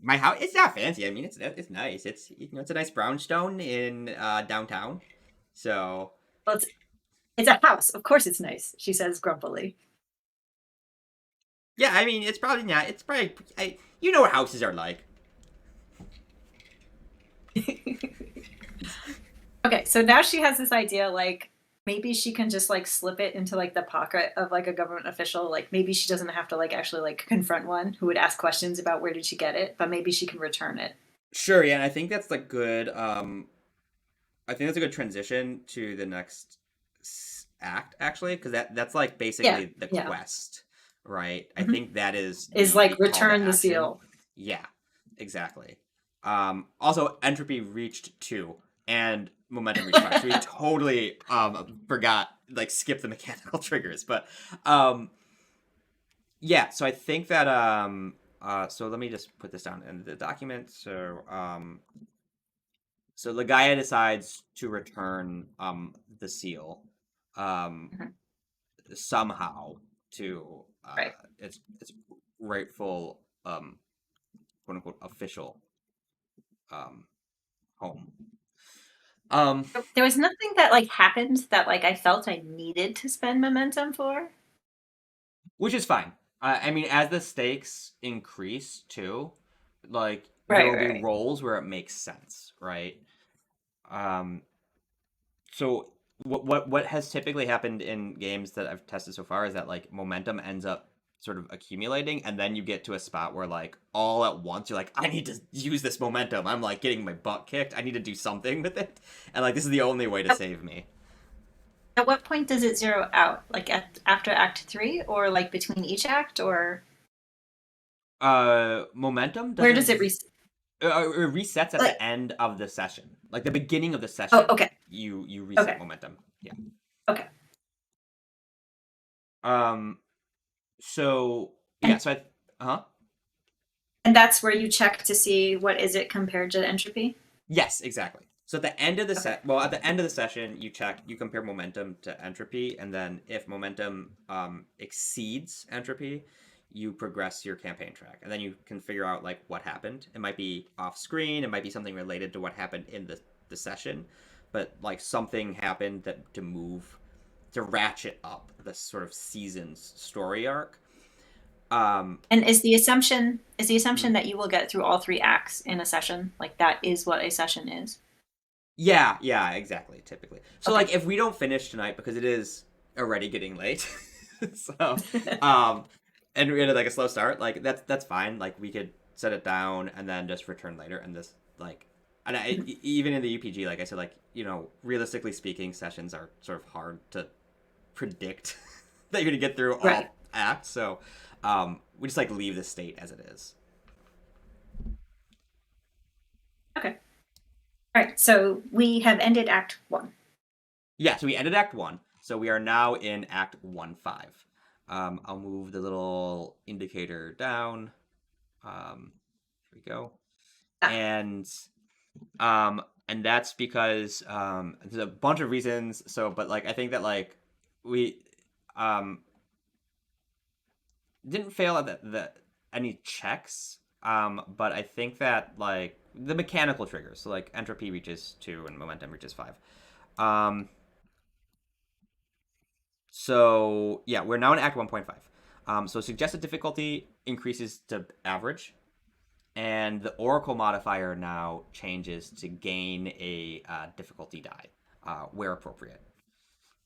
Speaker 1: My house, it's not fancy. I mean, it's nice. It's a nice brownstone in downtown. So
Speaker 2: Well, it's a house. Of course it's nice, she says grumpily.
Speaker 1: yeah, I mean, it's probably not. It's probably you know what houses are like.
Speaker 2: Okay, so now she has this idea like maybe she can just like slip it into like the pocket of like a government official. Like maybe she doesn't have to like actually like confront one who would ask questions about where did she get it, but maybe she can return it.
Speaker 1: Sure, yeah, and I think that's like good. I think that's a good transition to the next act, actually, because that's like
Speaker 2: Yeah,
Speaker 1: basically the
Speaker 2: yeah.
Speaker 1: quest, right? I
Speaker 2: Hmm.
Speaker 1: think that is
Speaker 2: Is
Speaker 1: the
Speaker 2: like
Speaker 1: call to
Speaker 2: return the
Speaker 1: action.
Speaker 2: seal.
Speaker 1: Yeah, exactly. Also, entropy reached 2 and momentum reached 5, so we totally forgot, like, skip the mechanical triggers. But yeah, so I think that so let me just put this down in the document. So Ligaya decides to return the seal um
Speaker 2: Mhm.
Speaker 1: somehow to
Speaker 2: Right.
Speaker 1: its rightful quote unquote official um home. Um
Speaker 2: There was nothing that like happened that like I felt I needed to spend momentum for.
Speaker 1: which is fine. I mean, as the stakes increase too, like there
Speaker 2: Right,
Speaker 1: will be
Speaker 2: right.
Speaker 1: roles where it makes sense, right? Um so what has typically happened in games that I've tested so far is that like momentum ends up sort of accumulating, and then you get to a spot where like all at once you're like, I need to use this momentum. I'm like getting my butt kicked. I need to do something with it. And like this is the only way to
Speaker 2: At,
Speaker 1: save me.
Speaker 2: at what point does it zero out? Like after Act Three, or like between each act, or
Speaker 1: Momentum
Speaker 2: where does it
Speaker 1: doesn't it resets at
Speaker 2: like?
Speaker 1: the end of the session. Like the beginning of the
Speaker 2: Oh,
Speaker 1: session,
Speaker 2: okay,
Speaker 1: you reset
Speaker 2: okay,
Speaker 1: momentum. Yeah.
Speaker 2: okay.
Speaker 1: Um so yeah,
Speaker 2: And
Speaker 1: so I huh?
Speaker 2: and that's where you check to see what is it compared to entropy.
Speaker 1: Yes, exactly. So at the end of the
Speaker 2: Okay,
Speaker 1: at the end of the session, you compare momentum to entropy, and then if momentum exceeds entropy, you progress your campaign track, and then you can figure out like what happened. It might be off screen, it might be something related to what happened in the session, but like something happened that to ratchet up the sort of season's story arc. Um,
Speaker 2: and is the assumption that you will get through all three acts in a session? Like that is what a session is.
Speaker 1: Yeah, yeah, exactly. Typically, so
Speaker 2: Okay.
Speaker 1: like if we don't finish tonight because it is already getting late, so um, and we had like a slow start, like that's fine. Like we could set it down and then just return later, and this like, and even in the UPG, like I said, like realistically speaking, sessions are sort of hard to predict that you're gonna get through
Speaker 2: Right.
Speaker 1: all acts, so we just like leave the state as it is.
Speaker 2: Okay. All right, so we have ended Act 1.
Speaker 1: Yeah, so we ended Act 1. So we are now in Act 1-5. I'll move the little indicator down. Here we go.
Speaker 2: Ah,
Speaker 1: And and that's because there's a bunch of reasons. So, but like I think that like we um didn't fail at the any checks. But I think that like the mechanical triggers, so like entropy reaches 2 and momentum reaches 5. Um, so yeah, we're now in Act 1.5. So suggested difficulty increases to average, and the Oracle modifier now changes to gain a difficulty die where appropriate.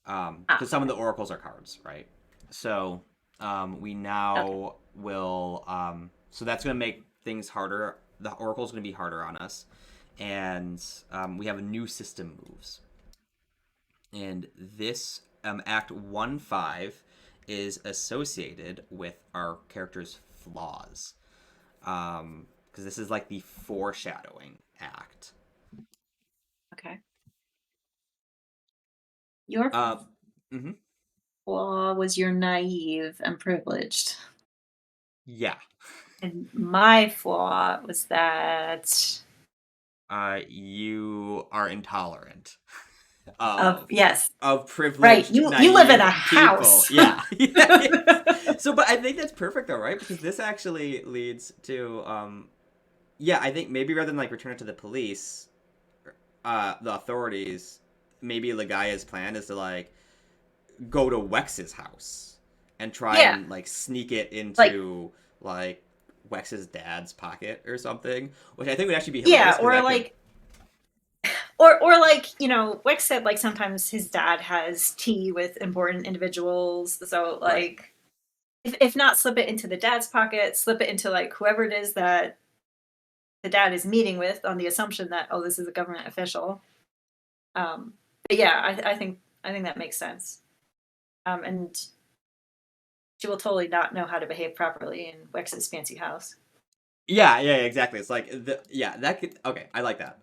Speaker 1: Because some of
Speaker 2: okay.
Speaker 1: the oracles are cards, right? So we
Speaker 2: Okay.
Speaker 1: now will. So that's going to make things harder. The oracle's going to be harder on us, and we have new system moves. And this Act 1-5 is associated with our character's flaws. Because this is like the foreshadowing act.
Speaker 2: Okay. Your
Speaker 1: Uh, mm-hmm.
Speaker 2: flaw was you're naive and privileged.
Speaker 1: Yeah.
Speaker 2: And my flaw was that
Speaker 1: You are intolerant
Speaker 2: of yes,
Speaker 1: of
Speaker 2: right.
Speaker 1: privileged,
Speaker 2: You live in
Speaker 1: naive
Speaker 2: a
Speaker 1: people.
Speaker 2: house.
Speaker 1: Yeah. Yeah. So, but I think that's perfect though, right? Because this actually leads to, yeah, I think maybe rather than like return it to the police, the authorities, maybe Ligaya's plan is to like go to Wex's house and try
Speaker 2: Yeah.
Speaker 1: and like sneak it
Speaker 2: Like
Speaker 1: into like Wex's dad's pocket or something, which I think would actually be hilarious
Speaker 2: yeah,
Speaker 1: because
Speaker 2: or
Speaker 1: that could.
Speaker 2: like or like, Wex said like sometimes his dad has tea with important individuals. So
Speaker 1: Right.
Speaker 2: like if not slip it into the dad's pocket, slip it into like whoever it is that the dad is meeting with on the assumption that oh this is a government official. But yeah, I think that makes sense. And she will totally not know how to behave properly in Wex's fancy house.
Speaker 1: Yeah, yeah, exactly. It's like yeah, that could okay, I like that.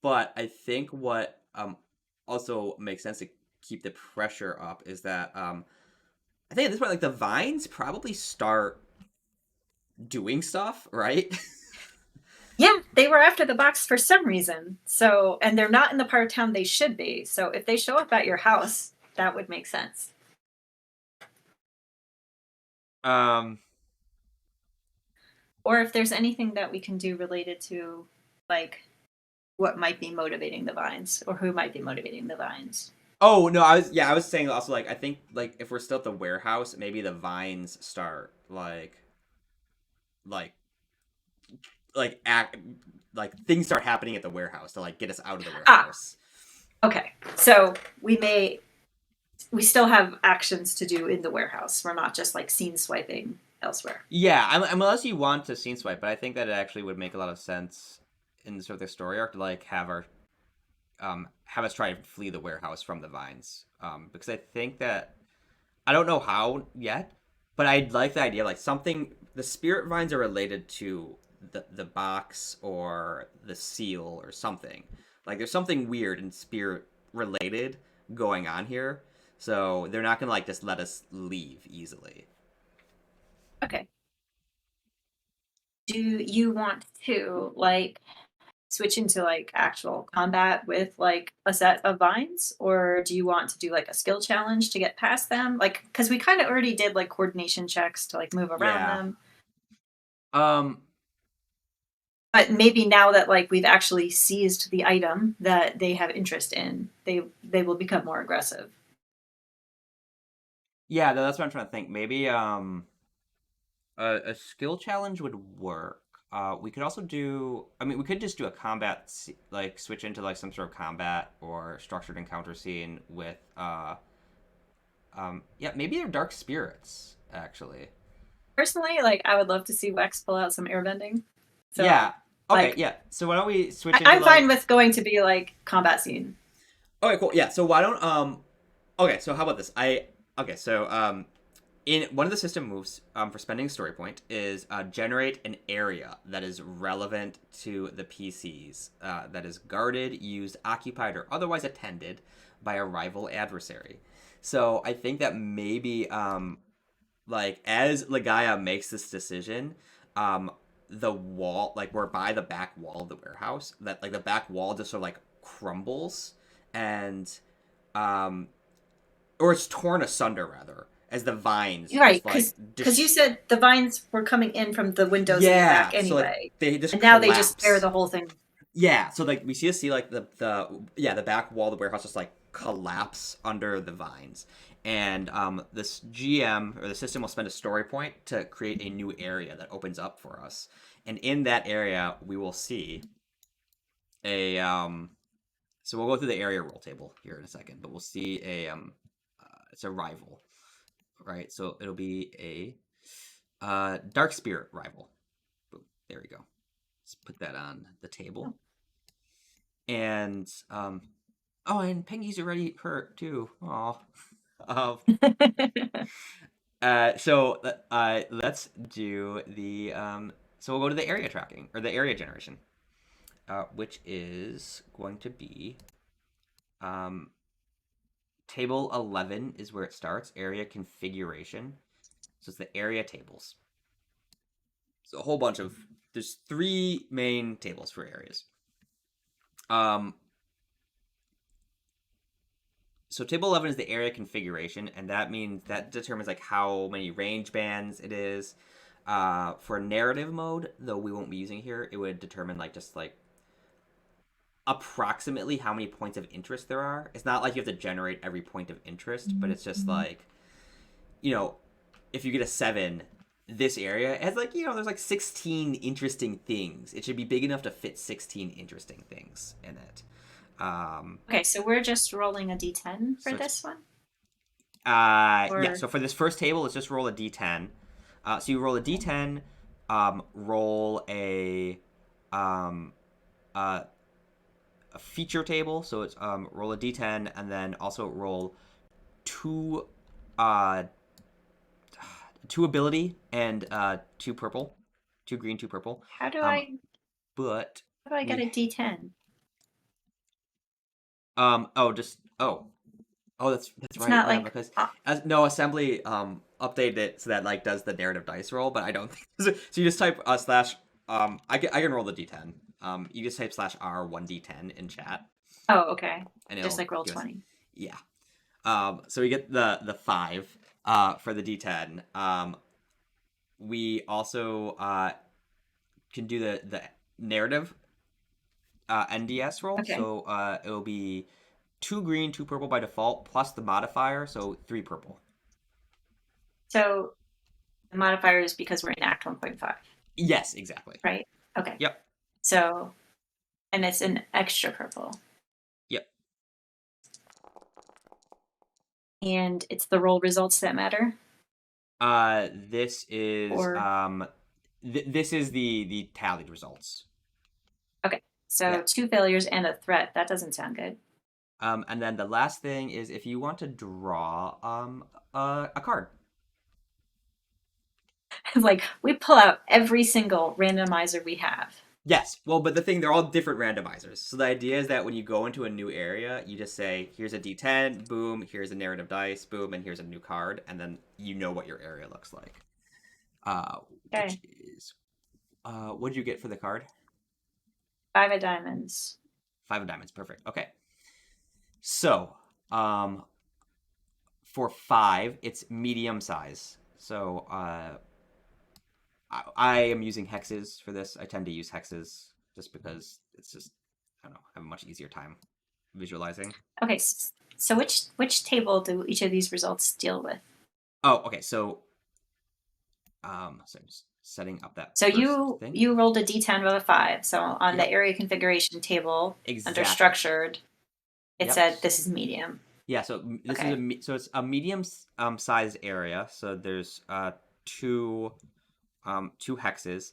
Speaker 1: But I think what also makes sense to keep the pressure up is that I think at this point like the vines probably start doing stuff, right?
Speaker 2: Yeah, they were after the box for some reason. So, and they're not in the part of town they should be. So, if they show up at your house, that would make sense.
Speaker 1: um
Speaker 2: Or if there's anything that we can do related to, like, what might be motivating the vines or who might be motivating the vines.
Speaker 1: Oh no, I was saying also like I think like if we're still at the warehouse, maybe the vines start like act like things start happening at the warehouse to like get us out of the
Speaker 2: Ah,
Speaker 1: warehouse.
Speaker 2: okay. So, we still have actions to do in the warehouse. We're not just like scene swiping elsewhere.
Speaker 1: Yeah, unless you want to scene swipe, but I think that it actually would make a lot of sense in sort of the story arc to like have us try and flee the warehouse from the vines. Because I think that I don't know how yet, but I'd like the idea like something the spirit vines are related to the box or the seal or something. Like there's something weird and spirit related going on here. So they're not gonna like just let us leave easily.
Speaker 2: Okay. Do you want to like switch into like actual combat with like a set of vines, or do you want to do like a skill challenge to get past them, like because we kind of already did like coordination checks to like move around
Speaker 1: Yeah.
Speaker 2: them,
Speaker 1: Um
Speaker 2: but maybe now that like we've actually seized the item that they have interest in, they will become more aggressive.
Speaker 1: yeah, that's what I'm trying to think. Maybe a skill challenge would work. We could also do. I mean, we could just do a combat, like switch into like some sort of combat or structured encounter scene with. Yeah, maybe they're dark spirits actually.
Speaker 2: Personally, like I would love to see Wex pull out some airbending, so
Speaker 1: Yeah. Okay.
Speaker 2: like
Speaker 1: Yeah. So why don't we switch into
Speaker 2: I'm fine
Speaker 1: like?
Speaker 2: with going to be like combat scene.
Speaker 1: Okay. Cool. Yeah. So why don't Okay. So how about this? Okay. So in one of the system moves for spending story point is generate an area that is relevant to the PCs that is guarded, used, occupied, or otherwise attended by a rival adversary. So I think that maybe like as Ligaya makes this decision, um, the wall, like we're by the back wall of the warehouse, that like the back wall just sort of like crumbles and um, or it's torn asunder rather as the vines
Speaker 2: Right,
Speaker 1: just like
Speaker 2: because you said the vines were coming in from the windows in the back
Speaker 1: yeah, so like
Speaker 2: anyway,
Speaker 1: they just
Speaker 2: and now they just tear
Speaker 1: collapse.
Speaker 2: the whole thing.
Speaker 1: Yeah, so like we see like the back wall of the warehouse just like collapse under the vines, and this GM or the system will spend a story point to create a new area that opens up for us, and in that area we will see a So we'll go through the area roll table here in a second, but we'll see a it's a rival, right? So it'll be a dark spirit rival. Boom, there we go. Let's put that on the table. And oh, and Pengi's already hurt too. Oh, um, let's do the so we'll go to the area tracking or the area generation, which is going to be um table 11 is where it starts. Area configuration. So it's the area tables. So a whole bunch of there's three main tables for areas. Um, so table 11 is the area configuration, and that means that determines like how many range bands it is. For narrative mode, though we won't be using here, it would determine like just like approximately how many points of interest there are. It's not like you have to generate every point of interest, but it's just like, you know, if you get a 7, this area has like, you know, there's like 16 interesting things. It should be big enough to fit 16 interesting things in it.
Speaker 2: Okay, so we're just rolling a d10 for
Speaker 1: So
Speaker 2: this one?
Speaker 1: yeah, so
Speaker 2: Or
Speaker 1: for this first table, let's just roll a d10. So you roll a d10, roll um, uh, a feature table. So it's roll a d10 and then also roll two uh, two ability and two purple, two green, two purple.
Speaker 2: how do
Speaker 1: Um,
Speaker 2: I
Speaker 1: but
Speaker 2: how do I get
Speaker 1: we
Speaker 2: a d10?
Speaker 1: oh just oh that's
Speaker 2: It's
Speaker 1: right,
Speaker 2: not
Speaker 1: yeah,
Speaker 2: like
Speaker 1: because as no assembly updated it so that like does the narrative dice roll, but I don't think so. You just type slash I can roll the d10. You just type slash r 1d10 in chat
Speaker 2: oh, okay.
Speaker 1: and
Speaker 2: Just
Speaker 1: it'll
Speaker 2: like roll
Speaker 1: give us
Speaker 2: 20.
Speaker 1: yeah. So we get the 5 for the d10. We also can do the narrative NDS roll.
Speaker 2: Okay.
Speaker 1: So it'll be 2 green, 2 purple by default, plus the modifier, so 3 purple.
Speaker 2: So the modifier is because we're in Act 1.5,
Speaker 1: Yes, exactly.
Speaker 2: right? Okay.
Speaker 1: Yep.
Speaker 2: So, and it's an extra purple.
Speaker 1: Yep.
Speaker 2: And it's the roll results that matter?
Speaker 1: This is
Speaker 2: Or,
Speaker 1: this is the tallied results.
Speaker 2: okay. So
Speaker 1: Yeah.
Speaker 2: 2 failures and a threat. That doesn't sound good.
Speaker 1: And then the last thing is if you want to draw a card.
Speaker 2: Like, we pull out every single randomizer we have.
Speaker 1: Yes. Well, but the thing, they're all different randomizers. So the idea is that when you go into a new area, you just say, here's a d10, boom, here's a narrative dice, boom, and here's a new card, and then you know what your area looks like.
Speaker 2: Okay.
Speaker 1: Which is, what did you get for the card?
Speaker 2: 5 of diamonds.
Speaker 1: 5 of diamonds. Perfect. Okay. So, for 5, it's medium size. So, I am using hexes for this. I tend to use hexes just because it's just, I don't know, I have a much easier time visualizing.
Speaker 2: Okay. So which table do each of these results deal with?
Speaker 1: Oh, okay. So I'm just setting up that
Speaker 2: So
Speaker 1: first
Speaker 2: you
Speaker 1: thing.
Speaker 2: you rolled a d10 with a 5. So on the
Speaker 1: Yep.
Speaker 2: area configuration table under
Speaker 1: Exactly.
Speaker 2: structured, it
Speaker 1: Yep.
Speaker 2: said this is medium.
Speaker 1: Yeah. So this
Speaker 2: Okay.
Speaker 1: is so it's a medium sized area. So there's two two hexes.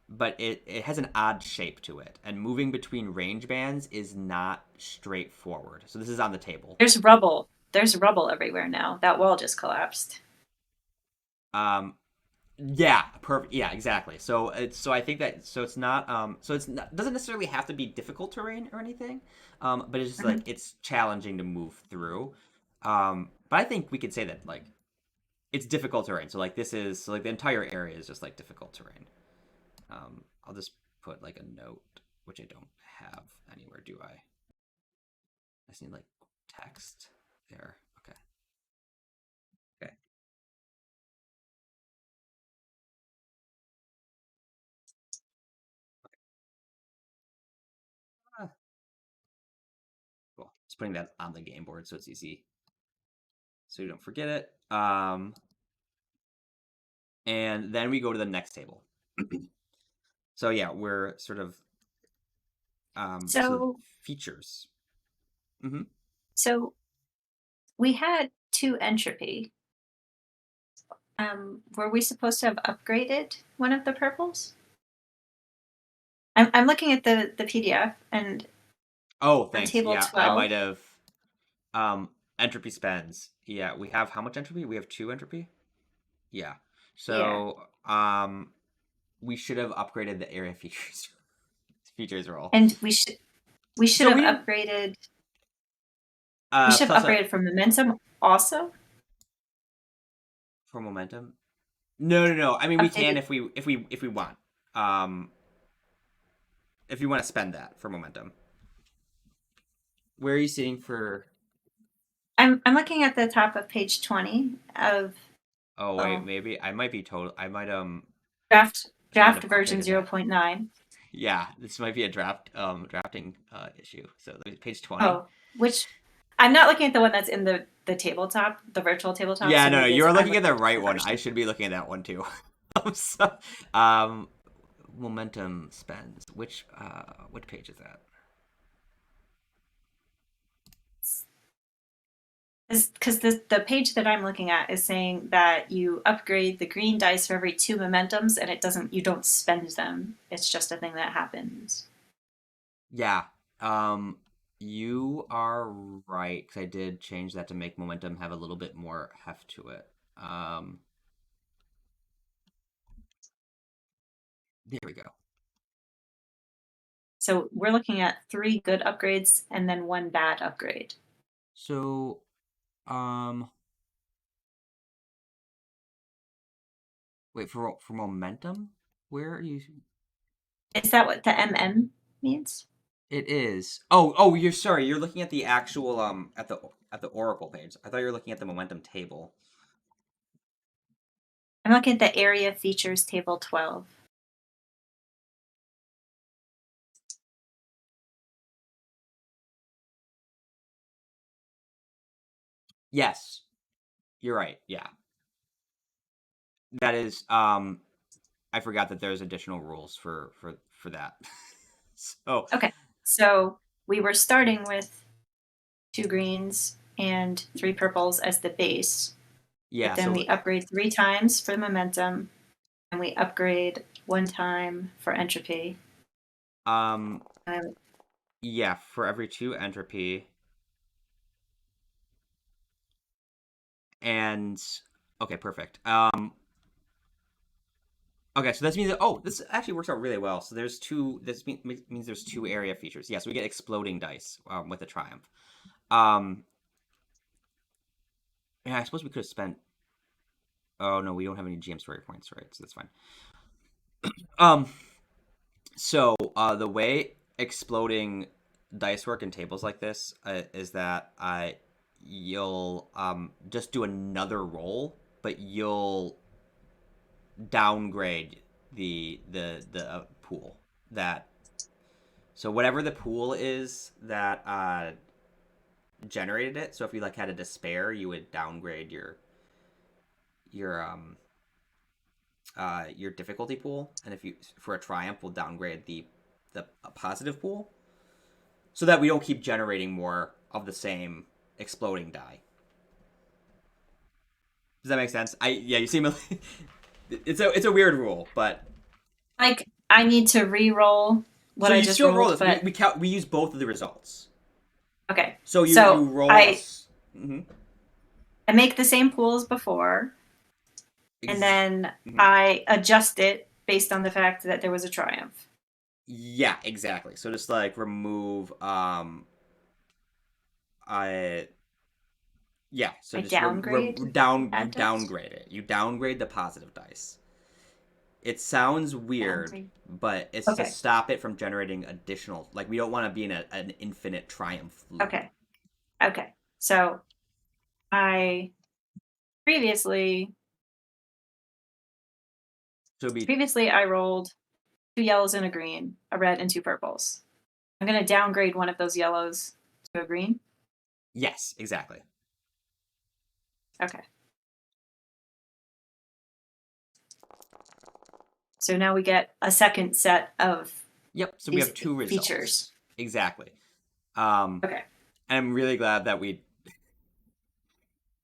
Speaker 1: But it has an odd shape to it, and moving between range bands is not straightforward. So this is on the table.
Speaker 2: There's rubble. There's rubble everywhere now. That wall just collapsed.
Speaker 1: Um, yeah, perfect. Yeah, exactly. So I think that it's not doesn't necessarily have to be difficult terrain or anything, but it's just like
Speaker 2: Mhm.
Speaker 1: it's challenging to move through. But I think we could say that like it's difficult terrain. So like this is so like the entire area is just like difficult terrain. I'll just put like a note, which I don't have anywhere, do I? I just need like text there. Okay. Okay. Ah, cool. Just putting that on the game board so it's easy, so you don't forget it. And then we go to the next table. So yeah, we're sort of so
Speaker 2: So,
Speaker 1: features. Mm-hmm.
Speaker 2: so we had two entropy. Were we supposed to have upgraded one of the purples? I'm looking at the PDF and
Speaker 1: Oh,
Speaker 2: on
Speaker 1: thanks.
Speaker 2: table
Speaker 1: Yeah, I
Speaker 2: 12.
Speaker 1: might have um entropy spends. Yeah, we have how much entropy? We have 2 entropy. Yeah.
Speaker 2: Yeah.
Speaker 1: So we should have upgraded the area features features role.
Speaker 2: And we should
Speaker 1: So
Speaker 2: have
Speaker 1: we didn't
Speaker 2: upgraded we should have
Speaker 1: plus a
Speaker 2: upgraded for momentum also.
Speaker 1: for momentum. No, no, no. I mean, we can
Speaker 2: Updated.
Speaker 1: if we want. Um, if you want to spend that for momentum. Where are you seeing for?
Speaker 2: I'm looking at the top of page 20 of
Speaker 1: Oh wait,
Speaker 2: oh,
Speaker 1: maybe I might be total.
Speaker 2: draft
Speaker 1: I might
Speaker 2: draft
Speaker 1: have
Speaker 2: version
Speaker 1: updated that.
Speaker 2: 0.9.
Speaker 1: Yeah, this might be a drafting issue. So page 20.
Speaker 2: Oh, which I'm not looking at the one that's in the tabletop, the virtual tabletop,
Speaker 1: Yeah,
Speaker 2: so
Speaker 1: no, no,
Speaker 2: maybe it's
Speaker 1: you're
Speaker 2: I'm
Speaker 1: looking at
Speaker 2: looking
Speaker 1: the
Speaker 2: at a
Speaker 1: right
Speaker 2: different
Speaker 1: one. I
Speaker 2: version.
Speaker 1: should be looking at that one too. so, um, momentum spends. Which page is that?
Speaker 2: Because the page that I'm looking at is saying that you upgrade the green dice for every two momentums, and you don't spend them. It's just a thing that happens.
Speaker 1: Yeah. Um, you are right because I did change that to make momentum have a little bit more heft to it. There we go.
Speaker 2: So we're looking at three good upgrades and then one bad upgrade.
Speaker 1: So, um, wait for momentum. Where are you?
Speaker 2: Is that what the MM means?
Speaker 1: It is. Oh, you're sorry. You're looking at the actual at the Oracle page. I thought you were looking at the momentum table.
Speaker 2: I'm looking at the area features table 12.
Speaker 1: Yes, you're right. Yeah, that is. I forgot that there's additional rules for that. so
Speaker 2: Okay, so we were starting with two greens and three purples as the base, but
Speaker 1: yeah,
Speaker 2: then
Speaker 1: so
Speaker 2: we upgrade three times for momentum, and we upgrade one time for entropy.
Speaker 1: um
Speaker 2: Um,
Speaker 1: yeah, for every 2 entropy and okay, perfect. Okay, so this means that, oh, this actually works out really well. So there's two. Means there's 2 area features. Yeah, so we get exploding dice with a triumph. Um, yeah, I suppose we could have spent. Oh no, we don't have any GM story points, right? So that's fine. Um, so the way exploding dice work in tables like this is that you'll just do another roll, but you'll downgrade the pool that. So whatever the pool is that generated it. So if you like had a despair, you would downgrade your your difficulty pool, and if you for a triumph, we'll downgrade the positive pool, so that we don't keep generating more of the same exploding die. Does that make sense? Yeah, you seem it's a weird rule, but
Speaker 2: like I need to re-roll
Speaker 1: so
Speaker 2: what I
Speaker 1: you
Speaker 2: just
Speaker 1: still roll
Speaker 2: rolled,
Speaker 1: this. We
Speaker 2: but
Speaker 1: we count we use both of the results.
Speaker 2: okay.
Speaker 1: So you
Speaker 2: So
Speaker 1: roll
Speaker 2: I
Speaker 1: us. Mm-hmm.
Speaker 2: I make the same pool as before, and then
Speaker 1: Mhm.
Speaker 2: I adjust it based on the fact that there was a triumph.
Speaker 1: Yeah, exactly. So just like remove I yeah, so
Speaker 2: I
Speaker 1: just
Speaker 2: downgrade the
Speaker 1: you
Speaker 2: bad dice.
Speaker 1: downgrade it. You downgrade the positive dice. It sounds weird,
Speaker 2: Downgrade.
Speaker 1: but it's to
Speaker 2: Okay.
Speaker 1: stop it from generating additional. Like we don't want to be in an infinite triumph loop.
Speaker 2: Okay. Okay. So I previously
Speaker 1: So it'd be
Speaker 2: previously I rolled 2 yellows and a green, a red and 2 purples. I'm going to downgrade one of those yellows to a green.
Speaker 1: yes, exactly.
Speaker 2: Okay. So now we get a second set of
Speaker 1: Yep. So we
Speaker 2: these
Speaker 1: have two results.
Speaker 2: features.
Speaker 1: Exactly. Um,
Speaker 2: Okay.
Speaker 1: and I'm really glad that we.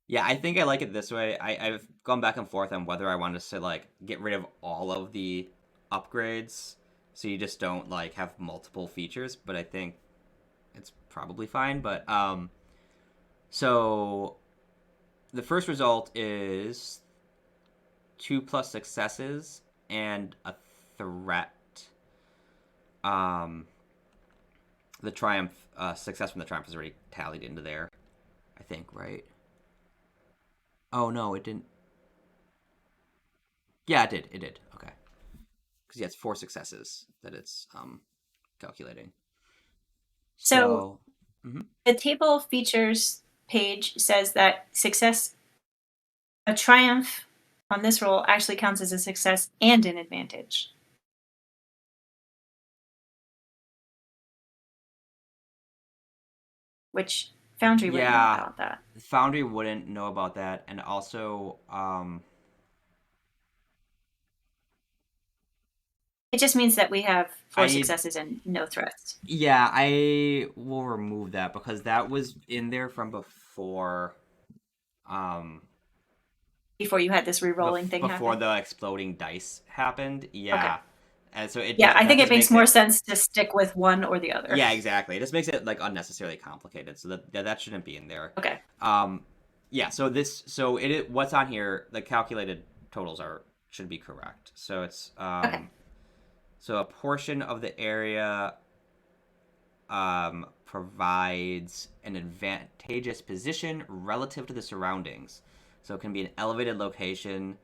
Speaker 1: Yeah, I think I like it this way. I've gone back and forth on whether I want us to like get rid of all of the upgrades, so you just don't like have multiple features. But I think it's probably fine. But so the first result is 2+ successes and a threat. Um, the triumph success from the triumph is already tallied into there. I think, right? Oh no, it didn't. Yeah, it did. It did. Okay, because yeah, it's 4 successes that it's calculating.
Speaker 2: So
Speaker 1: So, mhm.
Speaker 2: the table features page says that a triumph on this roll actually counts as a success and an advantage. Which Foundry wouldn't know
Speaker 1: Yeah,
Speaker 2: about that.
Speaker 1: Foundry wouldn't know about that, and also,
Speaker 2: It just means that we have
Speaker 1: I
Speaker 2: 4
Speaker 1: need.
Speaker 2: successes and no threats.
Speaker 1: Yeah, I will remove that because that was in there from before. Um,
Speaker 2: Before you had this re-rolling thing
Speaker 1: before
Speaker 2: happen.
Speaker 1: the exploding dice happened.
Speaker 2: Okay.
Speaker 1: Yeah, and so
Speaker 2: Yeah, I
Speaker 1: that
Speaker 2: think it
Speaker 1: just
Speaker 2: makes
Speaker 1: makes
Speaker 2: more
Speaker 1: it.
Speaker 2: sense to stick with one or the other.
Speaker 1: Yeah, exactly. It just makes it like unnecessarily complicated. So that shouldn't be in there.
Speaker 2: Okay.
Speaker 1: Um, yeah. So what's on here? The calculated totals are should be correct. So it's
Speaker 2: Okay.
Speaker 1: so a portion of the area provides an advantageous position relative to the surroundings. So it can be an elevated location,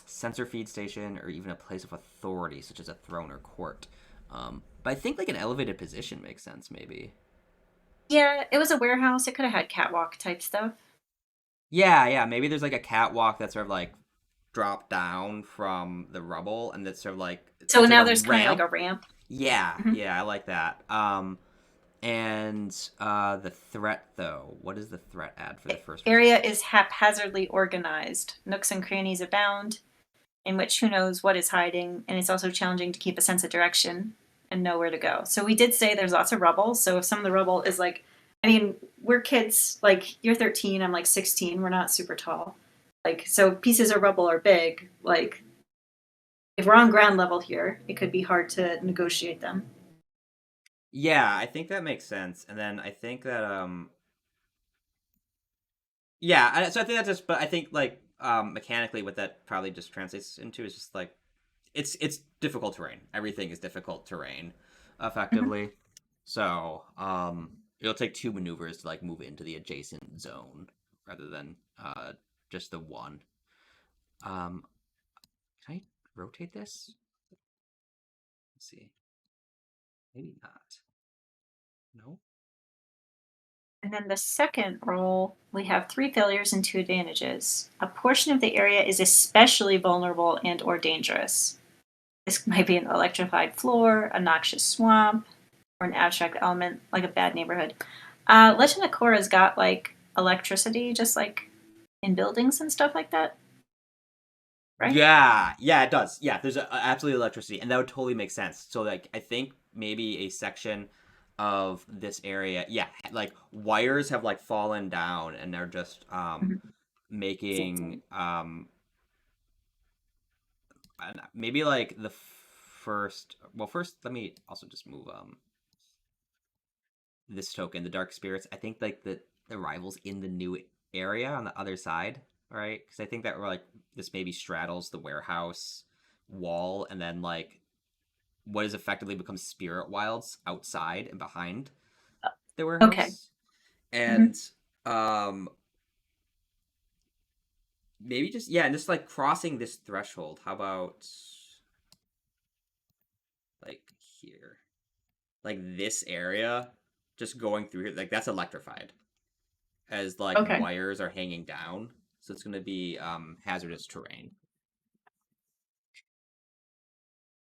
Speaker 1: sensor feed station, or even a place of authority, such as a throne or court. But I think like an elevated position makes sense, maybe.
Speaker 2: Yeah, it was a warehouse. It could have had catwalk type stuff.
Speaker 1: Yeah, yeah. Maybe there's like a catwalk that's sort of like dropped down from the rubble, and that's sort of like
Speaker 2: So
Speaker 1: it's like
Speaker 2: now
Speaker 1: a
Speaker 2: there's kind of like
Speaker 1: ramp.
Speaker 2: a ramp.
Speaker 1: Yeah,
Speaker 2: Mhm.
Speaker 1: yeah, I like that. And the threat though, what does the threat add for the first
Speaker 2: Area
Speaker 1: result?
Speaker 2: is haphazardly organized. Nooks and crannies abound, in which who knows what is hiding, and it's also challenging to keep a sense of direction and know where to go. So we did say there's lots of rubble. So if some of the rubble is like, I mean, we're kids. Like you're 13, I'm like 16. We're not super tall. Like so, pieces of rubble are big. Like if we're on ground level here, it could be hard to negotiate them.
Speaker 1: Yeah, I think that makes sense. And then I think that yeah, so I think that's just but I think like mechanically what that probably just translates into is just like it's difficult terrain. Everything is difficult terrain
Speaker 2: Mhm.
Speaker 1: effectively. So, it'll take 2 maneuvers to like move into the adjacent zone rather than just the one. Um can I rotate this? Let's see. Maybe not. No.
Speaker 2: And then the second roll, we have 3 failures and 2 advantages. A portion of the area is especially vulnerable and or dangerous. This might be an electrified floor, a noxious swamp, or an abstract element like a bad neighborhood. Legend of Korra's got like electricity, just like in buildings and stuff like that, right?
Speaker 1: Yeah, yeah, it does. Yeah, there's absolutely electricity, and that would totally make sense. So, like, I think maybe a section of this area, yeah, like wires have like fallen down, and they're just
Speaker 2: Mhm.
Speaker 1: making maybe like the first. Well, first, let me also just move this token, the dark spirits. I think like the rivals in the new area on the other side right? Because I think that we're like this maybe straddles the warehouse wall, and then like what is effectively becomes spirit wilds outside and behind the
Speaker 2: Okay.
Speaker 1: warehouse,
Speaker 2: Hmm.
Speaker 1: and um maybe just yeah, and just like crossing this threshold. How about like here, like this area, just going through here, like that's electrified as like
Speaker 2: Okay.
Speaker 1: wires are hanging down, so it's going to be hazardous terrain.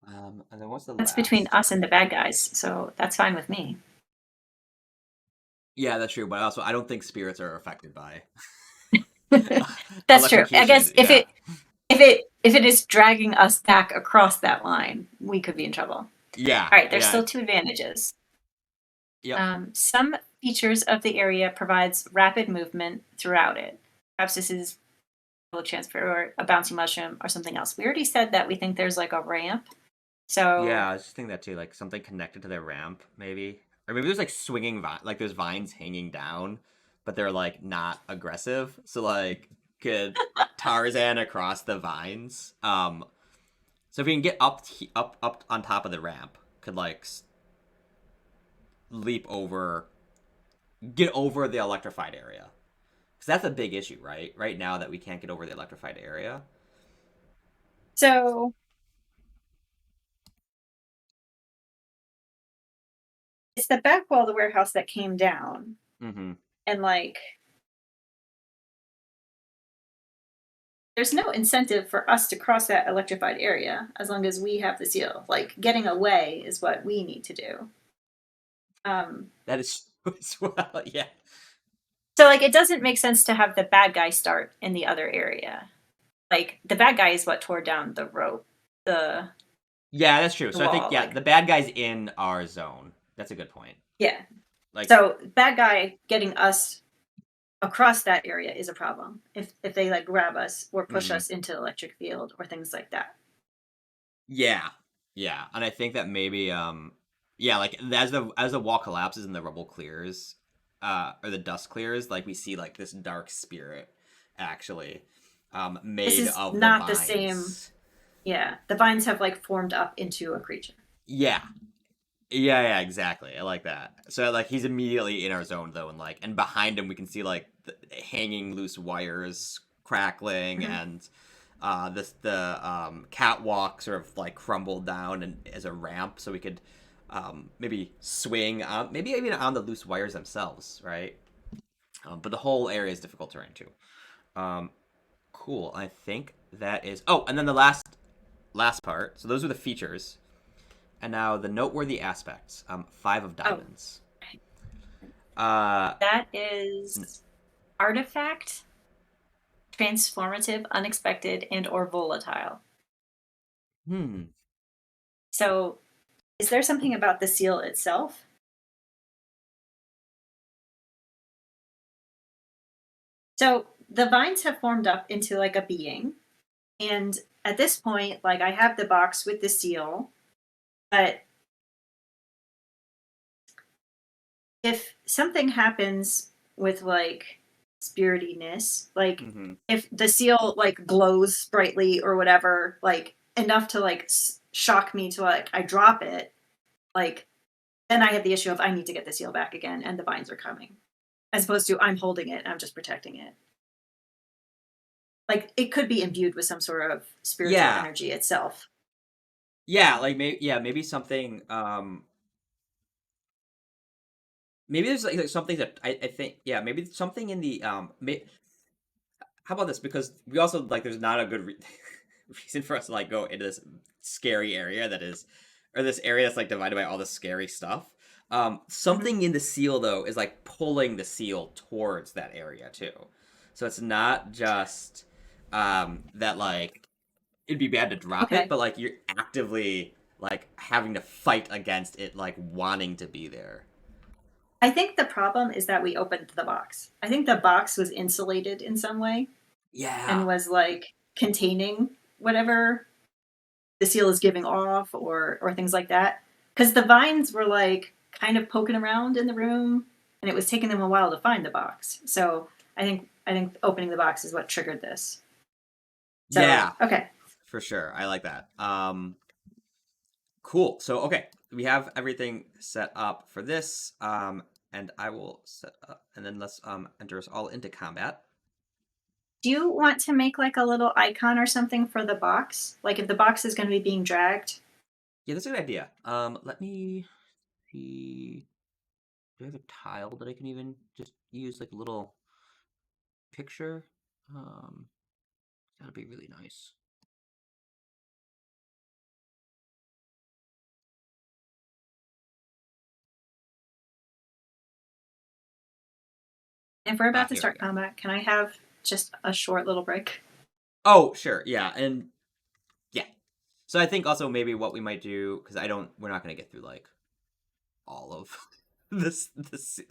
Speaker 1: And then what's the
Speaker 2: That's between
Speaker 1: last?
Speaker 2: us and the bad guys, so that's fine with me.
Speaker 1: Yeah, that's true, but also I don't think spirits are affected by
Speaker 2: That's true. I
Speaker 1: electrocution.
Speaker 2: guess
Speaker 1: Yeah,
Speaker 2: if it is dragging us back across that line, we could be in trouble.
Speaker 1: yeah,
Speaker 2: All right, there's
Speaker 1: yeah.
Speaker 2: still two advantages.
Speaker 1: Yep.
Speaker 2: Some features of the area provides rapid movement throughout it. Perhaps this is a transfer or a bouncy mushroom or something else. We already said that we think there's like a ramp.
Speaker 1: Yeah,
Speaker 2: So
Speaker 1: I was just thinking that too, like something connected to the ramp, maybe, or maybe there's like swinging like there's vines hanging down, but they're like not aggressive. So like, could Tarzan across the vines? So if we can get up on top of the ramp, could like leap over, get over the electrified area, because that's a big issue, right? Right now that we can't get over the electrified area.
Speaker 2: so it's the back wall of the warehouse that came down.
Speaker 1: Mm-hmm.
Speaker 2: And like there's no incentive for us to cross that electrified area as long as we have the seal. Like getting away is what we need to do. Um,
Speaker 1: That is as well, yeah.
Speaker 2: so like it doesn't make sense to have the bad guy start in the other area. Like the bad guy is what tore down the rope,
Speaker 1: Yeah, that's true.
Speaker 2: the
Speaker 1: So I think
Speaker 2: wall.
Speaker 1: yeah,
Speaker 2: Like
Speaker 1: the bad guy's in our zone. That's a good point.
Speaker 2: yeah.
Speaker 1: Like
Speaker 2: So bad guy getting us across that area is a problem. If they like grab us or push
Speaker 1: mhm.
Speaker 2: us into electric field or things like that.
Speaker 1: Yeah. Yeah. And I think that maybe yeah, like as the wall collapses and the rubble clears, or the dust clears, like we see like this dark spirit actually
Speaker 2: This
Speaker 1: made
Speaker 2: is
Speaker 1: of the
Speaker 2: not the same.
Speaker 1: vines.
Speaker 2: Yeah, the vines have like formed up into a creature.
Speaker 1: Yeah. Yeah, exactly. I like that. So like he's immediately in our zone though, and like and behind him we can see like hanging loose wires crackling,
Speaker 2: Mhm.
Speaker 1: and the catwalk sort of like crumbled down and as a ramp, so we could maybe swing on, maybe even on the loose wires themselves, right? But the whole area is difficult terrain too. Um, cool. I think that is. Oh, and then the last part. So those are the features, and now the noteworthy aspects. Five of
Speaker 2: Oh,
Speaker 1: diamonds. Uh,
Speaker 2: that is artifact, transformative, unexpected, and or volatile.
Speaker 1: hmm.
Speaker 2: So, is there something about the seal itself? So, the vines have formed up into like a being, and at this point, like I have the box with the seal, but if something happens with like spiritiness, like
Speaker 1: Mm-hmm.
Speaker 2: if the seal like glows brightly or whatever, like enough to like shock me to like I drop it, like then I have the issue of I need to get the seal back again and the vines are coming. As opposed to I'm holding it and I'm just protecting it. Like it could be imbued with some sort of spiritual
Speaker 1: Yeah.
Speaker 2: energy itself.
Speaker 1: Yeah. Like maybe. Yeah. Maybe something. Maybe there's like something that I think. Yeah. Maybe something in the how about this? Because we also like there's not a good reason for us to like go into this scary area that is, or this area that's like divided by all this scary stuff.
Speaker 2: Mhm.
Speaker 1: Something in the seal though is like pulling the seal towards that area too. So it's not just that like it'd be bad to drop it,
Speaker 2: Okay.
Speaker 1: but like you're actively like having to fight against it, like wanting to be there.
Speaker 2: I think the problem is that we opened the box. I think the box was insulated in some way
Speaker 1: Yeah.
Speaker 2: and was like containing whatever the seal is giving off or things like that. Because the vines were like kind of poking around in the room and it was taking them a while to find the box. So I think I think opening the box is what triggered this. So,
Speaker 1: yeah,
Speaker 2: okay.
Speaker 1: for sure. I like that. Cool. So, okay, we have everything set up for this. And I will set up, and then let's enter us all into combat.
Speaker 2: Do you want to make like a little icon or something for the box? Like if the box is going to be being dragged?
Speaker 1: Yeah, that's a good idea. Let me see. Do I have a tile that I can even just use like a little picture? That'd be really nice.
Speaker 2: If we're about to
Speaker 1: Here we
Speaker 2: start
Speaker 1: go.
Speaker 2: combat, can I have just a short little break?
Speaker 1: Oh, sure. Yeah, and yeah. So I think also maybe what we might do, because we're not gonna get through like all of the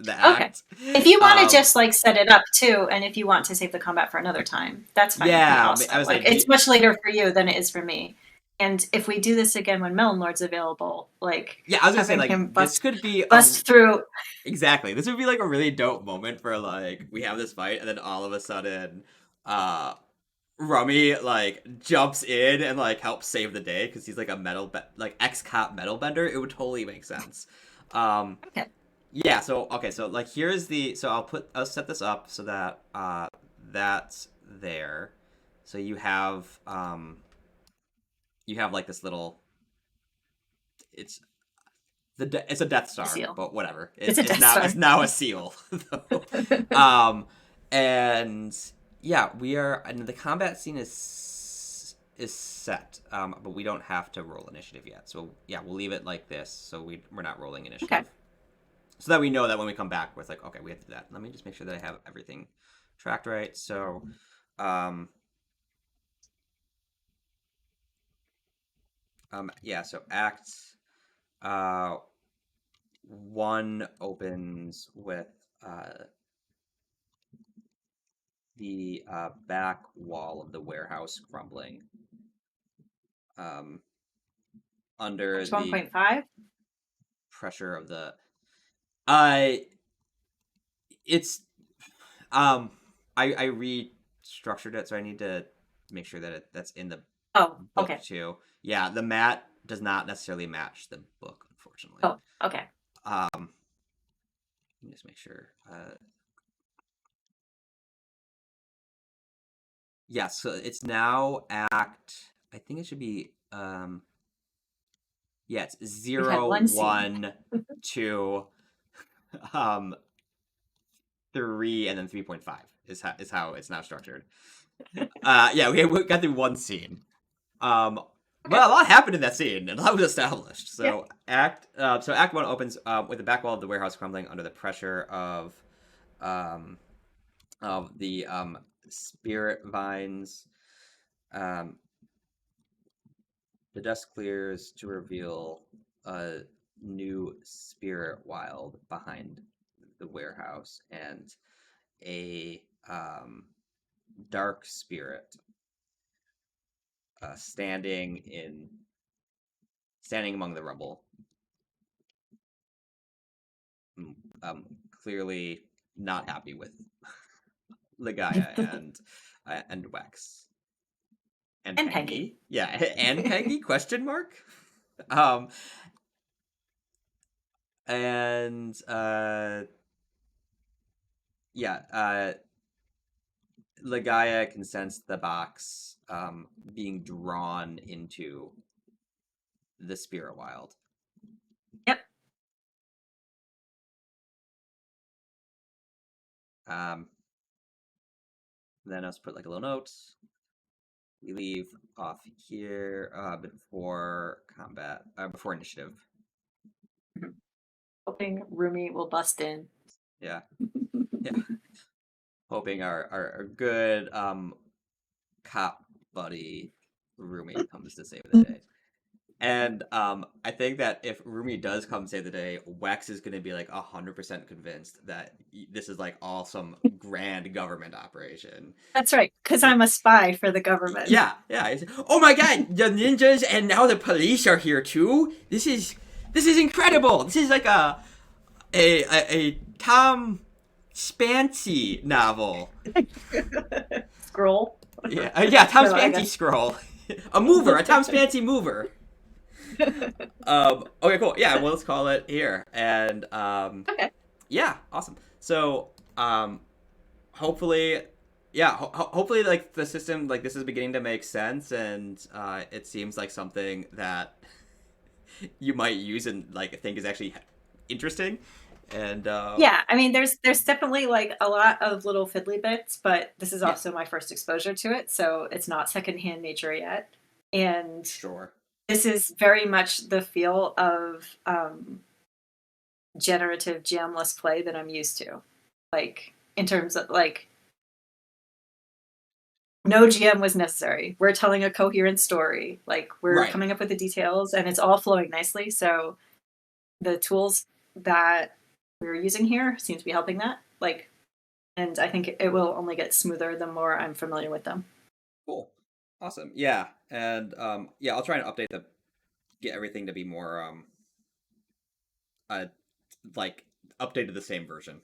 Speaker 2: Okay.
Speaker 1: act.
Speaker 2: If you want to just like set it up too, and if you want to save the combat for another time, that's fine with me
Speaker 1: Yeah,
Speaker 2: also.
Speaker 1: I was like,
Speaker 2: it's much later for you than it is for me. And if we do this again when MelonLord's available, like
Speaker 1: yeah, I was gonna say
Speaker 2: having him
Speaker 1: like this could be
Speaker 2: bust through.
Speaker 1: exactly. This would be like a really dope moment for like we have this fight and then all of a sudden, Rumi like jumps in and like helps save the day because he's like a like ex-cop metal bender. It would totally make sense.
Speaker 2: Okay.
Speaker 1: Yeah. So okay. So like here's the. So I'll set this up so that that's there. So you have like this little. It's it's a Death Star,
Speaker 2: Seal.
Speaker 1: but whatever.
Speaker 2: It's a Death Star.
Speaker 1: It's now a seal. And yeah, we are. And the combat scene is set, but we don't have to roll initiative yet. So yeah, we'll leave it like this. So we're not rolling initiative.
Speaker 2: Okay.
Speaker 1: So that we know that when we come back, we're like, okay, we have to do that. Let me just make sure that I have everything tracked right. So, yeah. So Act 1 opens with the back wall of the warehouse crumbling. Under
Speaker 2: It's
Speaker 1: the
Speaker 2: 1.5.
Speaker 1: pressure of the it's I restructured it, so I need to make sure that that's in the
Speaker 2: book
Speaker 1: okay. Too. Yeah, the mat does not necessarily match the book, unfortunately.
Speaker 2: Oh, okay.
Speaker 1: Let me just make sure. Yeah, so it's now Act. I think it should be. Yeah, it's 0, 1, 2, 3, and then 3.5 is how it's now structured. Yeah, we got through one scene. Well, a lot happened in that scene, and a lot was established. So yeah. Act 1 opens with the back wall of the warehouse crumbling under the pressure of the spirit vines. The dust clears to reveal a new spirit wild behind the warehouse and a dark spirit standing among the rubble, clearly not happy with Ligaya and Wex and Pengi. Yeah, and Pengi? Question mark. And yeah, Ligaya can sense the box being drawn into the spirit wild.
Speaker 2: Yep.
Speaker 1: Then let's put like a little note. We leave off here before combat, before initiative.
Speaker 2: Hoping Rumi will bust in.
Speaker 1: Yeah. Yeah. Hoping our good cop buddy Rumi comes to save the day. And I think that if Rumi does come save the day, Wex is going to be like 100% convinced that this is like all some grand government operation.
Speaker 2: That's right, because I'm a spy for the government.
Speaker 1: Yeah. Oh my god, the ninjas and now the police are here too. This is incredible. This is like a Tom Spancy novel.
Speaker 2: Scroll.
Speaker 1: Yeah, Tom
Speaker 2: So I
Speaker 1: Spancy
Speaker 2: guess.
Speaker 1: scroll. A mover, a Tom Spancy mover. Okay, cool. Yeah, well, let's call it here. And
Speaker 2: Okay.
Speaker 1: yeah, awesome. So hopefully, yeah, hopefully, like the system, like this is beginning to make sense, and it seems like something that you might use and like think is actually interesting. And
Speaker 2: Yeah, I mean, there's definitely like a lot of little fiddly bits, but this is
Speaker 1: yeah,
Speaker 2: also my first exposure to it, so it's not secondhand nature yet. And
Speaker 1: sure.
Speaker 2: this is very much the feel of generative GM-less play that I'm used to. Like in terms of like no GM was necessary. We're telling a coherent story. Like we're
Speaker 1: Right.
Speaker 2: coming up with the details and it's all flowing nicely. So the tools that we're using here seem to be helping that. Like, and I think it will only get smoother the more I'm familiar with them.
Speaker 1: Cool. Awesome. Yeah. And yeah, I'll try and update the get everything to be more uh like updated the same version.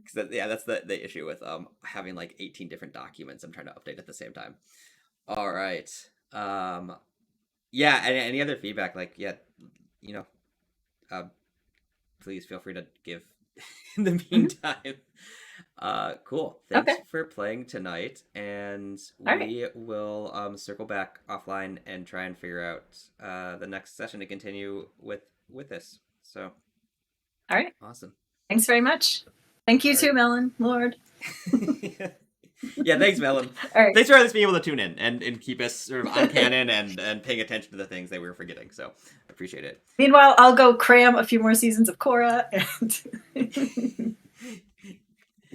Speaker 1: Because yeah, that's the issue with having like 18 different documents I'm trying to update at the same time. All right. Um yeah, and any other feedback like yeah, you know, uh please feel free to give in the
Speaker 2: Mhm.
Speaker 1: meantime. Cool. Thanks
Speaker 2: Okay.
Speaker 1: for playing tonight, and
Speaker 2: All right.
Speaker 1: we will circle back offline and try and figure out the next session to continue with this. So
Speaker 2: All right.
Speaker 1: awesome.
Speaker 2: Thanks very much. Thank you
Speaker 1: All right.
Speaker 2: too, MelonLord.
Speaker 1: Yeah, thanks, Melon.
Speaker 2: All right.
Speaker 1: Thanks for at least being able to tune in and keep us sort of on canon and paying attention to the things that we were forgetting. So appreciate it.
Speaker 2: Meanwhile, I'll go cram a few more seasons of Korra and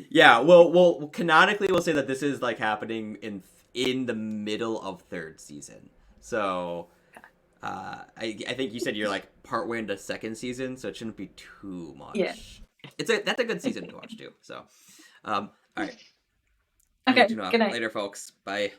Speaker 1: Yeah, well, canonically, we'll say that this is like happening in the middle of third season. So, I think you said you're like partway into second season, so it shouldn't be too
Speaker 2: yeah.
Speaker 1: much. That's a good season to watch too. So, all right, I'm gonna
Speaker 2: Okay.
Speaker 1: tune off
Speaker 2: Good night.
Speaker 1: later, folks. Bye.